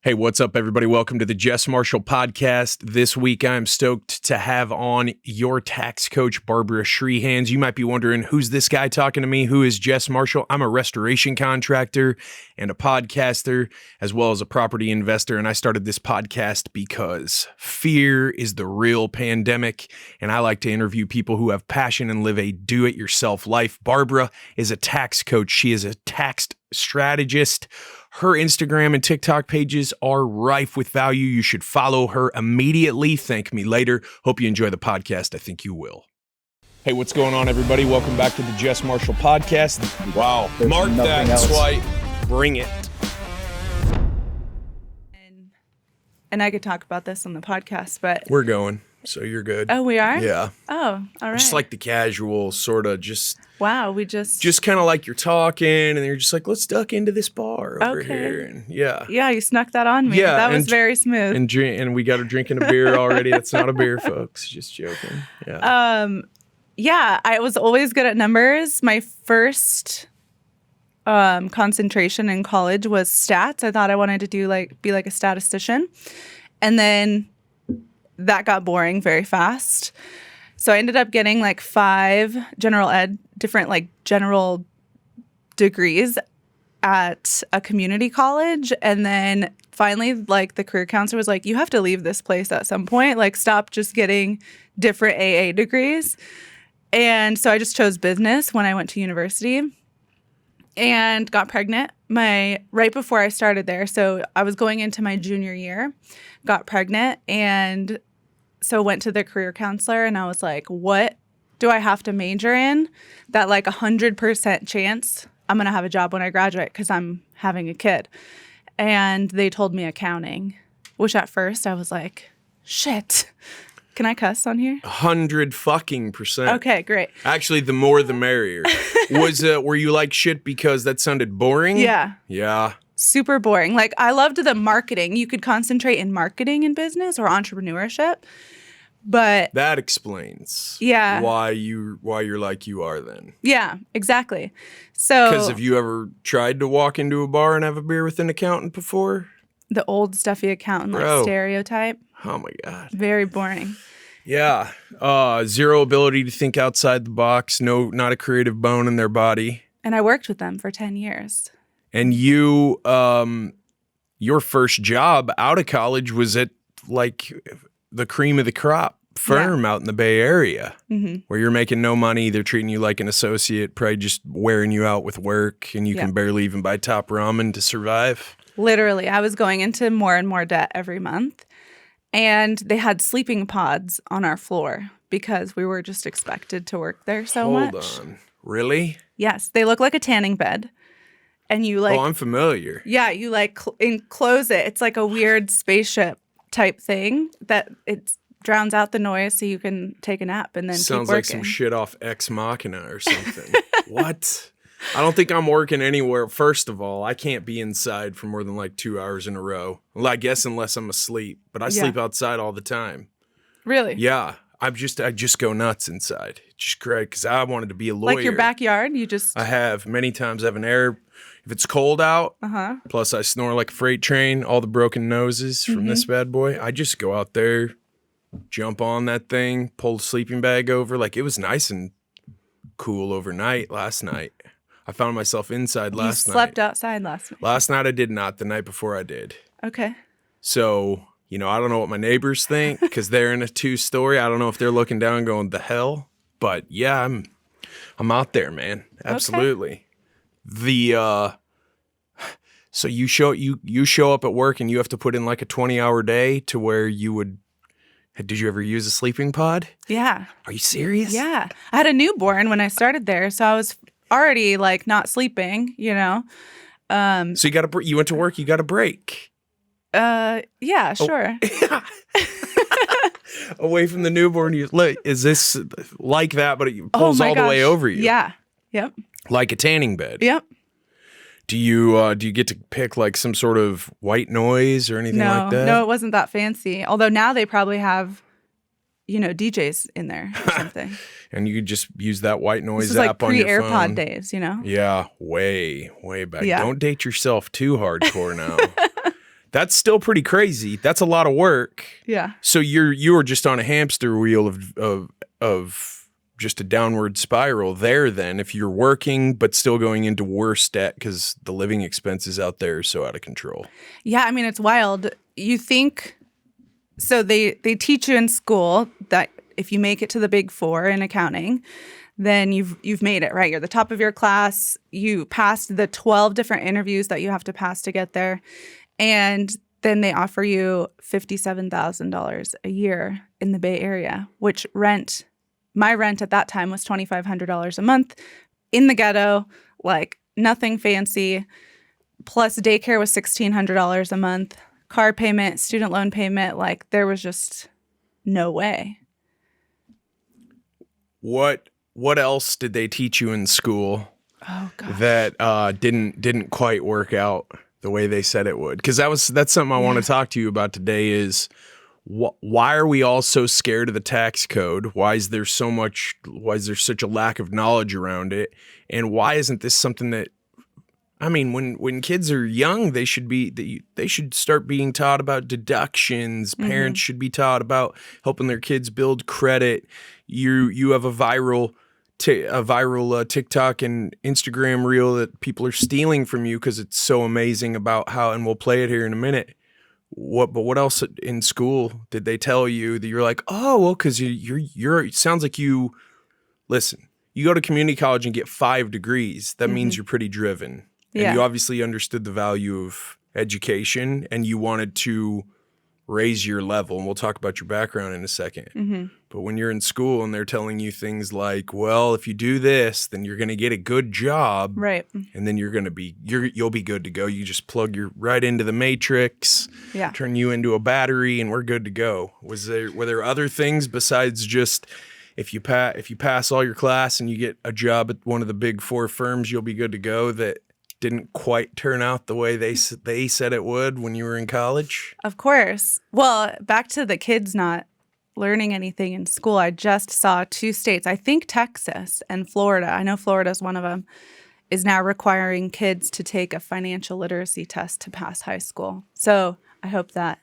Hey, what's up, everybody? Welcome to the Jess Marshall podcast. This week, I'm stoked to have on your tax coach, Barbara Schreihans. You might be wondering, who's this guy talking to me? Who is Jess Marshall? I'm a restoration contractor and a podcaster, as well as a property investor. And I started this podcast because fear is the real pandemic. And I like to interview people who have passion and live a do-it-yourself life. Barbara is a tax coach. She is a tax strategist. Her Instagram and TikTok pages are rife with value. You should follow her immediately. Thank me later. Hope you enjoy the podcast. I think you will. Hey, what's going on, everybody? Welcome back to the Jess Marshall podcast. Wow. Mark that swipe. Bring it. And I could talk about this on the podcast, but... We're going, so you're good. Oh, we are? Yeah. Oh, all right. Just like the casual sort of just... Wow, we just kind of like you're talking, and you're just like, let's duck into this bar over here. And yeah. Yeah, you snuck that on me. Yeah, that was very smooth. And we got her drinking a beer already. That's not a beer, folks. Just joking. Yeah. Yeah, I was always good at numbers. My first concentration in college was stats. I thought I wanted to be like a statistician. And then that got boring very fast. So I ended up getting like 5 different general degrees at a community college. And then finally, like, the career counselor was like, you have to leave this place at some point. Like, stop just getting different AA degrees. And so I just chose business when I went to university and got pregnant right before I started there. So I was going into my junior year, got pregnant, and so went to the career counselor, and I was like, what do I have to major in that like 100% chance I'm going to have a job when I graduate because I'm having a kid? And they told me accounting, which at first I was like, shit. Can I cuss on here? 100%. Okay, great. Actually, the more the merrier. Were you like shit because that sounded boring? Yeah. Yeah. Super boring. Like, I loved the marketing. You could concentrate in marketing in business or entrepreneurship, but that explains why you're like you are then. Yeah, exactly. So, because have you ever tried to walk into a bar and have a beer with an accountant before? The old stuffy accountant stereotype. Oh my God. Very boring. Yeah. Zero ability to think outside the box. No, not a creative bone in their body. And I worked with them for 10 years. And you, your first job out of college was at like the cream of the crop firm out in the Bay Area, where you're making no money. They're treating you like an associate, probably just wearing you out with work, and you can barely even buy top ramen to survive. Literally, I was going into more and more debt every month, and they had sleeping pods on our floor because we were just expected to work there so much. Hold on. Really? Yes. They look like a tanning bed. And you like... Oh, I'm familiar. Yeah, you like enclose it. It's like a weird spaceship type thing that it drowns out the noise so you can take a nap and then Sounds keep working. Like some shit off Ex Machina or something. What? I don't think I'm working anywhere. First of all, I can't be inside for more than like 2 hours in a row. Well, I guess unless I'm asleep. But I sleep outside all the time. Really? Yeah. I just go nuts inside. Just great because I wanted to be a lawyer. Like your backyard? I have many times. I have an air... If it's cold out, plus I snore like a freight train, all the broken noses from this bad boy, I just go out there, jump on that thing, pull the sleeping bag over. Like, it was nice and cool overnight last night. I found myself inside last night. You slept outside last night? Last night I did not. The night before I did. Okay. So, I don't know what my neighbors think because they're in a 2-story. I don't know if they're looking down going, the hell? But yeah, I'm out there, man. Absolutely. Okay. So you show up at work and you have to put in like a 20-hour day to where did you ever use a sleeping pod? Yeah. Are you serious? Yeah. I had a newborn when I started there, so I was already like not sleeping, So you went to work, you got a break. Yeah, sure. Away from the newborn, is this like that, but it pulls all the way over you? Yeah. Yep. Like a tanning bed. Yep. Do you get to pick like some sort of white noise or anything like that? No, it wasn't that fancy. Although now they probably have, DJs in there or something. And you could just use that white noise app on your phone. Pre-AirPod days, Yeah, way back. Yeah. Don't date yourself too hardcore now. That's still pretty crazy. That's a lot of work. Yeah. So you were just on a hamster wheel of just a downward spiral there then, if you're working but still going into worse debt because the living expenses out there are so out of control. Yeah, I mean, it's wild. You think, so they teach you in school that if you make it to the Big Four in accounting, then you've made it, right? You're the top of your class. You passed the 12 different interviews that you have to pass to get there. And then they offer you $57,000 a year in the Bay Area, which my rent at that time was $2,500 a month in the ghetto, like nothing fancy. Plus daycare was $1,600 a month, car payment, student loan payment. Like there was just no way. What else did they teach you in school that didn't quite work out the way they said it would? Because that's something I want to talk to you about today is why are we all so scared of the tax code? Why is there such a lack of knowledge around it? And why isn't this something that, I mean, when kids are young, they should start being taught about deductions. Parents should be taught about helping their kids build credit. You have a viral TikTok and Instagram reel that people are stealing from you because it's so amazing about how, and we'll play it here in a minute. What else in school did they tell you that you're like, oh, well, because it sounds like you go to community college and get 5 degrees. That means you're pretty driven. And you obviously understood the value of education and you wanted to raise your level. And we'll talk about your background in a second. But when you're in school and they're telling you things like, well, if you do this, then you're going to get a good job. Right. And then you'll be good to go. You just plug right into the matrix, turn you into a battery, and we're good to go. Were there other things besides just if you pass all your class and you get a job at one of the Big Four firms, you'll be good to go, that didn't quite turn out the way they said it would when you were in college? Of course. Well, back to the kids not learning anything in school, I just saw 2 states, I think Texas and Florida, I know Florida's one of them, is now requiring kids to take a financial literacy test to pass high school. So I hope that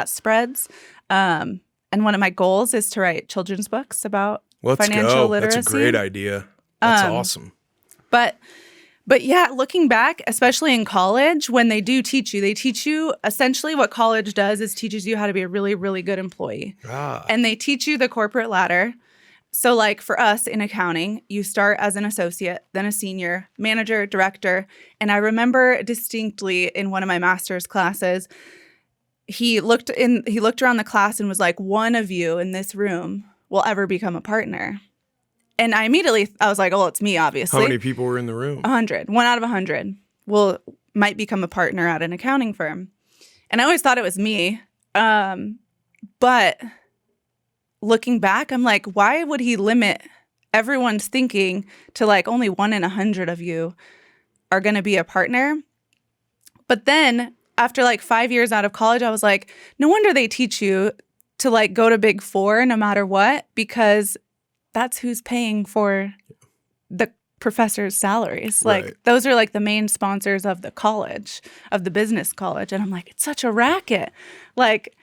spreads. And one of my goals is to write children's books about financial literacy. That's a great idea. That's awesome. But yeah, looking back, especially in college, when they do teach you, they teach you essentially what college does is teaches you how to be a really, really good employee. And they teach you the corporate ladder. So like for us in accounting, you start as an associate, then a senior, manager, director. And I remember distinctly in one of my master's classes, he looked around the class and was like, one of you in this room will ever become a partner. And I was like, oh, it's me, obviously. How many people were in the room? 100. 1 out of 100 might become a partner at an accounting firm. And I always thought it was me. But looking back, I'm like, why would he limit everyone's thinking to like only 1 in 100 of you are going to be a partner? But then after like 5 years out of college, I was like, no wonder they teach you to like go to Big Four no matter what, because that's who's paying for the professors' salaries. Like those are like the main sponsors of the college, of the business college. And I'm like, it's such a racket. Like,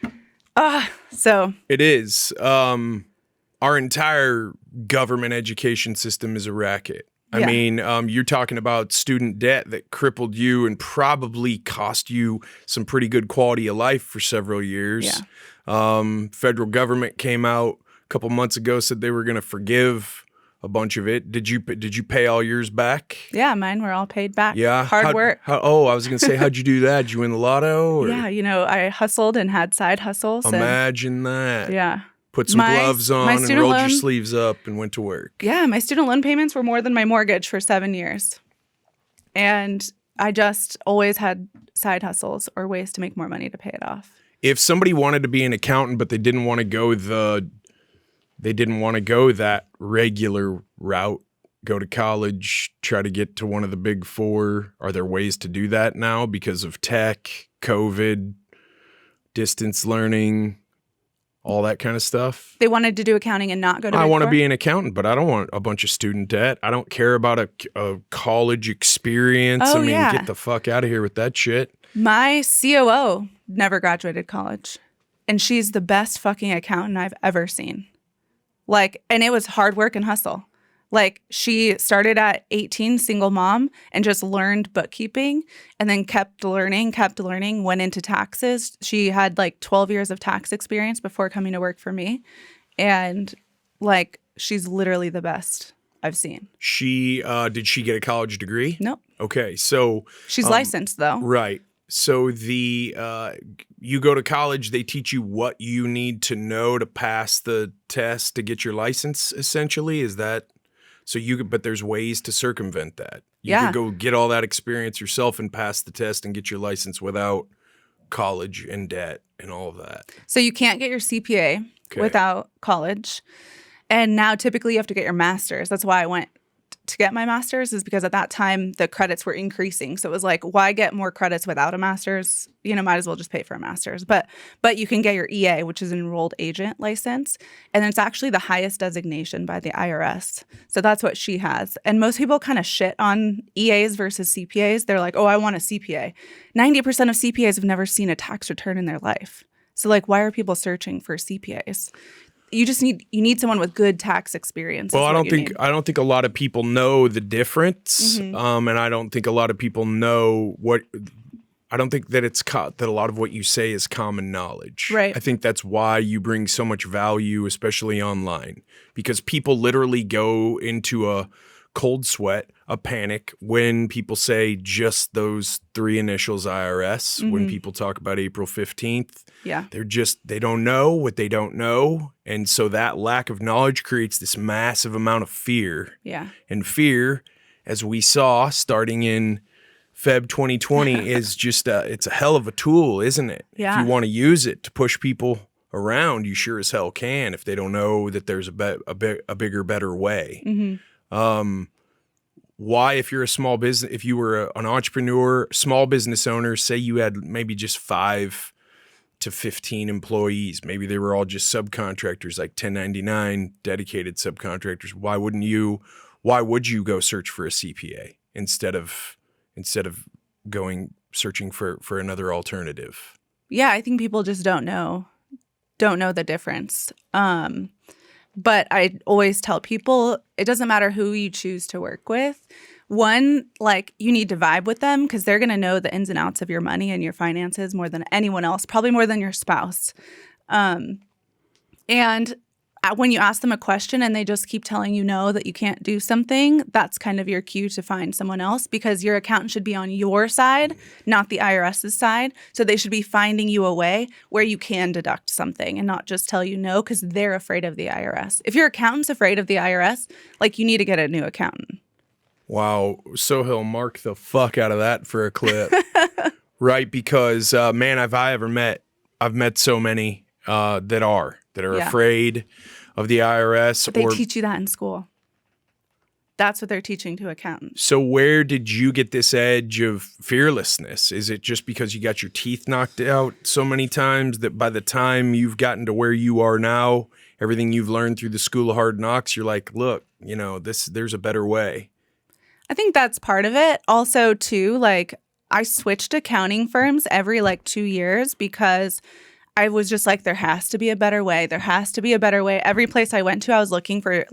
so. It is. Our entire government education system is a racket. I mean, you're talking about student debt that crippled you and probably cost you some pretty good quality of life for several years. Federal government came out couple months ago, said they were going to forgive a bunch of it. Did you pay all yours back? Yeah, mine were all paid back. Yeah, hard work. I was going to say, how'd you do that? Did you win the lotto? Or? Yeah, I hustled and had side hustles. Imagine that. Yeah. Put some gloves on and rolled your sleeves up and went to work. Yeah, my student loan payments were more than my mortgage for 7 years. And I just always had side hustles or ways to make more money to pay it off. If somebody wanted to be an accountant, but they didn't want to go that regular route, go to college, try to get to one of the Big Four. Are there ways to do that now because of tech, COVID, distance learning? all that kind of stuff. They wanted to do accounting and not go to I Big want to Four? be an accountant, but I don't want a bunch of student debt. I don't care about a college experience. Oh, I mean, yeah. get the fuck out of here with that shit. My COO never graduated college, and she's the best fucking accountant I've ever seen. Like, and it was hard work and hustle. Like, she started at 18, single mom, and just learned bookkeeping and then kept learning, went into taxes. She had like 12 years of tax experience before coming to work for me. And like, she's literally the best I've seen. Did she get a college degree? Nope. Okay, so She's licensed though. right. So you go to college, they teach you what you need to know to pass the test to get your license, essentially. Is that so but there's ways to circumvent that. You could go get all that experience yourself and pass the test and get your license without college and debt and all of that. So you can't get your CPA without college. And now typically you have to get your master's. That's why I went to get my master's, is because at that time the credits were increasing. So it was like, why get more credits without a master's? You know, might as well just pay for a master's. But you can get your EA, which is an enrolled agent license. And it's actually the highest designation by the IRS. So that's what she has. And most people kind of shit on EAs versus CPAs. They're like, oh, I want a CPA. 90% of CPAs have never seen a tax return in their life. So like, why are people searching for CPAs? You need someone with good tax experience. Well, I don't think a lot of people know the difference, and I don't think a lot of people know what. I don't think that that a lot of what you say is common knowledge. Right. I think that's why you bring so much value, especially online, because people literally go into a cold sweat, a panic when people say just those three initials IRS. When people talk about April 15th. Yeah. They don't know what they don't know. And so that lack of knowledge creates this massive amount of fear. Yeah. And fear, as we saw starting in Feb 2020, is just it's a hell of a tool, isn't it? Yeah. If you want to use it to push people around, you sure as hell can, if they don't know that there's a bigger, better way. Why, if you're a small business, if you were an entrepreneur, small business owner, say you had maybe just 5 to 15 employees, maybe they were all just subcontractors, like 1099 dedicated subcontractors. Why would you go search for a CPA instead of going searching for another alternative? Yeah, I think people just don't know the difference. But I always tell people, it doesn't matter who you choose to work with. One, like, you need to vibe with them because they're going to know the ins and outs of your money and your finances more than anyone else, probably more than your spouse. And when you ask them a question and they just keep telling you no, that you can't do something, that's kind of your cue to find someone else, because your accountant should be on your side, not the IRS's side. So they should be finding you a way where you can deduct something and not just tell you no because they're afraid of the IRS. If your accountant's afraid of the IRS, like, you need to get a new accountant. Wow. Sohail, mark the fuck out of that for a clip. Right? Because, man, I've met so many that are afraid of the IRS. But they teach you that in school. That's what they're teaching to accountants. So where did you get this edge of fearlessness? Is it just because you got your teeth knocked out so many times that by the time you've gotten to where you are now, everything you've learned through the school of hard knocks, you're like, look, there's a better way? I think that's part of it. Also, too, like, I switched accounting firms every 2 years because I was just like, there has to be a better way. There has to be a better way. Every place I went to, I was looking for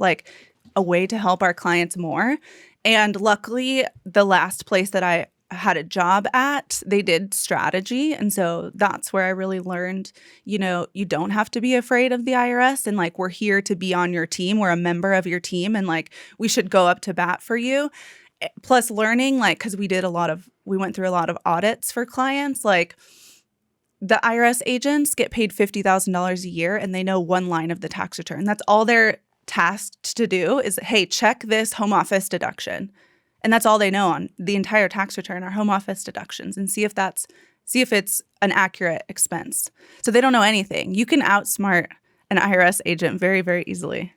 a way to help our clients more. And luckily, the last place that I had a job at, they did strategy. And so that's where I really learned, you don't have to be afraid of the IRS. And we're here to be on your team. We're a member of your team. And we should go up to bat for you. Plus learning, because we went through a lot of audits for clients, the IRS agents get paid $50,000 a year and they know one line of the tax return. That's all they're tasked to do is, hey, check this home office deduction. And that's all they know on the entire tax return are home office deductions, and see if it's an accurate expense. So they don't know anything. You can outsmart an IRS agent very, very easily.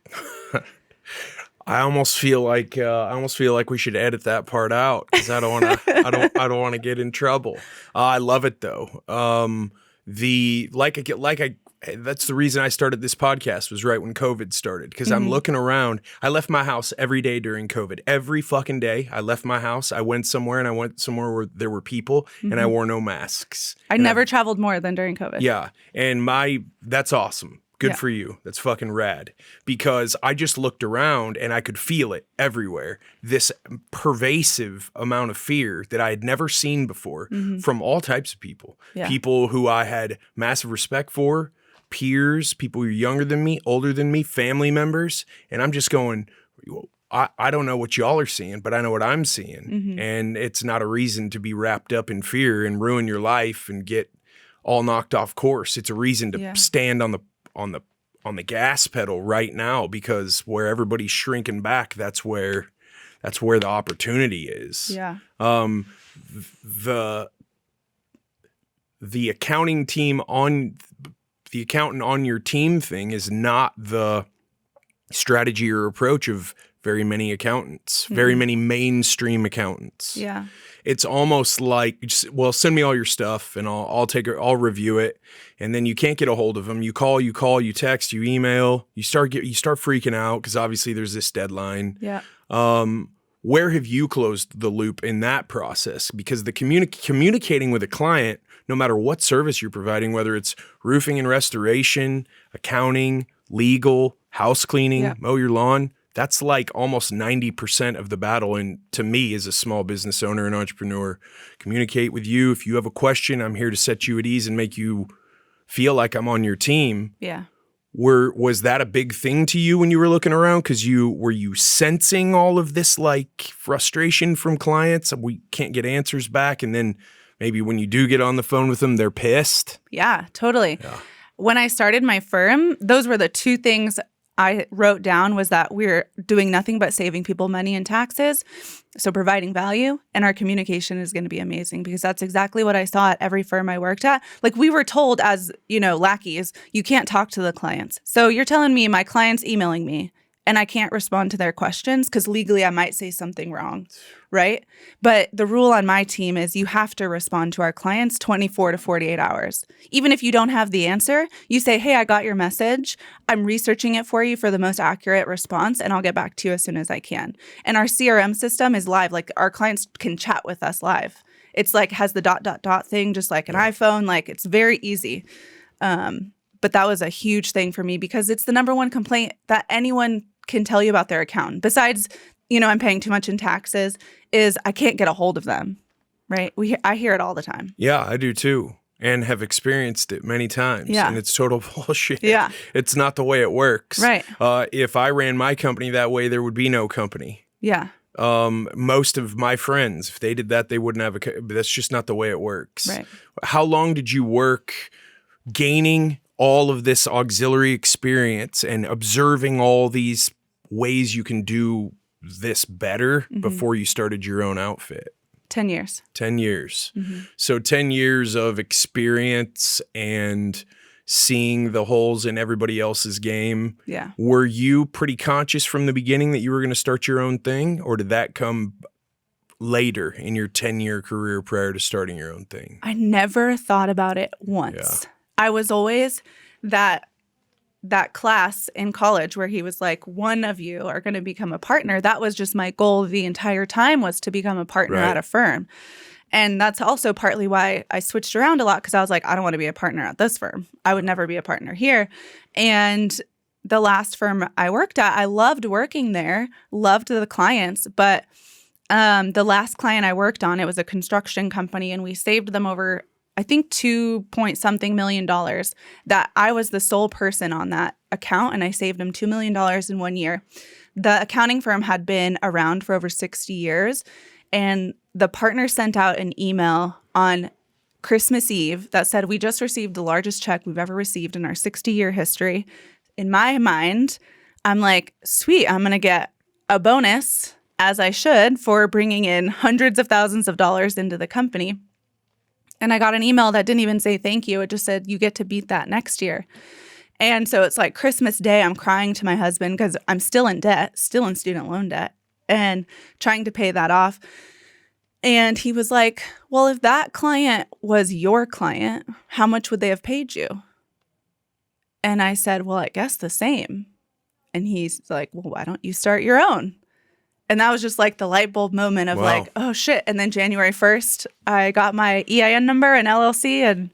I almost feel like we should edit that part out because I don't want to get in trouble. I love it though. that's the reason I started this podcast, was right when COVID started, because I'm looking around. I left my house every day during COVID. Every fucking day I left my house. I went somewhere, and I went somewhere where there were people, and I wore no masks. I never traveled more than during COVID. Yeah. And that's awesome. Good for you. That's fucking rad. Because I just looked around and I could feel it everywhere. This pervasive amount of fear that I had never seen before from all types of people. Yeah. People who I had massive respect for, peers, people who are younger than me, older than me, family members. And I'm just going, I don't know what y'all are seeing, but I know what I'm seeing. And it's not a reason to be wrapped up in fear and ruin your life and get all knocked off course. It's a reason to stand on the gas pedal right now, because where everybody's shrinking back, that's where the opportunity is. Yeah. The accounting team the accountant on your team thing is not the strategy or approach of very many accountants, very many mainstream accountants. Yeah. It's almost like, well, send me all your stuff and I'll review it. And then you can't get a hold of them. You call, you text, you email, you start freaking out because obviously there's this deadline. Yeah. Where have you closed the loop in that process? Because the communicating with a client, no matter what service you're providing, whether it's roofing and restoration, accounting, legal, house cleaning, mow your lawn, that's like almost 90% of the battle. And to me, as a small business owner and entrepreneur, communicate with you. If you have a question, I'm here to set you at ease and make you feel like I'm on your team. Yeah. Was that a big thing to you when you were looking around? Because were you sensing all of this like frustration from clients? We can't get answers back. And then maybe when you do get on the phone with them, they're pissed. Yeah, totally. Yeah. When I started my firm, those were the two things I wrote down, was that we're doing nothing but saving people money and taxes. So providing value, and our communication is going to be amazing, because that's exactly what I saw at every firm I worked at. Like, we were told as, lackeys, you can't talk to the clients. So you're telling me my client's emailing me and I can't respond to their questions because legally I might say something wrong, right? But the rule on my team is you have to respond to our clients 24 to 48 hours. Even if you don't have the answer, you say, hey, I got your message. I'm researching it for you for the most accurate response, and I'll get back to you as soon as I can. And our CRM system is live. Like, our clients can chat with us live. It's like has the ... thing, just like an iPhone. Like, it's very easy. But that was a huge thing for me, because it's the number one complaint that anyone can tell you about their accountant, besides, I'm paying too much in taxes, is I can't get a hold of them, right? I hear it all the time. Yeah, I do too, and have experienced it many times. Yeah. And it's total bullshit. Yeah. It's not the way it works. Right. If I ran my company that way, there would be no company. Yeah. Most of my friends, if they did that, they wouldn't have that's just not the way it works. Right. How long did you work gaining all of this auxiliary experience and observing all these ways you can do this better before you started your own outfit? 10 years. 10 years. So 10 years of experience and seeing the holes in everybody else's game. Yeah. Were you pretty conscious from the beginning that you were going to start your own thing, or did that come later in your 10-year career prior to starting your own thing? I never thought about it once. Yeah. I was always that class in college where he was like, one of you are going to become a partner. That was just my goal the entire time, was to become a partner at a firm. And that's also partly why I switched around a lot, because I was like, I don't want to be a partner at this firm. I would never be a partner here. And the last firm I worked at, I loved working there, loved the clients, but the last client I worked on, it was a construction company, and we saved them over, I think, $2 million that I was the sole person on that account, and I saved them $2 million in 1 year. The accounting firm had been around for over 60 years, and the partner sent out an email on Christmas Eve that said, we just received the largest check we've ever received in our 60-year history. In my mind, I'm like, sweet, I'm going to get a bonus, as I should, for bringing in hundreds of thousands of dollars into the company. And I got an email that didn't even say thank you. It just said, you get to beat that next year. And so it's like Christmas Day, I'm crying to my husband because I'm still in debt, still in student loan debt, and trying to pay that off. And he was like, well, if that client was your client, how much would they have paid you? And I said, well, I guess the same. And he's like, well, why don't you start your own? And that was just like the light bulb moment of Wow. like, oh shit. And then January 1st, I got my EIN number and LLC, and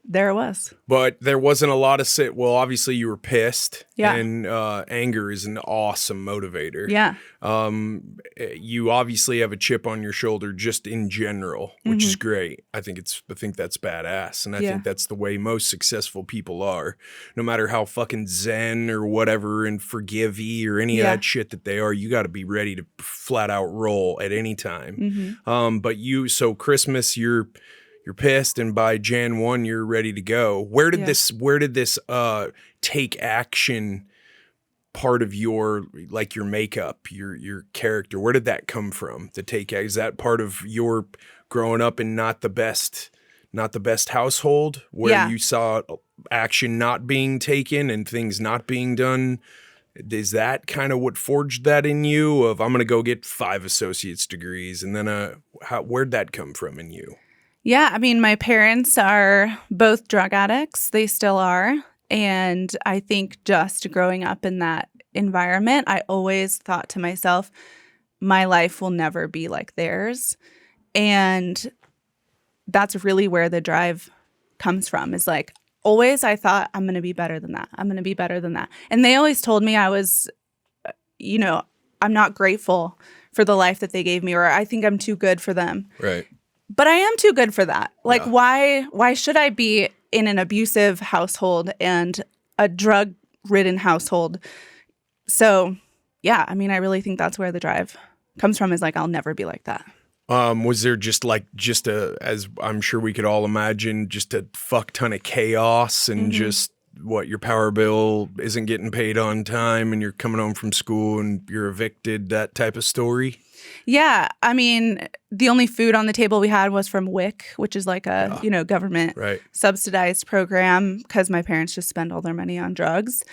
there it was. But there wasn't a lot of well, obviously you were pissed. Yeah. And anger is an awesome motivator. Yeah. You obviously have a chip on your shoulder just in general, which is great. I think that's badass. And I think that's the way most successful people are. No matter how fucking zen or whatever and forgivey or any of that shit that they are, you got to be ready to flat out roll at any time. But so Christmas, you're pissed, and by Jan 1 you're ready to go. Where did this take action part of your makeup, your character? Where did that come from? Is that part of your growing up in not the best household where you saw action not being taken and things not being done? Is that kind of what forged that in you of I'm going to go get 5 associate's degrees, and then where'd that come from in you? Yeah, I mean, my parents are both drug addicts. They still are. And I think just growing up in that environment, I always thought to myself, my life will never be like theirs. And that's really where the drive comes from, is like, always I thought, I'm going to be better than that. I'm going to be better than that. And they always told me I was, I'm not grateful for the life that they gave me, or I think I'm too good for them. Right. But I am too good for that. Like, why should I be in an abusive household and a drug-ridden household? So, yeah, I mean, I really think that's where the drive comes from, is like, I'll never be like that. Was there just as I'm sure we could all imagine, just a fuck ton of chaos and just your power bill isn't getting paid on time and you're coming home from school and you're evicted, that type of story? Yeah. I mean, the only food on the table we had was from WIC, which is like a, government subsidized program, because my parents just spend all their money on drugs.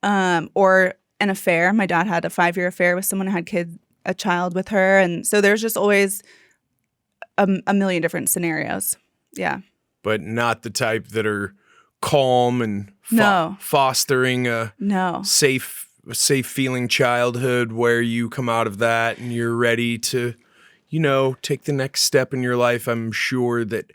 Or an affair. My dad had a 5-year affair with someone who had a child with her. And so there's just always a million different scenarios. Yeah. But not the type that are calm and fostering a safe feeling childhood where you come out of that and you're ready to, take the next step in your life. I'm sure that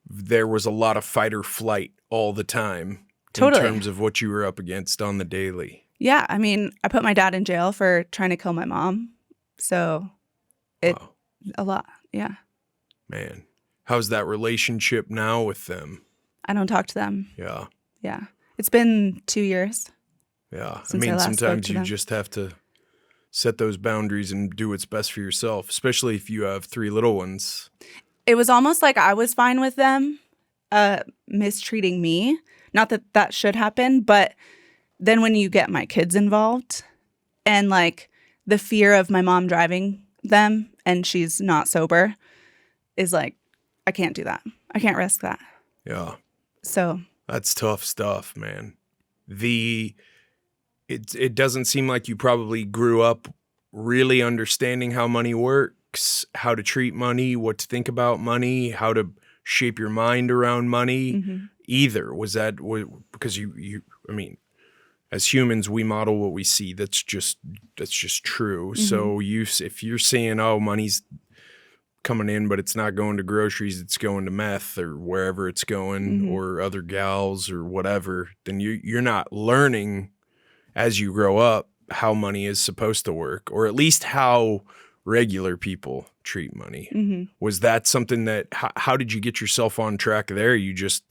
there was a lot of fight or flight all the time. Totally. In terms of what you were up against on the daily. Yeah. I mean, I put my dad in jail for trying to kill my mom. So a lot. Yeah. Man. How's that relationship now with them? I don't talk to them. Yeah. Yeah. It's been 2 years. Yeah. I mean, sometimes you just have to set those boundaries and do what's best for yourself, especially if you have 3 little ones. It was almost like I was fine with them mistreating me. Not that that should happen, but then when you get my kids involved and like the fear of my mom driving them and she's not sober is like, I can't do that. I can't risk that. Yeah. So that's tough stuff, man. It doesn't seem like you probably grew up really understanding how money works, how to treat money, what to think about money, how to shape your mind around money either. Was that because you I mean, as humans, we model what we see. That's just true. So if you're seeing, money's coming in, but it's not going to groceries, it's going to meth or wherever it's going or other gals or whatever, then you're not learning as you grow up how money is supposed to work, or at least how regular people treat money. Was that something that, how did you get yourself on track there? You're just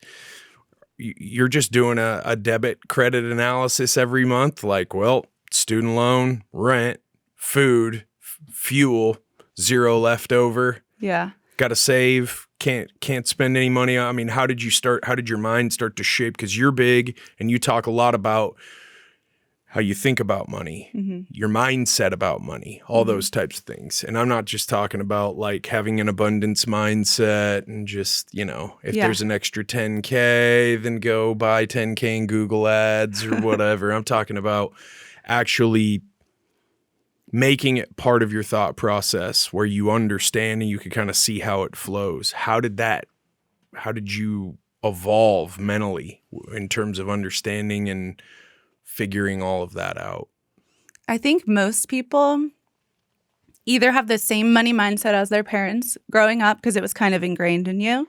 doing a debit credit analysis every month, like, well, student loan, rent, food, fuel, 0 left over. Yeah. Got to save, can't spend any money. I mean, how did your mind start to shape? Because you're big and you talk a lot about how you think about money, your mindset about money, all those types of things. And I'm not just talking about like having an abundance mindset and just, if there's an extra 10K, then go buy 10K in Google ads or whatever. I'm talking about actually making it part of your thought process where you understand and you can kind of see how it flows. How did evolve mentally in terms of understanding and figuring all of that out? I think most people either have the same money mindset as their parents growing up because it was kind of ingrained in you,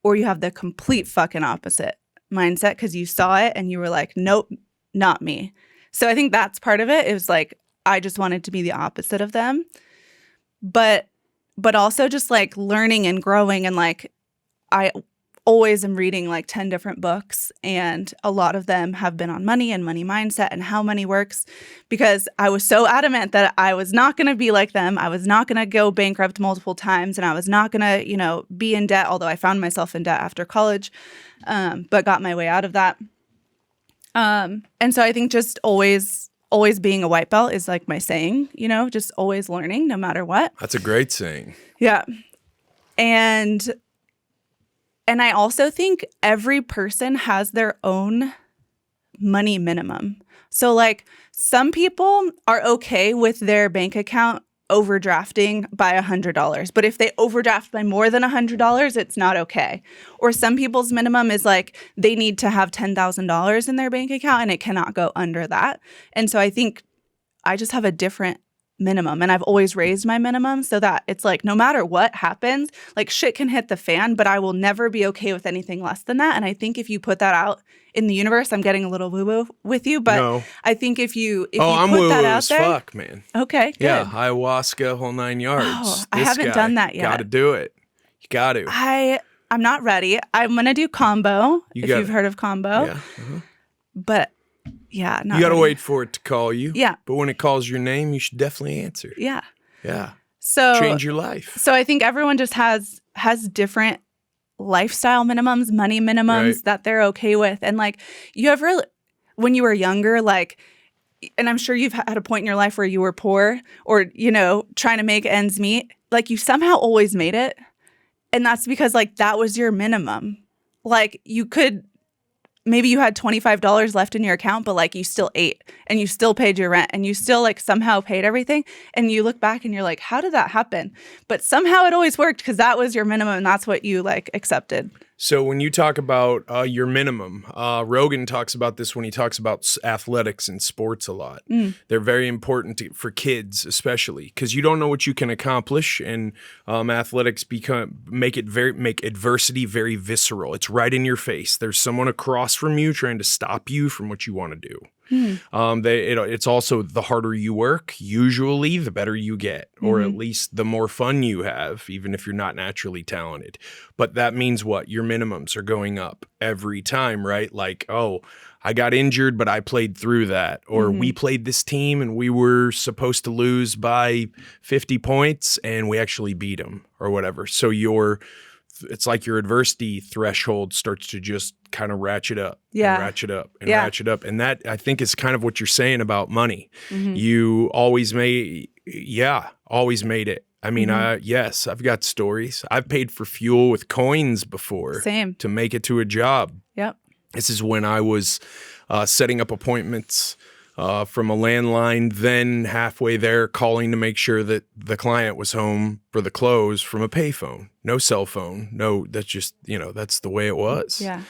or you have the complete fucking opposite mindset because you saw it and you were like, nope, not me. So I think that's part of it. It was like, I just wanted to be the opposite of them. But also just like learning and growing, and like I always am reading like 10 different books, and a lot of them have been on money and money mindset and how money works, because I was so adamant that I was not going to be like them. I was not going to go bankrupt multiple times, and I was not going to, be in debt, although I found myself in debt after college, but got my way out of that. And so I think just always being a white belt is like my saying, just always learning no matter what. That's a great saying. Yeah. And I also think every person has their own money minimum. So like some people are okay with their bank account overdrafting by $100, but if they overdraft by more than $100, it's not okay. Or some people's minimum is like they need to have $10,000 in their bank account and it cannot go under that. And so I think I just have a different minimum, and I've always raised my minimum so that it's like no matter what happens, like shit can hit the fan, but I will never be okay with anything less than that. And I think if you put that out in the universe, I'm getting a little woo-woo with you, but no. I think if you I'm put woo-woo that out as there, fuck, man. Okay, good. Yeah, ayahuasca, whole 9 yards. Oh, I haven't done that yet. Got to do it. You got to. I'm not ready. I'm gonna do combo. You've heard of combo, yeah. But yeah, not you got to ready. wait for it to call you. Yeah, but when it calls your name, you should definitely answer. Yeah. So change your life. So I think everyone just has different lifestyle minimums, money minimums that they're okay with. And like you ever, when you were younger, like, and I'm sure you've had a point in your life where you were poor or, trying to make ends meet, like you somehow always made it. And that's because like that was your minimum. Like maybe you had $25 left in your account, but like you still ate and you still paid your rent and you still like somehow paid everything. And you look back and you're like, how did that happen? But somehow it always worked because that was your minimum and that's what you like accepted. So when you talk about your minimum, Rogan talks about this when he talks about athletics and sports a lot. They're very important for kids, especially because you don't know what you can accomplish, and athletics make adversity very visceral. It's right in your face. There's someone across from you trying to stop you from what you want to do. It's also the harder you work, usually the better you get, or at least the more fun you have, even if you're not naturally talented. But that means what? Your minimums are going up every time, right? Like, oh, I got injured, but I played through that. Or we played this team and we were supposed to lose by 50 points and we actually beat them or whatever. So it's like your adversity threshold starts to just kind of ratchet up and ratchet up and ratchet up. And that, I think, is kind of what you're saying about money. You always made it. I mean, yes, I've got stories. I've paid for fuel with coins before. Same. To make it to a job. Yep. This is when I was setting up appointments from a landline, then halfway there calling to make sure that the client was home for the close from a payphone. No cell phone. No, that's just, that's the way it was. Yeah.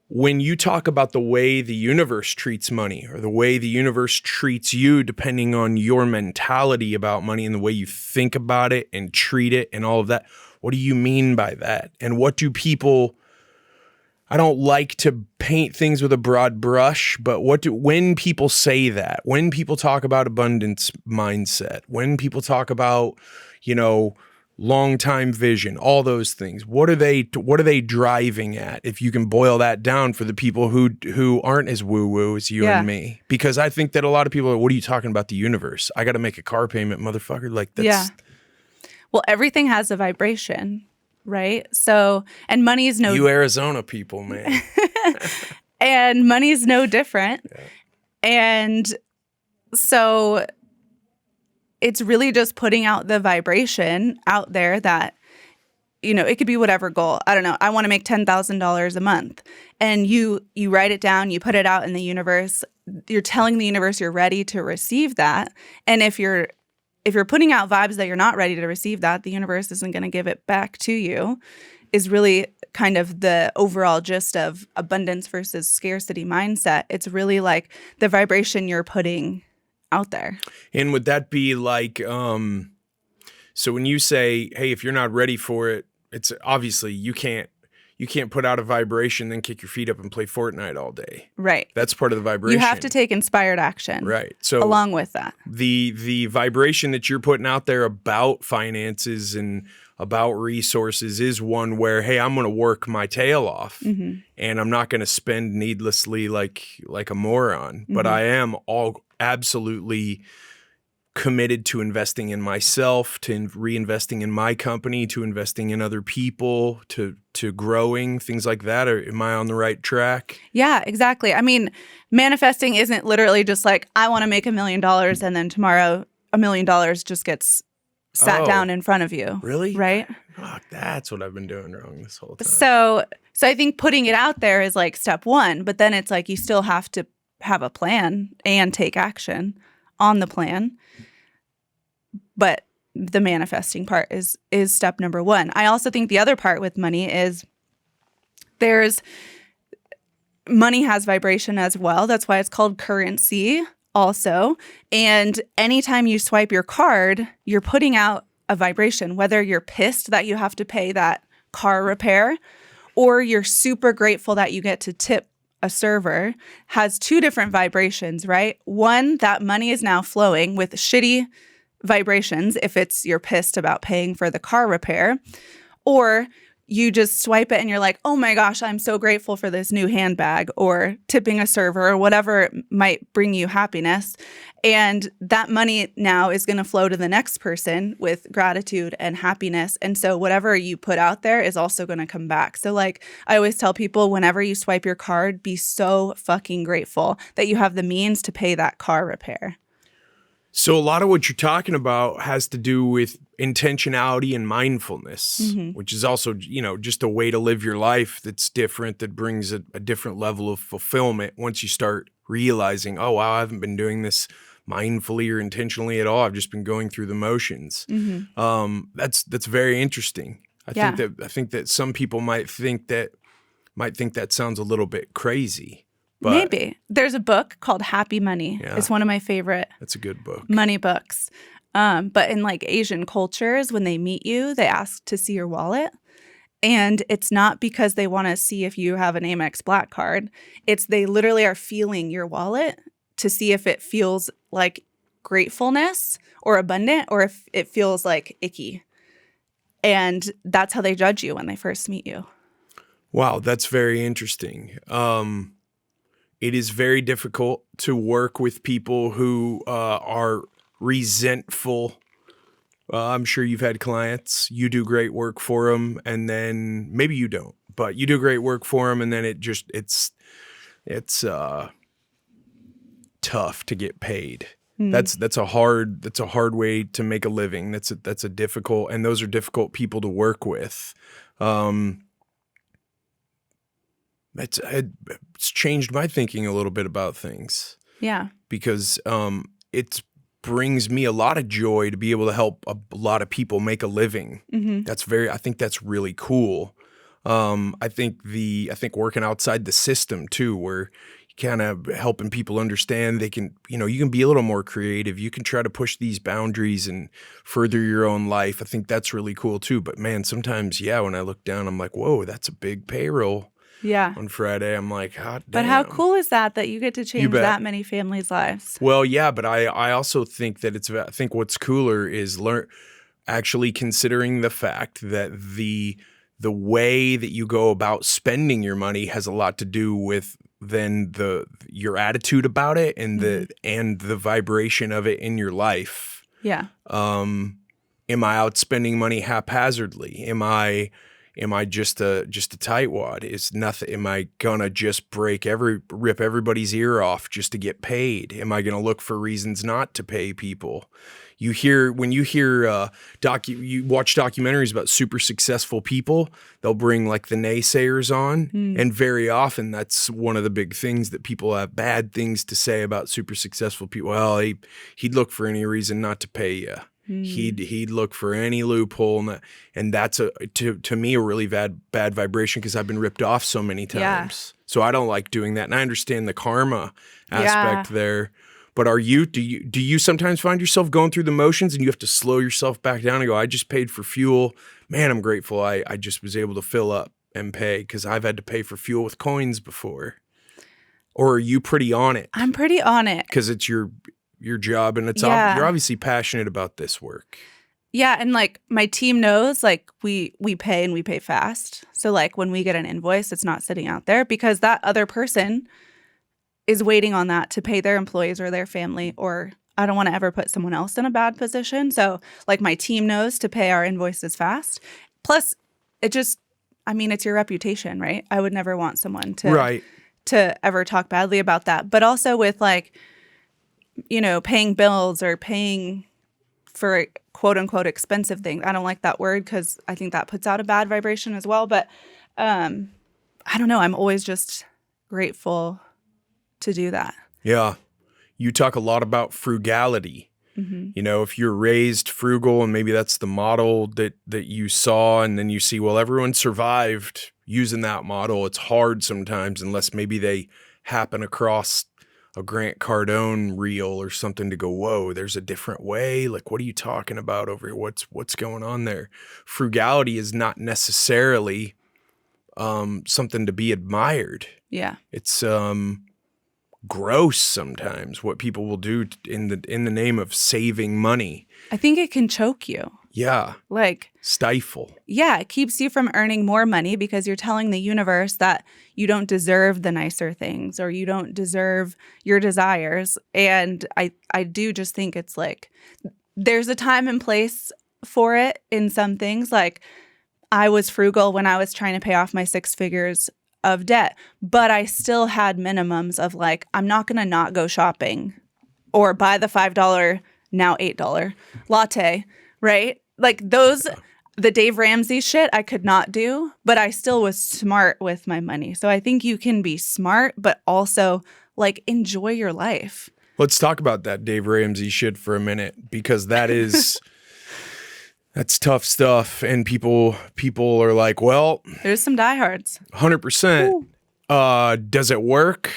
When you talk about the way the universe treats money or the way the universe treats you, depending on your mentality about money and the way you think about it and treat it and all of that, what do you mean by that? And what do people... I don't like to paint things with a broad brush, but when people say that, when people talk about abundance mindset, when people talk about, long-time vision, all those things, what are they driving at? If you can boil that down for the people who aren't as woo-woo as you and me, because I think that a lot of people are, what are you talking about, the universe? I got to make a car payment, motherfucker. Like that's. Yeah. Well, everything has a vibration. Right. So, and money is you Arizona people, man. And money is no different. Yeah. And so it's really just putting out the vibration out there that, it could be whatever goal. I don't know. I want to make $10,000 a month. And you write it down, you put it out in the universe. You're telling the universe you're ready to receive that. And if you're putting out vibes that you're not ready to receive that, the universe isn't going to give it back to you. is really kind of the overall gist of abundance versus scarcity mindset. It's really like the vibration you're putting out there. And would that be like, so when you say, hey, if you're not ready for it, it's obviously you can't put out a vibration, then kick your feet up and play Fortnite all day. Right. That's part of the vibration. You have to take inspired action. Right. So along with that, the vibration that you're putting out there about finances and about resources is one where, hey, I'm going to work my tail off and I'm not going to spend needlessly like a moron, but I am all absolutely committed to investing in myself, to reinvesting in my company, to investing in other people, to growing, things like that. Or am I on the right track? Yeah, exactly. I mean, manifesting isn't literally just like, I want to make $1 million and then tomorrow $1 million just gets sat down in front of you. Really? Right? Oh, that's what I've been doing wrong this whole time. So I think putting it out there is like step one, but then it's like you still have to have a plan and take action on the plan. But the manifesting part is step number one. I also think the other part with money is money has vibration as well. That's why it's called currency also. And anytime you swipe your card, you're putting out a vibration, whether you're pissed that you have to pay that car repair or you're super grateful that you get to tip a server, has two different vibrations, right? One, that money is now flowing with shitty vibrations if you're pissed about paying for the car repair, or you just swipe it and you're like, oh my gosh, I'm so grateful for this new handbag, or tipping a server, or whatever might bring you happiness. And that money now is going to flow to the next person with gratitude and happiness. And so whatever you put out there is also going to come back. So like I always tell people, whenever you swipe your card, be so fucking grateful that you have the means to pay that car repair. So a lot of what you're talking about has to do with intentionality and mindfulness, which is also, just a way to live your life that's different, that brings a different level of fulfillment once you start realizing, oh, wow, I haven't been doing this mindfully or intentionally at all. I've just been going through the motions. That's very interesting. I think that some people might think that sounds a little bit crazy. But maybe. There's a book called Happy Money. Yeah. It's one of my favorite. That's a good book. Money books. But in like Asian cultures, when they meet you, they ask to see your wallet. And it's not because they want to see if you have an Amex Black card. It's they literally are feeling your wallet to see if it feels like gratefulness or abundant, or if it feels like icky. And that's how they judge you when they first meet you. Wow, that's very interesting. It is very difficult to work with people who are resentful. I'm sure you've had clients, you do great work for them, and then maybe you don't, but you do great work for them, and then it's tough to get paid. That's a hard way to make a living. That's a difficult, and those are difficult people to work with. It's changed my thinking a little bit about things. Yeah. Because it brings me a lot of joy to be able to help a lot of people make a living. I think that's really cool. I think working outside the system too, where you kind of helping people understand they can, you can be a little more creative. You can try to push these boundaries and further your own life. I think that's really cool too. But man, sometimes, when I look down, I'm like, whoa, that's a big payroll. Yeah. On Friday, I'm like, hot damn. But how cool is that you get to change that many families' lives? Well, yeah, but I also think that I think what's cooler is actually considering the fact that the way that you go about spending your money has a lot to do with then your attitude about it and the vibration of it in your life. Yeah. Am I out spending money haphazardly? Am I just a tightwad? Is nothing? Am I gonna just rip everybody's ear off just to get paid? Am I gonna look for reasons not to pay people? You watch documentaries about super successful people, they'll bring like the naysayers on, and very often that's one of the big things that people have bad things to say about super successful people. Well, he'd look for any reason not to pay you. He'd look for any loophole, and that's to me a really bad vibration because I've been ripped off so many times. So I don't like doing that, and I understand the karma aspect there. But do you sometimes find yourself going through the motions and you have to slow yourself back down and go, I just paid for fuel. Man, I'm grateful I just was able to fill up and pay because I've had to pay for fuel with coins before. Or are you pretty on it? I'm pretty on it. Because it's your job and you're obviously passionate about this work. Yeah, and like my team knows like we pay and we pay fast. So like when we get an invoice, it's not sitting out there because that other person is waiting on that to pay their employees or their family, or I don't want to ever put someone else in a bad position. So like my team knows to pay our invoices fast. Plus it's your reputation, right? I would never want someone to ever talk badly about that. But also with like, paying bills or paying for quote unquote expensive things. I don't like that word because I think that puts out a bad vibration as well. But I don't know. I'm always just grateful to do that. Yeah. You talk a lot about frugality. Mm-hmm. If you're raised frugal and maybe that's the model that you saw, and then you see, well, everyone survived using that model. It's hard sometimes unless maybe they happen across a Grant Cardone reel or something to go, whoa, there's a different way. Like, what are you talking about over here? What's going on there? Frugality is not necessarily something to be admired. Yeah. It's gross sometimes what people will do in the name of saving money. I think it can choke you. Yeah. Like stifle. Yeah, it keeps you from earning more money because you're telling the universe that you don't deserve the nicer things or you don't deserve your desires. And I do just think it's like there's a time and place for it in some things. Like I was frugal when I was trying to pay off my 6 figures of debt, but I still had minimums of like, I'm not going to not go shopping or buy the $5, now $8 latte, right? Like the Dave Ramsey shit I could not do, but I still was smart with my money. So I think you can be smart, but also like enjoy your life. Let's talk about that Dave Ramsey shit for a minute because that is... That's tough stuff, and people are like, well... There's some diehards. 100%. Does it work?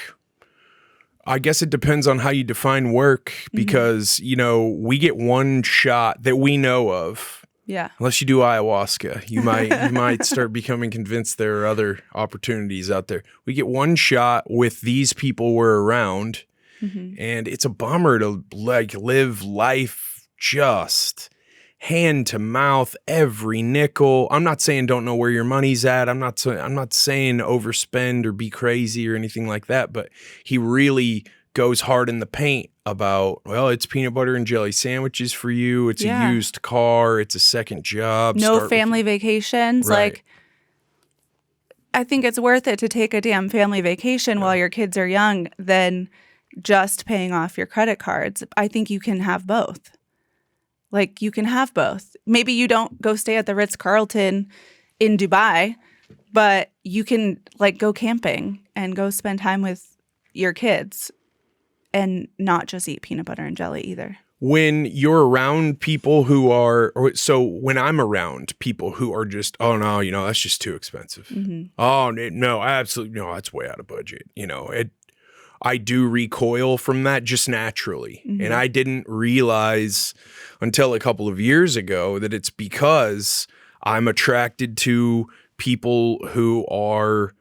I guess it depends on how you define work because, we get one shot that we know of. Yeah. Unless you do ayahuasca. You might start becoming convinced there are other opportunities out there. We get one shot with these people we're around, and it's a bummer to like live life just... hand to mouth, every nickel. I'm not saying don't know where your money's at. I'm not saying overspend or be crazy or anything like that, but he really goes hard in the paint about, well, it's peanut butter and jelly sandwiches for you. It's a used car. It's a second job. No family vacations. Right. Like, I think it's worth it to take a damn family vacation while your kids are young than just paying off your credit cards. I think you can have both. Like, you can have both. Maybe you don't go stay at the Ritz-Carlton in Dubai, but you can, like, go camping and go spend time with your kids and not just eat peanut butter and jelly either. When you're around people who are, when I'm around people who are just, oh, no, that's just too expensive. Oh, no, absolutely, no, that's way out of budget. I do recoil from that just naturally. And I didn't realize until a couple of years ago that it's because I'm attracted to people who are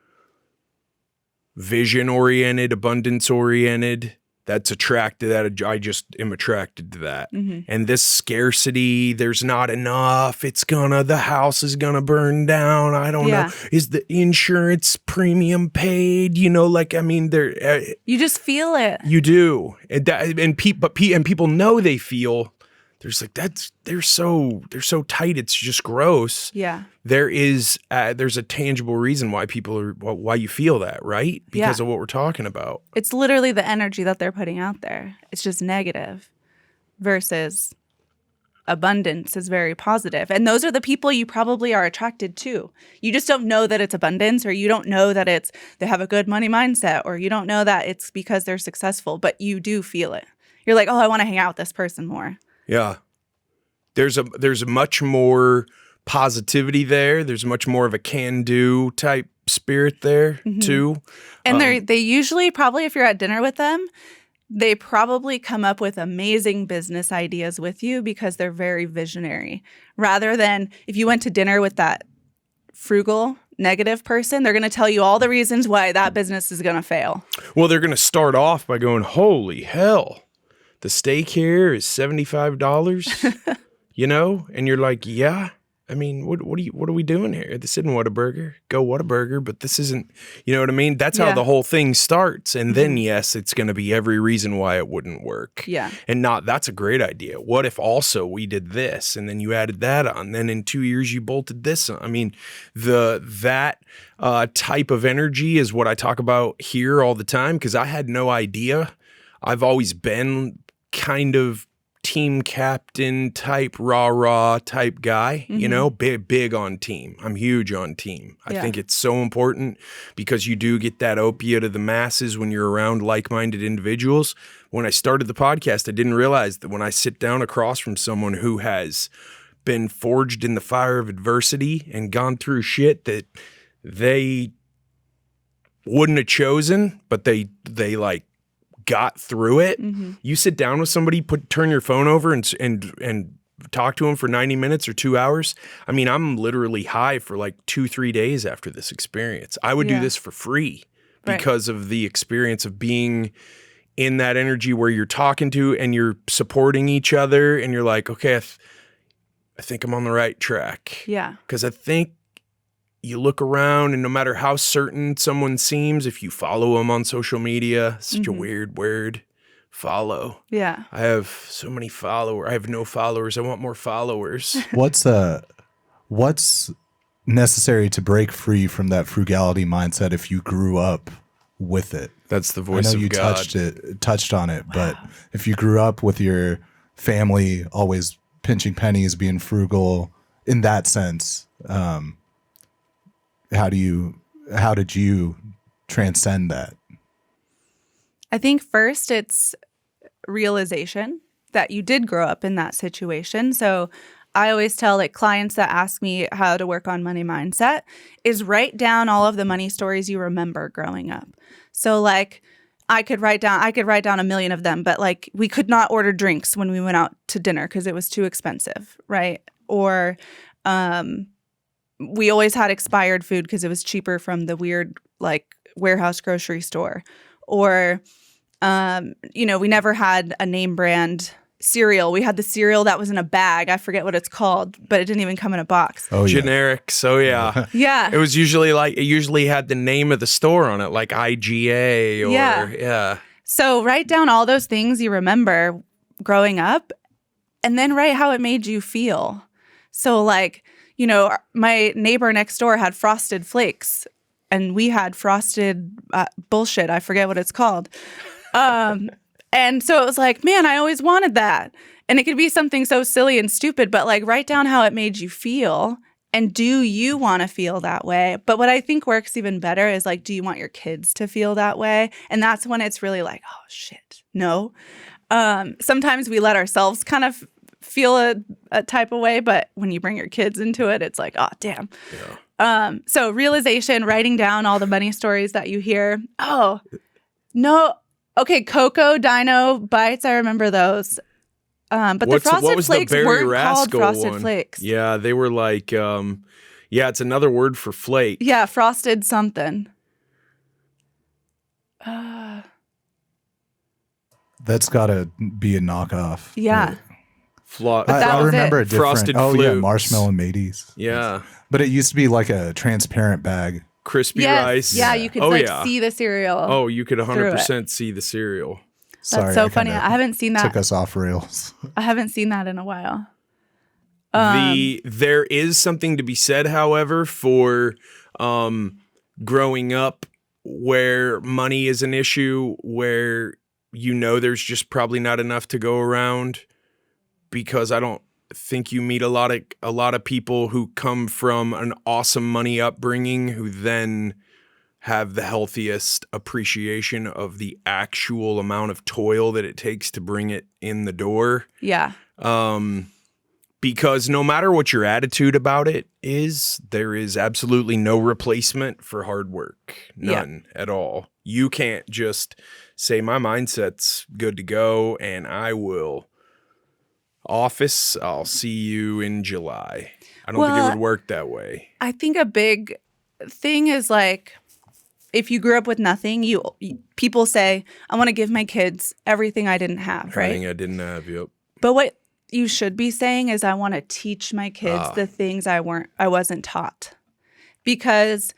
vision-oriented, abundance-oriented. That's attracted. I just am attracted to that. And this scarcity, there's not enough. The house is gonna burn down. I don't know. Is the insurance premium paid? You just feel it. You do, and people know they feel. There's like they're so tight. It's just gross. Yeah. There's a tangible reason why why you feel that, right? Because of what we're talking about. It's literally the energy that they're putting out there. It's just negative versus abundance is very positive. And those are the people you probably are attracted to. You just don't know that it's abundance, or you don't know that they have a good money mindset, or you don't know that it's because they're successful, but you do feel it. You're like, oh, I want to hang out with this person more. Yeah. there's a much more positivity there. There's much more of a can-do type spirit there too. And they usually, probably if you're at dinner with them, they probably come up with amazing business ideas with you because they're very visionary. Rather than if you went to dinner with that frugal, negative person, they're going to tell you all the reasons why that business is going to fail. Well, they're going to start off by going, holy hell, the steak here is $75, and you're like, yeah. I mean, what are we doing here? This isn't Whataburger. Go Whataburger, but this isn't, you know what I mean? That's how the whole thing starts. And then, yes, it's going to be every reason why it wouldn't work. Yeah. And that's a great idea. What if also we did this and then you added that on? Then in 2 years you bolted this on. I mean, that type of energy is what I talk about here all the time because I had no idea. I've always been kind of team captain type, rah type guy, big on team. I'm huge on team. I think it's so important because you do get that opiate of the masses when you're around like-minded individuals. When I started the podcast, I didn't realize that when I sit down across from someone who has been forged in the fire of adversity and gone through shit that they wouldn't have chosen, but they like got through it. You sit down with somebody, turn your phone over and talk to them for 90 minutes or 2 hours. I mean, I'm literally high for like 2-3 days after this experience. I would do this for free because of the experience of being in that energy where you're talking to and you're supporting each other and you're like, okay, I think I'm on the right track. Yeah. Because I think you look around and no matter how certain someone seems, if you follow them on social media, such a weird word, follow. Yeah. I have so many followers. I have no followers. I want more followers. What's necessary to break free from that frugality mindset if you grew up with it? That's the voice of God. I know you touched on it, but if you grew up with your family always pinching pennies, being frugal in that sense, how did you transcend that? I think first it's realization that you did grow up in that situation. So I always tell clients that ask me how to work on money mindset is write down all of the money stories you remember growing up. So I could write down a million of them, but we could not order drinks when we went out to dinner because it was too expensive, right? Or we always had expired food because it was cheaper from the weird warehouse grocery store. Or, we never had a name brand cereal. We had the cereal that was in a bag. I forget what it's called, but it didn't even come in a box. Oh, yeah. Generic. So yeah. Yeah. It was usually had the name of the store on it, like IGA or yeah. So write down all those things you remember growing up and then write how it made you feel. So my neighbor next door had Frosted Flakes and we had frosted bullshit. I forget what it's called. And so it was man, I always wanted that. And it could be something so silly and stupid, but write down how it made you feel. And do you want to feel that way? But what I think works even better is do you want your kids to feel that way? And that's when it's really oh shit, no. Sometimes we let ourselves kind of feel a type of way, but when you bring your kids into it, it's oh damn. Yeah. So realization, writing down all the money stories that you hear. Oh no. Okay, Cocoa Dino Bites, I remember those. But the Frosted Flakes weren't called Frosted Flakes. Yeah, they were it's another word for flake. Yeah, frosted something. That's got to be a knockoff. Yeah. I remember a different Frosted Flukes. Marshmallow Mateys. Yeah. But it used to be a transparent bag. Crispy rice. Yeah, you could see the cereal. Oh, you could 100% see the cereal. That's so funny. I haven't seen that. Took us off rails. I haven't seen that in a while. There is something to be said, however, for growing up where money is an issue, where there's just probably not enough to go around, because I don't think you meet a lot of people who come from an awesome money upbringing who then have the healthiest appreciation of the actual amount of toil that it takes to bring it in the door. Yeah. Because no matter what your attitude about it is, there is absolutely no replacement for hard work. None at all. You can't just say my mindset's good to go and I will office, I'll see you in July. I don't think it would work that way. I think a big thing is like, if you grew up with nothing, people say, I want to give my kids everything I didn't have, right? Everything I didn't have, yep. But what you should be saying is, I want to teach my kids the things I wasn't taught, because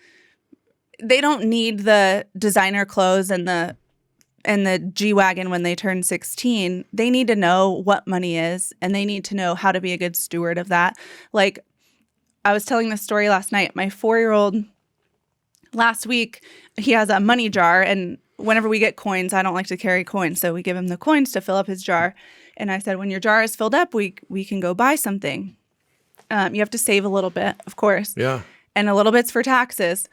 they don't need the designer clothes and the G-Wagon when they turn 16. They need to know what money is, and they need to know how to be a good steward of that. Like, I was telling this story last night. My 4-year-old, last week, he has a money jar, and whenever we get coins, I don't like to carry coins, so we give him the coins to fill up his jar. And I said, when your jar is filled up, we can go buy something. You have to save a little bit, of course. Yeah. And a little bit's for taxes.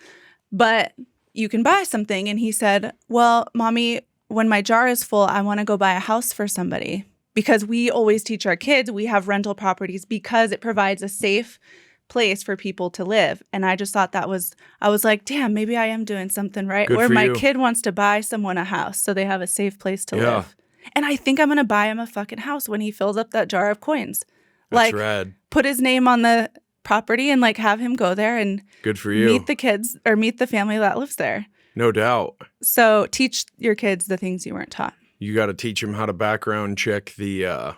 But you can buy something. And he said, well, Mommy, when my jar is full, I want to go buy a house for somebody. Because we always teach our kids, we have rental properties because it provides a safe place for people to live. And I just thought I was like, damn, maybe I am doing something right. Good where for my you. Kid wants to buy someone a house so they have a safe place to live. And I think I'm going to buy him a fucking house when he fills up that jar of coins. That's like, rad. Put his name on the property and like have him go there and good for you. Meet the kids or meet the family that lives there. No doubt. So teach your kids the things you weren't taught. You got to teach them how to background check the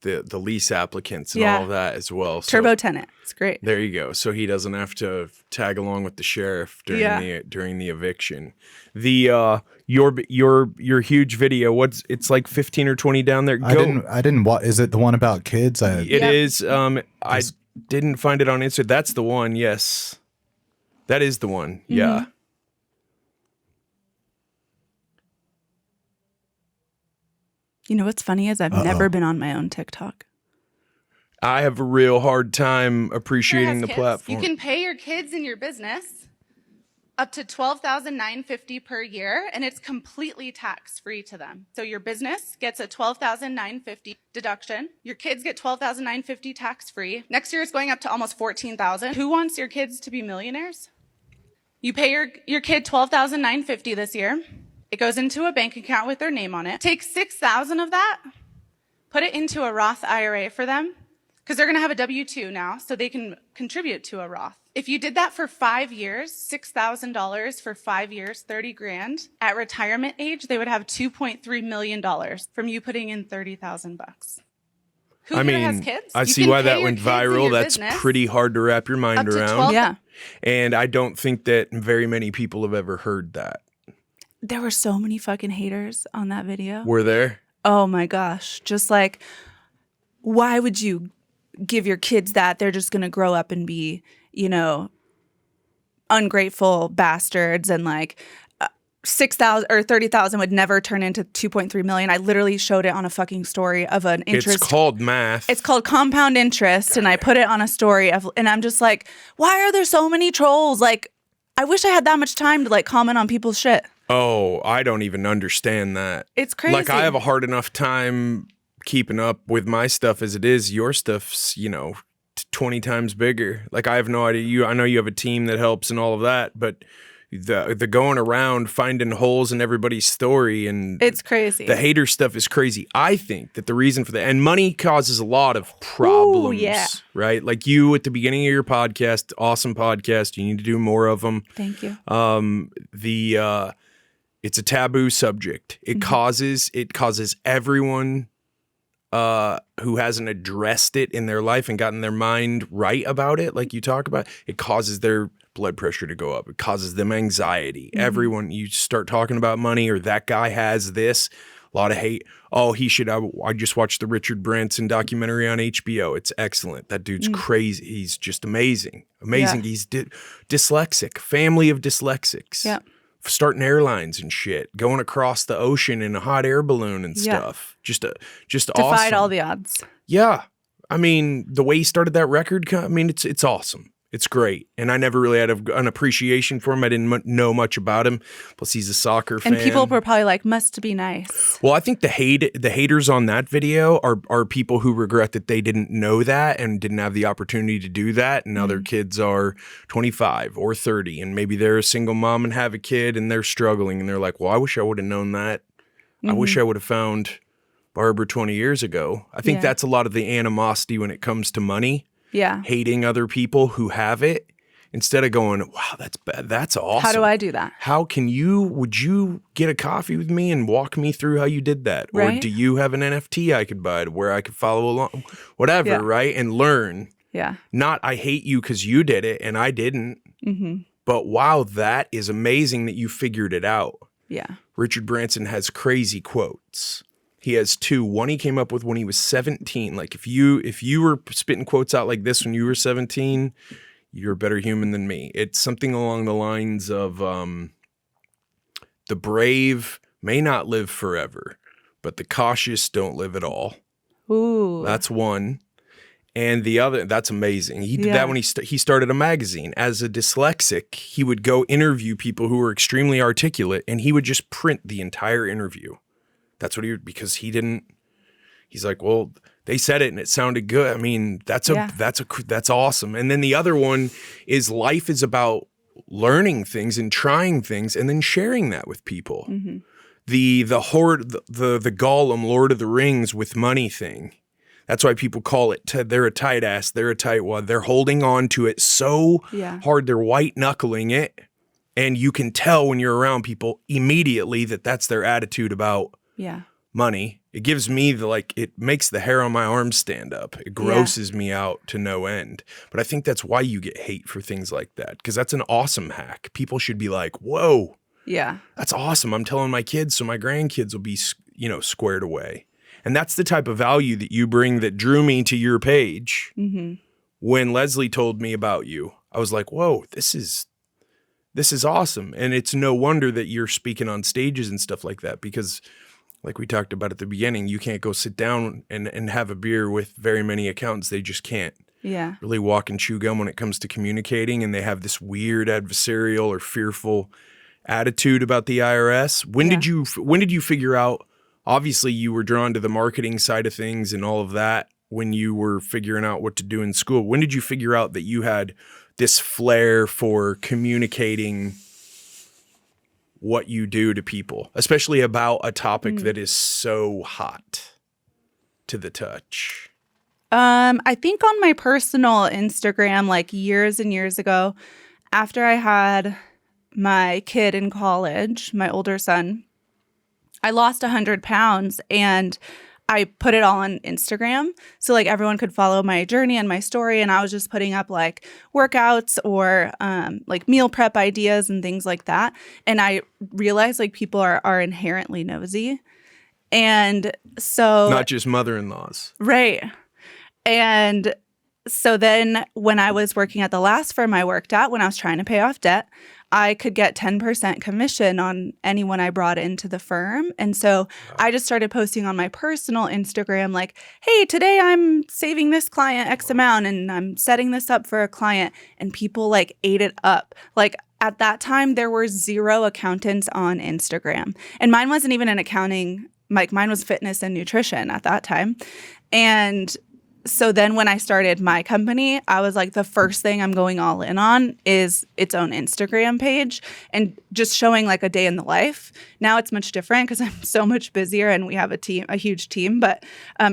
lease applicants and all of that as well. So Turbo tenant. It's great. There you go. So he doesn't have to tag along with the sheriff during the eviction. The your huge video. It's like 15 or 20 down there. I didn't. What is it? The one about kids? It is. I didn't find it on Instagram. That's the one. Yes, that is the one. Mm-hmm. Yeah. You know what's funny is I've never been on my own TikTok. I have a real hard time appreciating the platform. You can pay your kids in your business up to $12,950 per year, and it's completely tax-free to them. So your business gets a $12,950 deduction. Your kids get $12,950 tax-free. Next year it's going up to almost $14,000. Who wants your kids to be millionaires? You pay your kid $12,950 this year. It goes into a bank account with their name on it. Take $6,000 of that, put it into a Roth IRA for them, because they're going to have a W-2 now, so they can contribute to a Roth. If you did that for 5 years, $6,000 for 5 years, $30,000. At retirement age, they would have $2.3 million from you putting in $30,000 bucks. Who here has kids? I see why that went viral. That's pretty hard to wrap your mind around. Yeah. And I don't think that very many people have ever heard that. There were so many fucking haters on that video. Were there? Oh my gosh. Just like, why would you give your kids that? They're just going to grow up and be, ungrateful bastards, and like 6,000 or 30,000 would never turn into 2.3 million. I literally showed it on a fucking story of an interest. It's called math. It's called compound interest. And I put it on a story and I'm just like, why are there so many trolls? Like, I wish I had that much time to like comment on people's shit. Oh, I don't even understand that. It's crazy. Like, I have a hard enough time keeping up with my stuff as it is. Your stuff's, 20 times bigger. Like, I have no idea. I know you have a team that helps and all of that, but the going around finding holes in everybody's story and it's crazy. The hater stuff is crazy. I think that the reason for that, and money causes a lot of problems, right? Like you at the beginning of your podcast, awesome podcast. You need to do more of them. Thank you. It's a taboo subject. It causes everyone who hasn't addressed it in their life and gotten their mind right about it, like you talk about, it causes their blood pressure to go up. It causes them anxiety. Everyone, you start talking about money or that guy has this, a lot of hate. Oh, he should. I just watched the Richard Branson documentary on HBO. It's excellent. That dude's crazy. He's just amazing. Amazing. Yeah. He's dyslexic, family of dyslexics. Yeah. Starting airlines and shit, going across the ocean in a hot air balloon and stuff. Just Defied awesome. all the odds. Yeah. I mean, the way he started that record, it's awesome. It's great. And I never really had an appreciation for him. I didn't know much about him. Plus, he's a soccer fan. And people were probably like, must be nice. Well, I think the haters on that video are people who regret that they didn't know that and didn't have the opportunity to do that. And now their kids are 25 or 30. And maybe they're a single mom and have a kid and they're struggling. And they're like, well, I wish I would have known that. I wish I would have found Barbara 20 years ago. I think that's a lot of the animosity when it comes to money. Yeah. Hating other people who have it instead of going, wow, that's bad. That's awesome. How do I do that? Would you get a coffee with me and walk me through how you did that? Right. Or do you have an NFT I could buy where I could follow along? Whatever, right? And learn. Yeah. Not I hate you because you did it and I didn't. But wow, that is amazing that you figured it out. Yeah. Richard Branson has crazy quotes. He has two. One he came up with when he was 17. Like if you were spitting quotes out like this when you were 17, you're a better human than me. It's something along the lines of the brave may not live forever, but the cautious don't live at all. Ooh. That's one. And the other, that's amazing. He did that when he started a magazine. As a dyslexic, he would go interview people who were extremely articulate, and he would just print the entire interview. That's what because he's like, well, they said it and it sounded good. I mean, that's awesome. And then the other one is life is about learning things and trying things and then sharing that with people. The Gollum Lord of the Rings with money thing. That's why people call it, they're a tight ass, they're a tight wad. They're holding on to it so hard, they're white knuckling it. And you can tell when you're around people immediately that that's their attitude about money. It gives me it makes the hair on my arms stand up. It grosses me out to no end. But I think that's why you get hate for things like that, because that's an awesome hack. People should be like, whoa, that's awesome. I'm telling my kids so my grandkids will be, squared away. And that's the type of value that you bring that drew me to your page. When Leslie told me about you, I was like, whoa, this is awesome. And it's no wonder that you're speaking on stages and stuff like that, because like we talked about at the beginning, you can't go sit down and have a beer with very many accountants. They just can't really walk and chew gum when it comes to communicating. And they have this weird adversarial or fearful attitude about the IRS. When did you figure out, obviously you were drawn to the marketing side of things and all of that when you were figuring out what to do in school. When did you figure out that you had this flair for communicating what you do to people, especially about a topic that is so hot to the touch? I think on my personal Instagram, like years and years ago, after I had my kid in college, my older son, I lost 100 pounds and I put it all on Instagram. So like everyone could follow my journey and my story. And I was just putting up like workouts or like meal prep ideas and things like that. And I realized like people are inherently nosy. And so not just mother-in-laws. Right. And so then when I was working at the last firm I worked at, when I was trying to pay off debt, I could get 10% commission on anyone I brought into the firm. And so I just started posting on my personal Instagram like, hey, today I'm saving this client X amount and I'm setting this up for a client. And people like ate it up. Like at that time, there were 0 accountants on Instagram. And mine wasn't even in accounting. Like mine was fitness and nutrition at that time. And so then when I started my company, I was like, the first thing I'm going all in on is its own Instagram page and just showing like a day in the life. Now it's much different because I'm so much busier and we have a huge team. But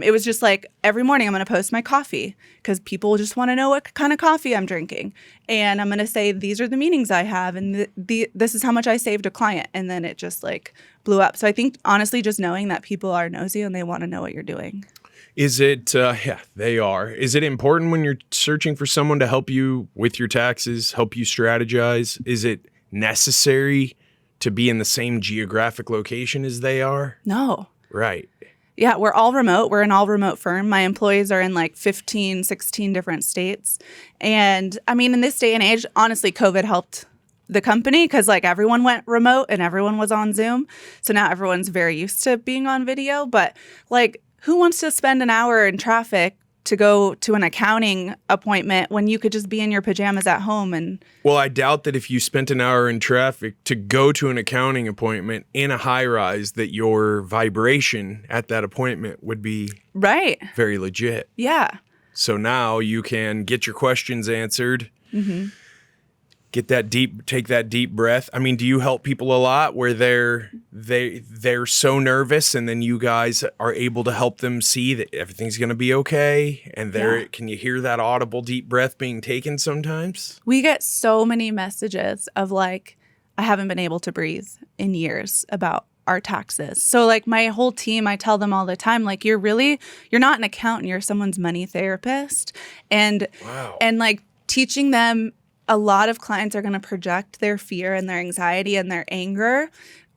it was just like every morning I'm going to post my coffee because people just want to know what kind of coffee I'm drinking. And I'm going to say, these are the meetings I have and this is how much I saved a client. And then it just like blew up. So I think honestly, just knowing that people are nosy and they want to know what you're doing. Is it, they are. Is it important when you're searching for someone to help you with your taxes, help you strategize? Is it necessary to be in the same geographic location as they are? No. Right. Yeah, we're all remote. We're an all remote firm. My employees are in like 15, 16 different states. And I mean, in this day and age, honestly, COVID helped the company because like everyone went remote and everyone was on Zoom. So now everyone's very used to being on video. But like, who wants to spend an hour in traffic to go to an accounting appointment when you could just be in your pajamas at home. And Well, I doubt that if you spent an hour in traffic to go to an accounting appointment in a high rise, that your vibration at that appointment would be right. very legit. Yeah. So now you can get your questions answered. Take that deep breath. I mean, do you help people a lot where they're so nervous, and then you guys are able to help them see that everything's going to be okay? And can you hear that audible deep breath being taken sometimes? We get so many messages of like, I haven't been able to breathe in years about our taxes. So like my whole team, I tell them all the time, like, you're not an accountant, you're someone's money therapist. And like teaching them, a lot of clients are going to project their fear and their anxiety and their anger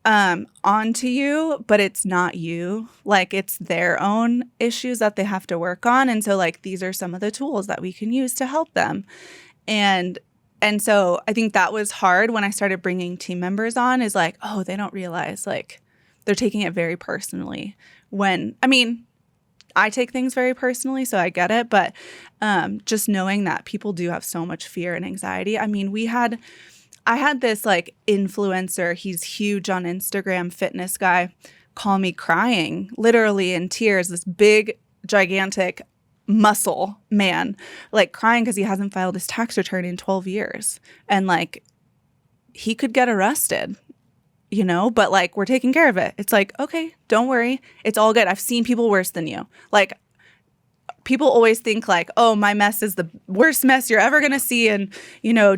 onto you, but it's not you. Like, it's their own issues that they have to work on. And so like, these are some of the tools that we can use to help them. And so I think that was hard when I started bringing team members on, is like, oh, they don't realize like they're taking it very personally. I take things very personally, so I get it. But just knowing that people do have so much fear and anxiety. I mean, I had this like influencer, he's huge on Instagram, fitness guy, call me crying, literally in tears, this big, gigantic muscle man, like crying because he hasn't filed his tax return in 12 years. And like, he could get arrested, but like, we're taking care of it. It's like, okay, don't worry. It's all good. I've seen people worse than you. Like, people always think like, oh, my mess is the worst mess you're ever going to see. And,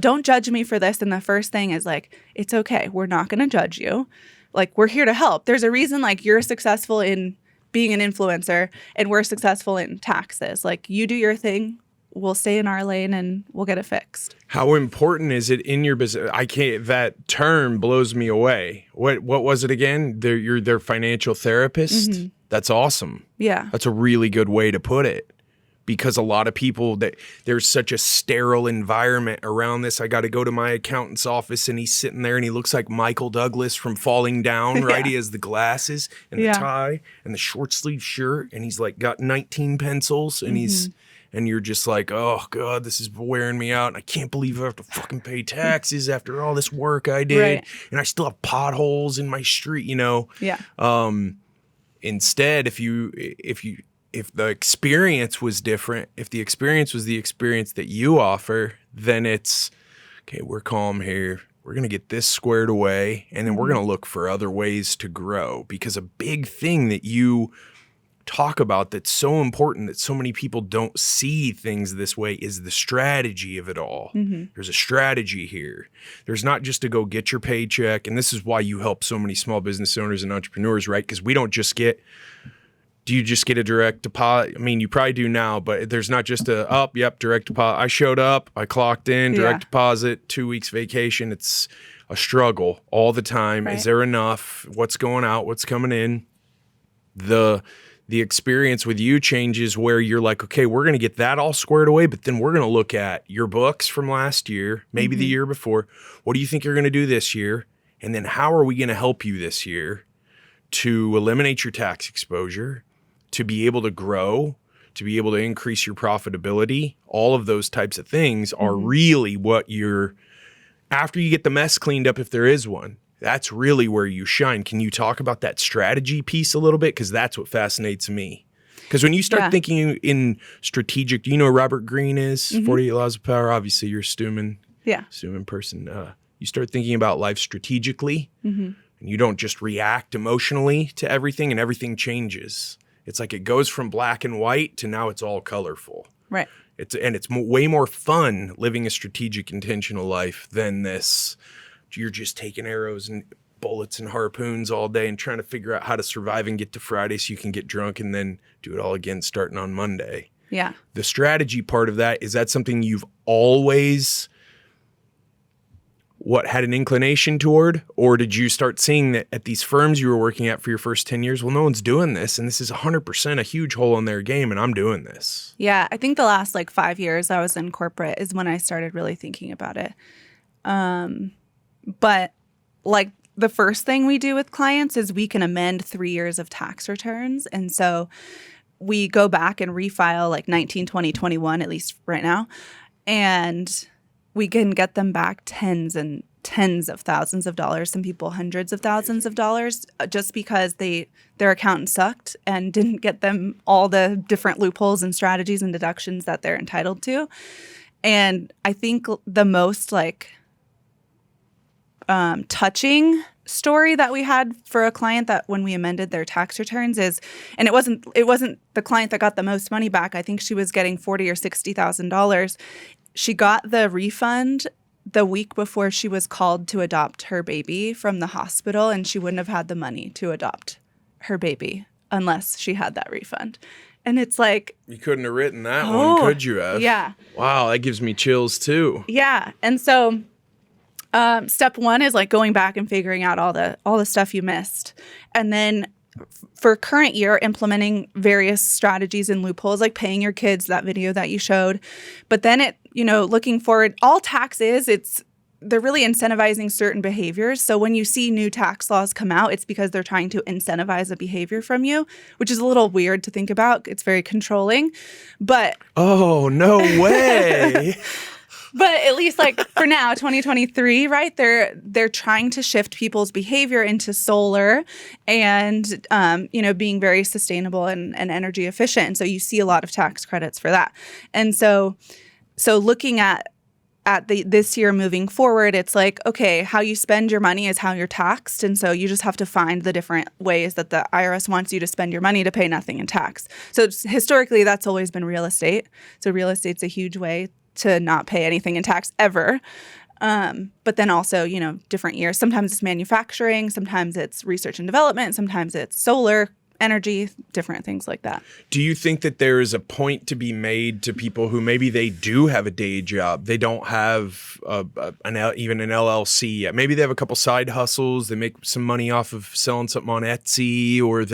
don't judge me for this. And the first thing is like, it's okay. We're not going to judge you. Like, we're here to help. There's a reason like you're successful in being an influencer and we're successful in taxes. Like, you do your thing. We'll stay in our lane and we'll get it fixed. How important is it in your business? That term blows me away. What was it again? You're their financial therapist? That's awesome. Yeah. That's a really good way to put it. Because a lot of people, there's such a sterile environment around this. I got to go to my accountant's office and he's sitting there and he looks like Michael Douglas from Falling Down, right? He has the glasses and the tie and the short sleeve shirt, and he's like got 19 pencils, and and you're just like, oh God, this is wearing me out. And I can't believe I have to fucking pay taxes after all this work I did. Right. And I still have potholes in my street, Yeah. Instead, if the experience was different, if the experience was the experience that you offer, then it's, okay, we're calm here. We're going to get this squared away, and then we're going to look for other ways to grow. Because a big thing that you talk about that's so important that so many people don't see things this way is the strategy of it all. There's a strategy here. There's not just to go get your paycheck. And this is why you help so many small business owners and entrepreneurs, right? Because we don't just get... Do you just get a direct deposit? I mean, you probably do now, but there's not just direct deposit. I showed up, I clocked in, direct deposit, 2 weeks vacation. It's a struggle all the time. Right. Is there enough? What's going out? What's coming in? The experience with you changes where you're like, okay, we're going to get that all squared away, but then we're going to look at your books from last year, maybe the year before. What do you think you're going to do this year? And then how are we going to help you this year to eliminate your tax exposure, to be able to grow, to be able to increase your profitability? All of those types of things are really what after you get the mess cleaned up, if there is one, that's really where you shine. Can you talk about that strategy piece a little bit? Because that's what fascinates me. Because when you start thinking in strategic, do you know who Robert Greene is? 48 Laws of Power. Obviously, you're a Stewman person. You start thinking about life strategically, and you don't just react emotionally to everything, and everything changes. It's like it goes from black and white to now it's all colorful. Right. It's way more fun living a strategic, intentional life than this. You're just taking arrows and bullets and harpoons all day and trying to figure out how to survive and get to Friday so you can get drunk and then do it all again starting on Monday. Yeah. The strategy part of that, is that something you've always had an inclination toward? Or did you start seeing that at these firms you were working at for your first 10 years, well, no one's doing this, and this is 100% a huge hole in their game, and I'm doing this? Yeah, I think the last 5 years I was in corporate is when I started really thinking about it. But the first thing we do with clients is we can amend 3 years of tax returns. And so we go back and refile like 19, 20, 21, at least right now. And we can get them back tens and tens of thousands of dollars, some people hundreds of thousands of dollars, just because their accountant sucked and didn't get them all the different loopholes and strategies and deductions that they're entitled to. And I think the most like touching story that we had for a client that when we amended their tax returns is, and it wasn't the client that got the most money back. I think she was getting $40,000 or $60,000. She got the refund the week before she was called to adopt her baby from the hospital, and she wouldn't have had the money to adopt her baby unless she had that refund. And it's like, you couldn't have written that one, could you have? Yeah. Wow, that gives me chills too. Yeah. And so step one is like going back and figuring out all the stuff you missed. And then for current year, implementing various strategies and loopholes, like paying your kids, that video that you showed. But then looking forward, all tax they're really incentivizing certain behaviors. So when you see new tax laws come out, it's because they're trying to incentivize a behavior from you, which is a little weird to think about. It's very controlling. But oh, no way. But at least like for now, 2023, right? They're trying to shift people's behavior into solar and, being very sustainable and energy efficient. And so you see a lot of tax credits for that. And so looking at this year moving forward, it's like, okay, how you spend your money is how you're taxed. And so you just have to find the different ways that the IRS wants you to spend your money to pay nothing in tax. So historically, that's always been real estate. So real estate's a huge way to not pay anything in tax ever. But then also, different years. Sometimes it's manufacturing, sometimes it's research and development, sometimes it's solar, energy, different things like that. Do you think that there is a point to be made to people who maybe they do have a day job, they don't have even an LLC yet? Maybe they have a couple side hustles, they make some money off of selling something on Etsy, or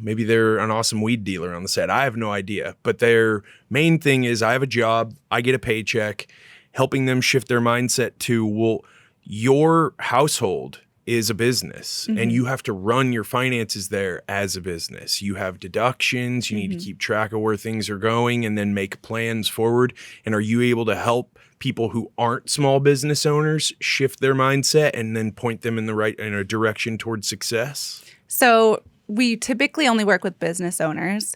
maybe they're an awesome weed dealer on the side. I have no idea. But their main thing is, I have a job, I get a paycheck, helping them shift their mindset to, well, your household is a business, and you have to run your finances there as a business. You have deductions, you need to keep track of where things are going and then make plans forward. And are you able to help people who aren't small business owners shift their mindset and then point them in a direction towards success? So we typically only work with business owners,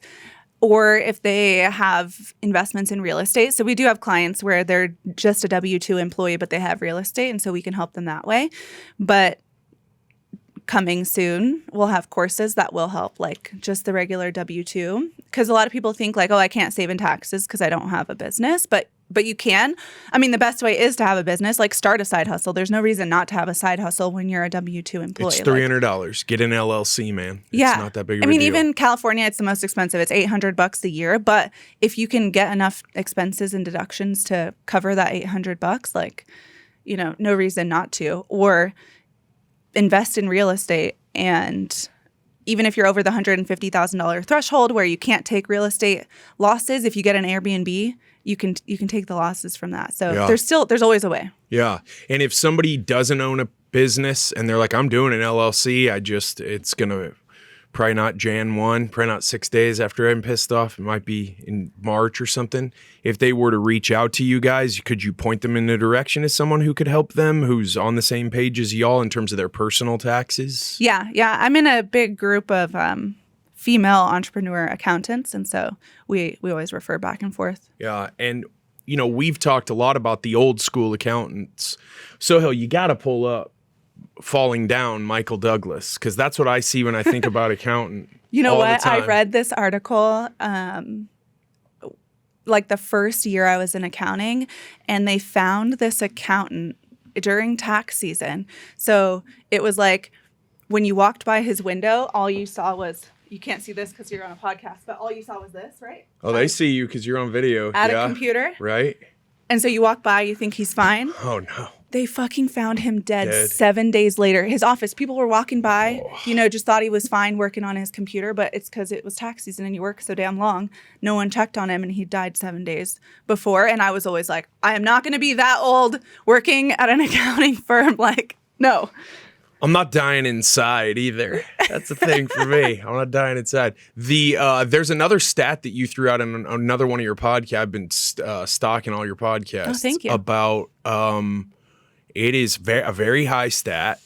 or if they have investments in real estate. So we do have clients where they're just a W-2 employee, but they have real estate, and so we can help them that way. But coming soon, we'll have courses that will help like just the regular W-2, because a lot of people think like, oh, I can't save in taxes because I don't have a business, but you can. I mean, the best way is to have a business, like start a side hustle. There's no reason not to have a side hustle when you're a W-2 employee. It's $300. Get an LLC, man. Yeah. It's not that big of a deal. Even California, it's the most expensive. It's $800 a year. But if you can get enough expenses and deductions to cover that $800, like, no reason not to. Or invest in real estate, and even if you're over the $150,000 threshold where you can't take real estate losses, if you get an Airbnb, you can take the losses from that. So there's always a way. Yeah. And if somebody doesn't own a business and they're like, I'm doing an LLC, it's going to probably not Jan 1, probably not 6 days after I'm pissed off. It might be in March or something. If they were to reach out to you guys, could you point them in the direction as someone who could help them, who's on the same page as y'all in terms of their personal taxes? Yeah. I'm in a big group of female entrepreneur accountants, and so we always refer back and forth. Yeah. And, we've talked a lot about the old school accountants. Sohail, you got to pull up Falling Down Michael Douglas, because that's what I see when I think about accountant. You know what? I read this article like the first year I was in accounting, and they found this accountant during tax season. So it was like when you walked by his window, all you saw was, you can't see this because you're on a podcast, but all you saw was this, right? Oh, they see you because you're on video. At a computer. Right. And so you walk by, you think he's fine. Oh, no. They fucking found him dead 7 days later. His office, people were walking by, just thought he was fine working on his computer, but it's because it was tax season and you work so damn long. No one checked on him, and he died 7 days before. And I was always like, I am not going to be that old working at an accounting firm. Like, no. I'm not dying inside either. That's the thing for me. I'm not dying inside. There's another stat that you threw out in another one of your podcasts. I've been stalking all your podcasts. Oh, thank you. About it is a very high stat.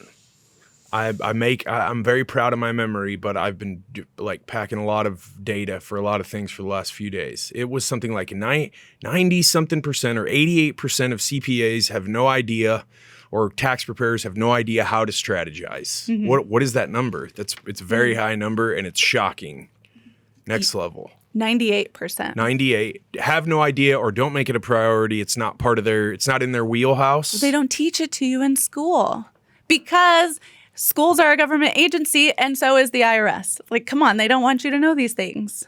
I'm very proud of my memory, but I've been like packing a lot of data for a lot of things for the last few days. It was something like 90 something percent or 88% of CPAs have no idea, or tax preparers have no idea how to strategize. Mm-hmm. What is that number? It's a very high number, and it's shocking. Next level. 98%. 98 have no idea or don't make it a priority. It's not in their wheelhouse. They don't teach it to you in school because schools are a government agency, and so is the IRS. Like, come on, they don't want you to know these things.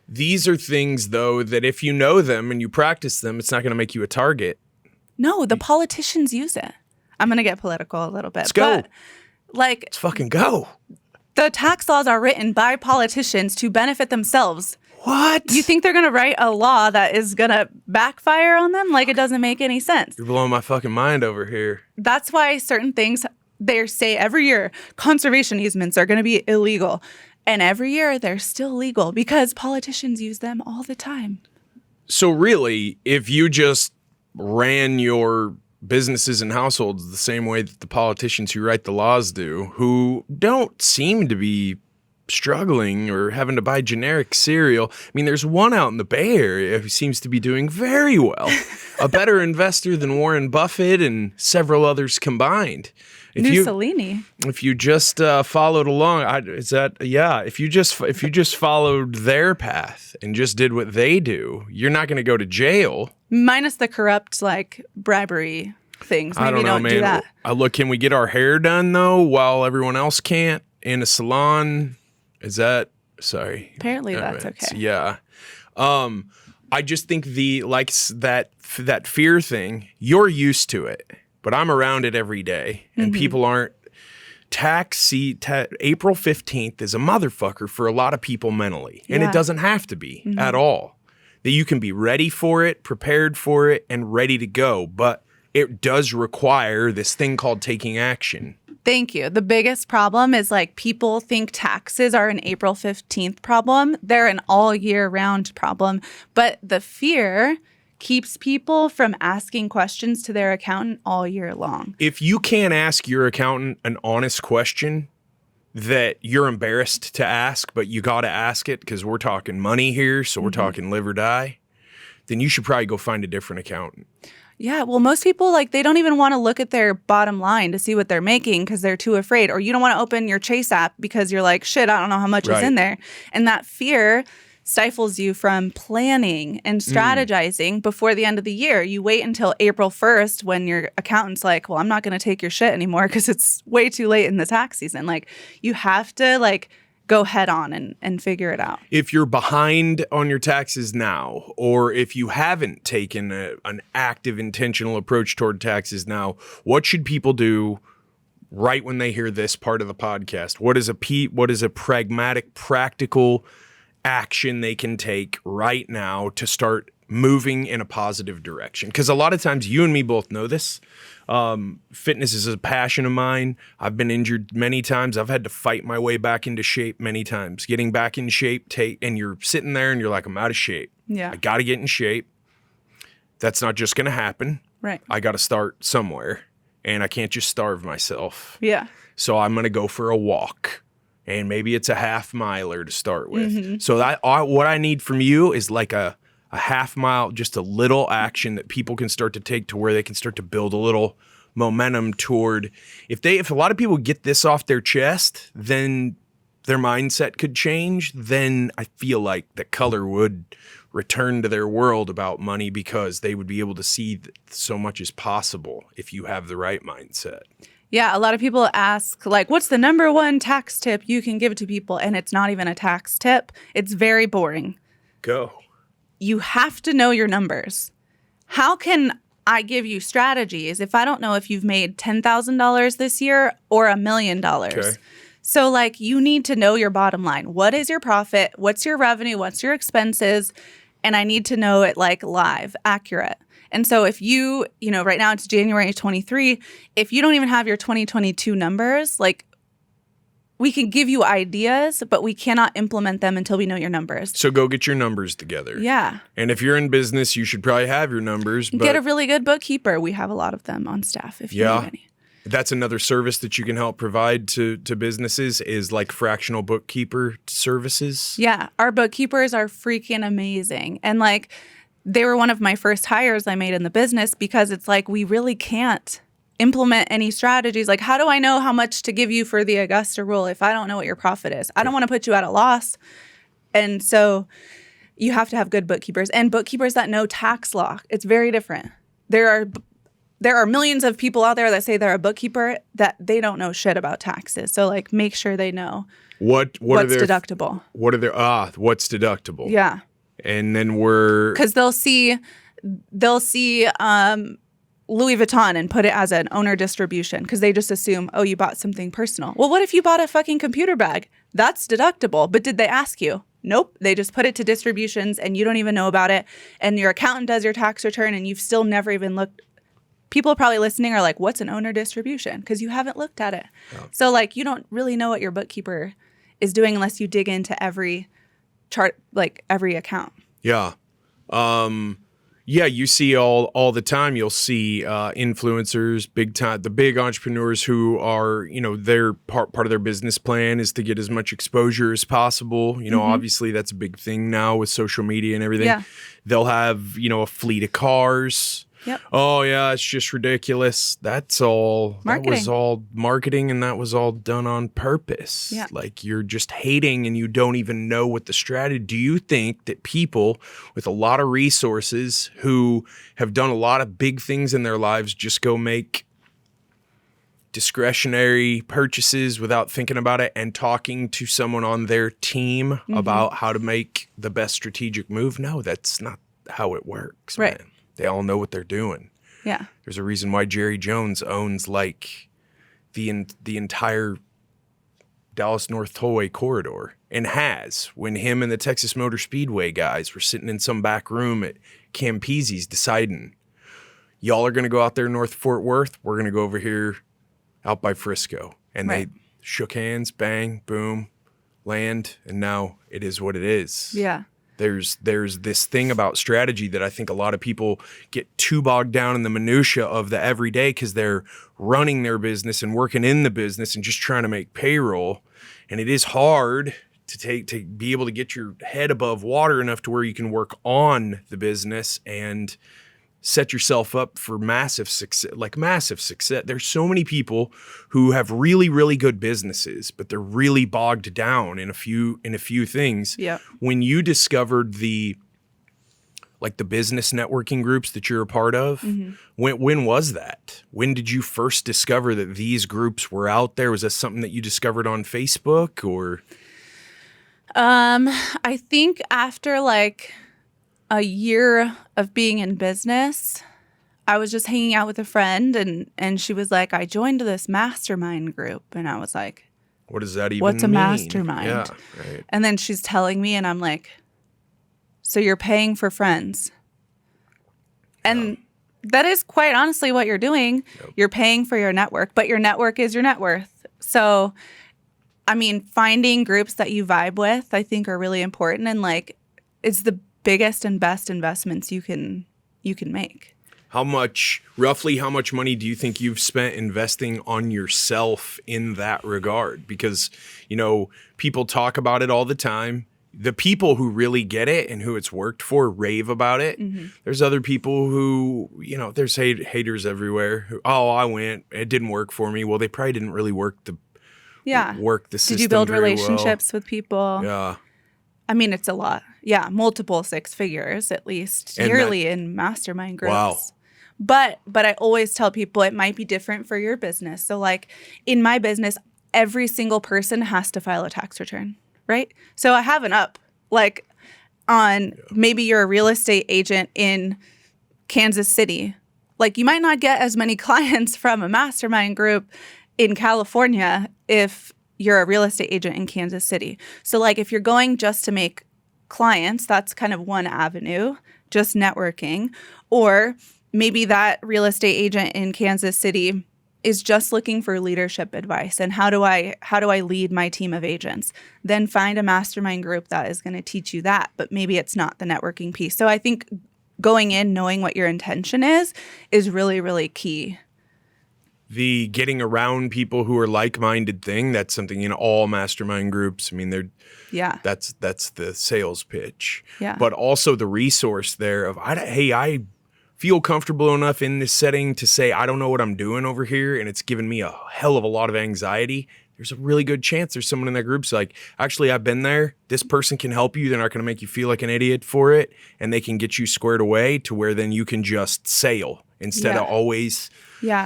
These are things, though, that if you know them and you practice them, it's not going to make you a target. No, the politicians use it. I'm going to get political a little bit. Let's go. But, like, Let's fucking go. the tax laws are written by politicians to benefit themselves. What? You think they're going to write a law that is going to backfire on them? Like, it doesn't make any sense. You're blowing my fucking mind over here. That's why certain things, they say every year, conservation easements are going to be illegal. And every year, they're still legal because politicians use them all the time. So really, if you just ran your businesses and households the same way that the politicians who write the laws do, who don't seem to be struggling or having to buy generic cereal. I mean, there's one out in the Bay Area who seems to be doing very well, a better investor than Warren Buffett and several others combined. Mussolini. If you just followed along, if you just followed their path and just did what they do, you're not going to go to jail. Minus the corrupt, like, bribery things. Maybe I don't know, man. do that. Look, can we get our hair done, though, while everyone else can't in a salon? Is that... Sorry. Apparently that's okay. Yeah. I just think that fear thing, you're used to it, but I'm around it every day, and people aren't. April 15th is a motherfucker for a lot of people mentally, and it doesn't have to be at all. That you can be ready for it, prepared for it, and ready to go, but it does require this thing called taking action. Thank you. The biggest problem is, like, people think taxes are an April 15th problem. They're an all year round problem. But the fear keeps people from asking questions to their accountant all year long. If you can't ask your accountant an honest question that you're embarrassed to ask, but you got to ask it because we're talking money here, so we're talking live or die, then you should probably go find a different accountant. Yeah, well, most people, like, they don't even want to look at their bottom line to see what they're making because they're too afraid. Or you don't want to open your Chase app because you're like, shit, I don't know how much is in there. And that fear stifles you from planning and strategizing before the end of the year. You wait until April 1st when your accountant's like, well, I'm not going to take your shit anymore because it's way too late in the tax season. Like, you have to, like, go head on and figure it out. If you're behind on your taxes now, or if you haven't taken an active, intentional approach toward taxes now, what should people do right when they hear this part of the podcast? What is a pragmatic, practical action they can take right now to start moving in a positive direction? Because a lot of times, you and me both know this. Fitness is a passion of mine. I've been injured many times. I've had to fight my way back into shape many times. Getting back in shape, and you're sitting there and you're like, I'm out of shape. Yeah. I got to get in shape. That's not just going to happen. Right. I got to start somewhere, and I can't just starve myself. Yeah. So I'm going to go for a walk, and maybe it's a half miler to start with. So what I need from you is like a half mile, just a little action that people can start to take to where they can start to build a little momentum toward. If a lot of people get this off their chest, then their mindset could change. Then I feel like the color would return to their world about money because they would be able to see that so much is possible if you have the right mindset. Yeah, a lot of people ask, like, what's the number one tax tip you can give to people? And it's not even a tax tip. It's very boring. Go. You have to know your numbers. How can I give you strategies if I don't know if you've made $10,000 this year or $1 million? Okay. So, like, you need to know your bottom line. What is your profit? What's your revenue? What's your expenses? And I need to know it, like, live, accurate. And so if you know, right now it's January 23, if you don't even have your 2022 numbers, like we can give you ideas, but we cannot implement them until we know your numbers. So go get your numbers together. Yeah. And if you're in business, you should probably have your numbers. But get a really good bookkeeper. We have a lot of them on staff if you need any. That's another service that you can help provide to businesses is like fractional bookkeeper services. Yeah. Our bookkeepers are freaking amazing. And like they were one of my first hires I made in the business because it's like we really can't implement any strategies. Like, how do I know how much to give you for the Augusta rule if I don't know what your profit is? I don't want to put you at a loss. And so you have to have good bookkeepers and bookkeepers that know tax law. It's very different. There are millions of people out there that say they're a bookkeeper that they don't know shit about taxes. So like make sure they know what's deductible. What's deductible? Yeah. And then because they'll see Louis Vuitton and put it as an owner distribution because they just assume, oh, you bought something personal. Well, what if you bought a fucking computer bag? That's deductible. But did they ask you? Nope. They just put it to distributions and you don't even know about it. And your accountant does your tax return and you've still never even looked. People probably listening are like, what's an owner distribution? Because you haven't looked at it. Oh. So like you don't really know what your bookkeeper is doing unless you dig into every chart, like every account. Yeah. Yeah, you see all the time. You'll see influencers, the big entrepreneurs who are, you know, their part of their business plan is to get as much exposure as possible. You know, obviously that's a big thing now with social media and everything. Yeah. They'll have, you know, a fleet of cars. Yep. Oh yeah, it's just ridiculous. That's all. Marketing. That was all marketing, and that was all done on purpose. Yeah. Like you're just hating, and you don't even know what the strategy. Do you think that people with a lot of resources who have done a lot of big things in their lives just go make discretionary purchases without thinking about it and talking to someone on their team about how to make the best strategic move? No, that's not how it works. Right. Man. They all know what they're doing. Yeah. There's a reason why Jerry Jones owns like the entire Dallas North Tollway corridor and has when him and the Texas Motor Speedway guys were sitting in some back room at Campese's deciding, y'all are going to go out there north of Fort Worth. We're going to go over here out by Frisco. And they shook hands, bang, boom, land. And now it is what it is. Yeah. There's this thing about strategy that I think a lot of people get too bogged down in the minutia of the everyday because they're running their business and working in the business and just trying to make payroll. And it is hard to be able to get your head above water enough to where you can work on the business and set yourself up for massive success. There's so many people who have really, really good businesses, but they're really bogged down in a few things. Yeah. When you discovered the business networking groups that you're a part of, when was that? When did you first discover that these groups were out there? Was that something that you discovered on Facebook or? I think after like a year of being in business, I was just hanging out with a friend and she was like, I joined this mastermind group. And I was like, what does that even mean? What's a mastermind? Yeah, right. And then she's telling me and I'm like, so you're paying for friends. And that is quite honestly what you're doing. Yep. You're paying for your network, but your network is your net worth. So, I mean, finding groups that you vibe with, I think are really important. And like, it's the biggest and best investments you can make. Roughly how much money do you think you've spent investing on yourself in that regard? Because, you know, people talk about it all the time. The people who really get it and who it's worked for rave about it. There's other people who, you know, there's haters everywhere. Who, I went, it didn't work for me. Well, they probably didn't really work the system. Did you build very relationships with people? Yeah. I mean, it's a lot. Yeah, multiple six figures at least yearly in mastermind groups. Wow. But I always tell people it might be different for your business. So like in my business, every single person has to file a tax return, right? So I have an up like on maybe you're a real estate agent in Kansas City. Like you might not get as many clients from a mastermind group in California if you're a real estate agent in Kansas City. So like if you're going just to make clients, that's kind of one avenue, just networking. Or maybe that real estate agent in Kansas City is just looking for leadership advice and how do I lead my team of agents? Then find a mastermind group that is going to teach you that, but maybe it's not the networking piece. So I think going in knowing what your intention is really, really key. The getting around people who are like-minded thing, that's something in all mastermind groups. I mean, that's the sales pitch. Yeah. But also the resource there of, I feel comfortable enough in this setting to say, I don't know what I'm doing over here, and it's given me a hell of a lot of anxiety. There's a really good chance there's someone in that group's like, actually, I've been there. This person can help you. They're not going to make you feel like an idiot for it, and they can get you squared away to where then you can just sail instead of always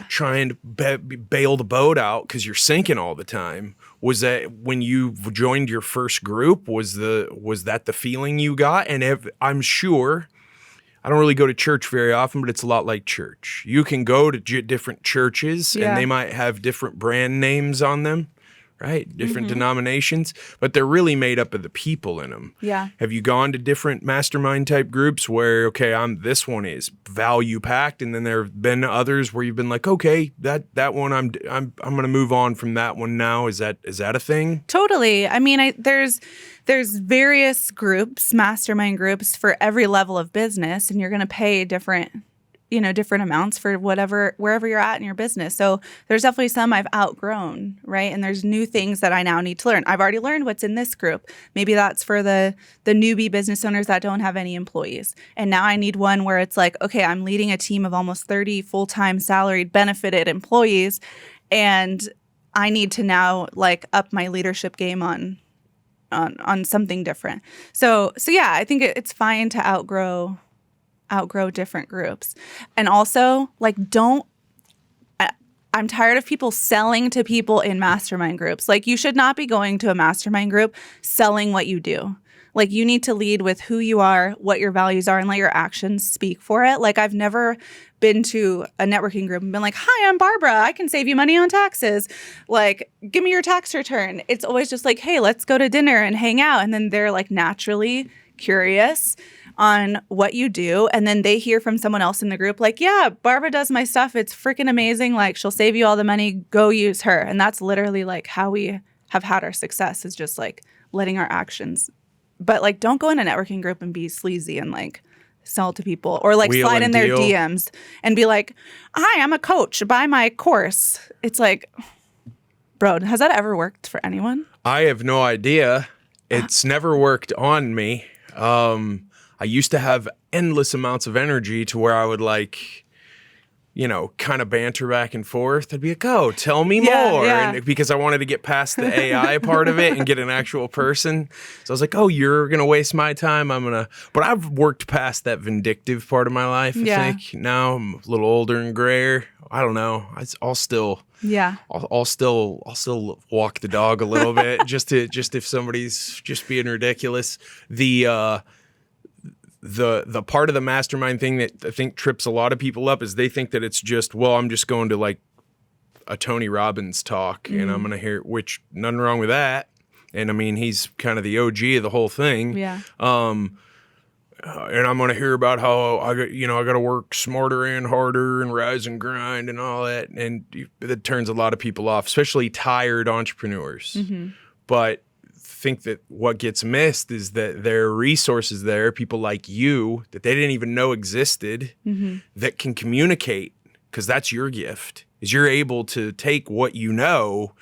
trying to bail the boat out because you're sinking all the time. Was that when you joined your first group? Was that the feeling you got? And I'm sure. I don't really go to church very often, but it's a lot like church. You can go to different churches and they might have different brand names on them, right? Different denominations, but they're really made up of the people in them. Yeah. Have you gone to different mastermind type groups where, okay, this one is value packed, and then there have been others where you've been like, okay, that one I'm going to move on from that one now. Is that a thing? Totally. I mean, there's various groups, mastermind groups for every level of business, and you're going to pay different amounts for wherever you're at in your business. So there's definitely some I've outgrown, right? And there's new things that I now need to learn. I've already learned what's in this group. Maybe that's for the newbie business owners that don't have any employees. And now I need one where it's like, okay, I'm leading a team of almost 30 full-time salaried benefited employees, and I need to now like up my leadership game on something different. So yeah, I think it's fine to outgrow different groups. And also, like, I'm tired of people selling to people in mastermind groups. Like, you should not be going to a mastermind group selling what you do. Like, you need to lead with who you are, what your values are, and let your actions speak for it. Like, I've never been to a networking group and been like, hi, I'm Barbara. I can save you money on taxes. Like, give me your tax return. It's always just like, hey, let's go to dinner and hang out. And then they're like naturally curious on what you do. And then they hear from someone else in the group like, yeah, Barbara does my stuff. It's freaking amazing. Like, she'll save you all the money. Go use her. And that's literally like how we have had our success, is just like letting our actions. But like, don't go in a networking group and be sleazy and like sell to people, or like Wheel slide in their deal. DMs and be like, hi, I'm a coach. Buy my course. It's like, bro, has that ever worked for anyone? I have no idea. It's never worked on me. I used to have endless amounts of energy to where I would like, kind of banter back and forth. I'd be like, oh, tell me more. Yeah. And because I wanted to get past the AI part of it and get an actual person. So I was like, oh, you're going to waste my time. But I've worked past that vindictive part of my life, I think. Now I'm a little older and grayer. I don't know. I'll still walk the dog a little bit just if somebody's just being ridiculous. The part of the mastermind thing that I think trips a lot of people up is they think that it's just, well, I'm just going to like a Tony Robbins talk and I'm going to hear, which nothing wrong with that. And I mean, he's kind of the OG of the whole thing. Yeah. And I'm going to hear about how I got to work smarter and harder and rise and grind and all that. And that turns a lot of people off, especially tired entrepreneurs. But think that what gets missed is that there are resources there, people like you that they didn't even know existed, that can communicate, because that's your gift, is you're able to take what you know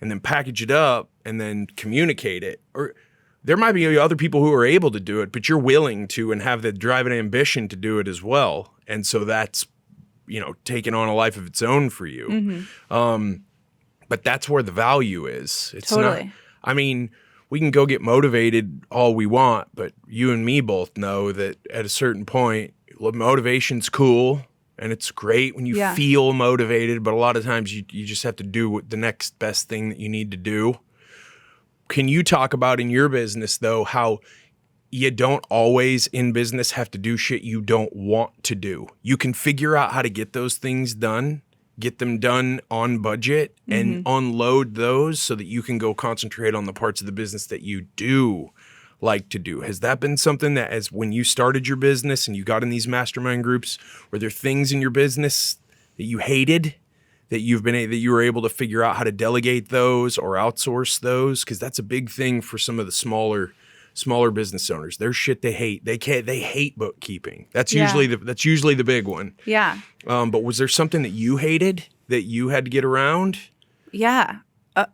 and then package it up and then communicate it. Or there might be other people who are able to do it, but you're willing to and have the drive and ambition to do it as well. And so that's, taking on a life of its own for you. But that's where the value is. It's Totally. not, I mean, we can go get motivated all we want, but you and me both know that at a certain point, motivation's cool and it's great when you feel motivated, but a lot of times you just have to do the next best thing that you need to do. Can you talk about in your business, though, how you don't always in business have to do shit you don't want to do? You can figure out how to get those things done, get them done on budget, and unload those so that you can go concentrate on the parts of the business that you do like to do? Has that been something that, as when you started your business and you got in these mastermind groups, were there things in your business that you hated that you were able to figure out how to delegate those or outsource those? Because that's a big thing for some of the smaller business owners. There's shit they hate. They hate bookkeeping. That's usually the big one. Yeah. But was there something that you hated that you had to get around? Yeah.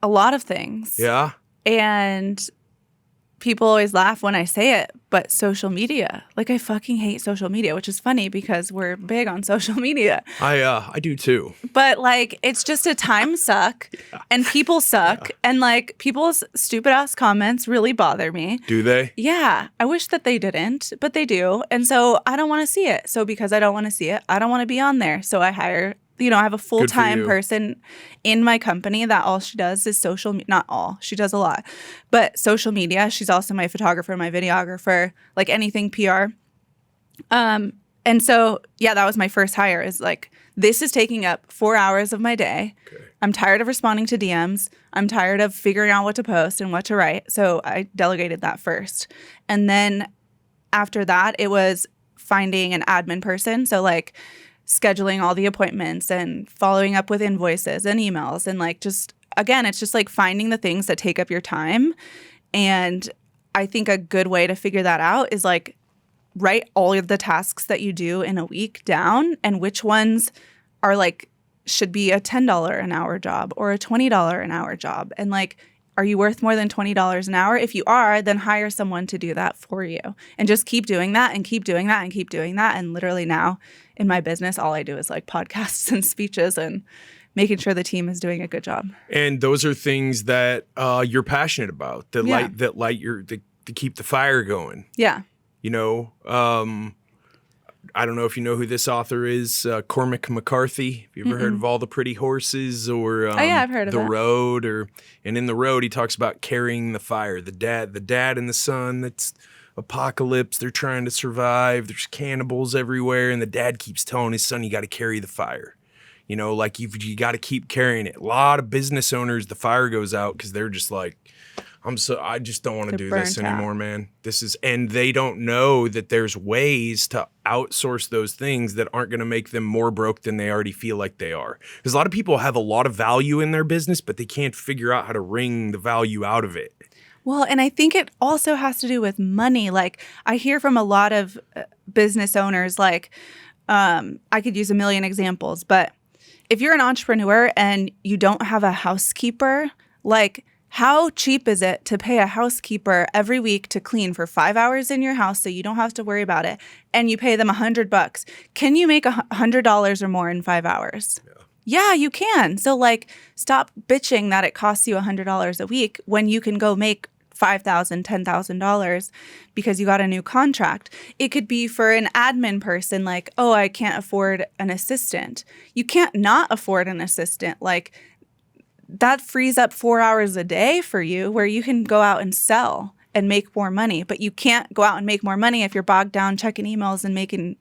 A lot of things. Yeah. And people always laugh when I say it, but social media, like I fucking hate social media, which is funny because we're big on social media. I do too. But like, it's just a time suck and people suck. And like people's stupid ass comments really bother me. Do they? Yeah. I wish that they didn't, but they do. And so I don't want to see it. So because I don't want to see it, I don't want to be on there. So I hire, I have a full-time person in my company that all she does is social media. Not all, she does a lot, but social media. She's also my photographer, my videographer, like anything PR. And so, yeah, that was my first hire, is like, this is taking up 4 hours of my day. Okay. I'm tired of responding to DMs. I'm tired of figuring out what to post and what to write. So I delegated that first. And then after that, it was finding an admin person. So like, scheduling all the appointments and following up with invoices and emails and like just, again, it's just like finding the things that take up your time. And I think a good way to figure that out is like write all of the tasks that you do in a week down and which ones are like should be a $10 an hour job or a $20 an hour job. And like, are you worth more than $20 an hour? If you are, then hire someone to do that for you and just keep doing that and keep doing that and keep doing that. And literally now in my business, all I do is like podcasts and speeches and making sure the team is doing a good job. And those are things that you're passionate about, that keep the fire going. Yeah. I don't know if you know who this author is, Cormac McCarthy. Have you ever heard of All the Pretty Horses or I've heard of The that. Road? And in The Road, he talks about carrying the fire. The dad and the son, that's apocalypse. They're trying to survive. There's cannibals everywhere. And the dad keeps telling his son, you got to carry the fire. Like you got to keep carrying it. A lot of business owners, the fire goes out because they're just like, I just don't want to do this anymore, man. And they don't know that there's ways to outsource those things that aren't going to make them more broke than they already feel like they are. Because a lot of people have a lot of value in their business, but they can't figure out how to wring the value out of it. Well, and I think it also has to do with money. Like I hear from a lot of business owners, like I could use a million examples, but if you're an entrepreneur and you don't have a housekeeper, like how cheap is it to pay a housekeeper every week to clean for 5 hours in your house so you don't have to worry about it, and you pay them $100? Can you make $100 or more in 5 hours? Yeah, you can. So like, stop bitching that it costs you $100 a week when you can go make $5,000, $10,000 because you got a new contract. It could be for an admin person, like, oh, I can't afford an assistant. You can't not afford an assistant. Like, that frees up 4 hours a day for you where you can go out and sell and make more money. But you can't go out and make more money if you're bogged down checking emails and making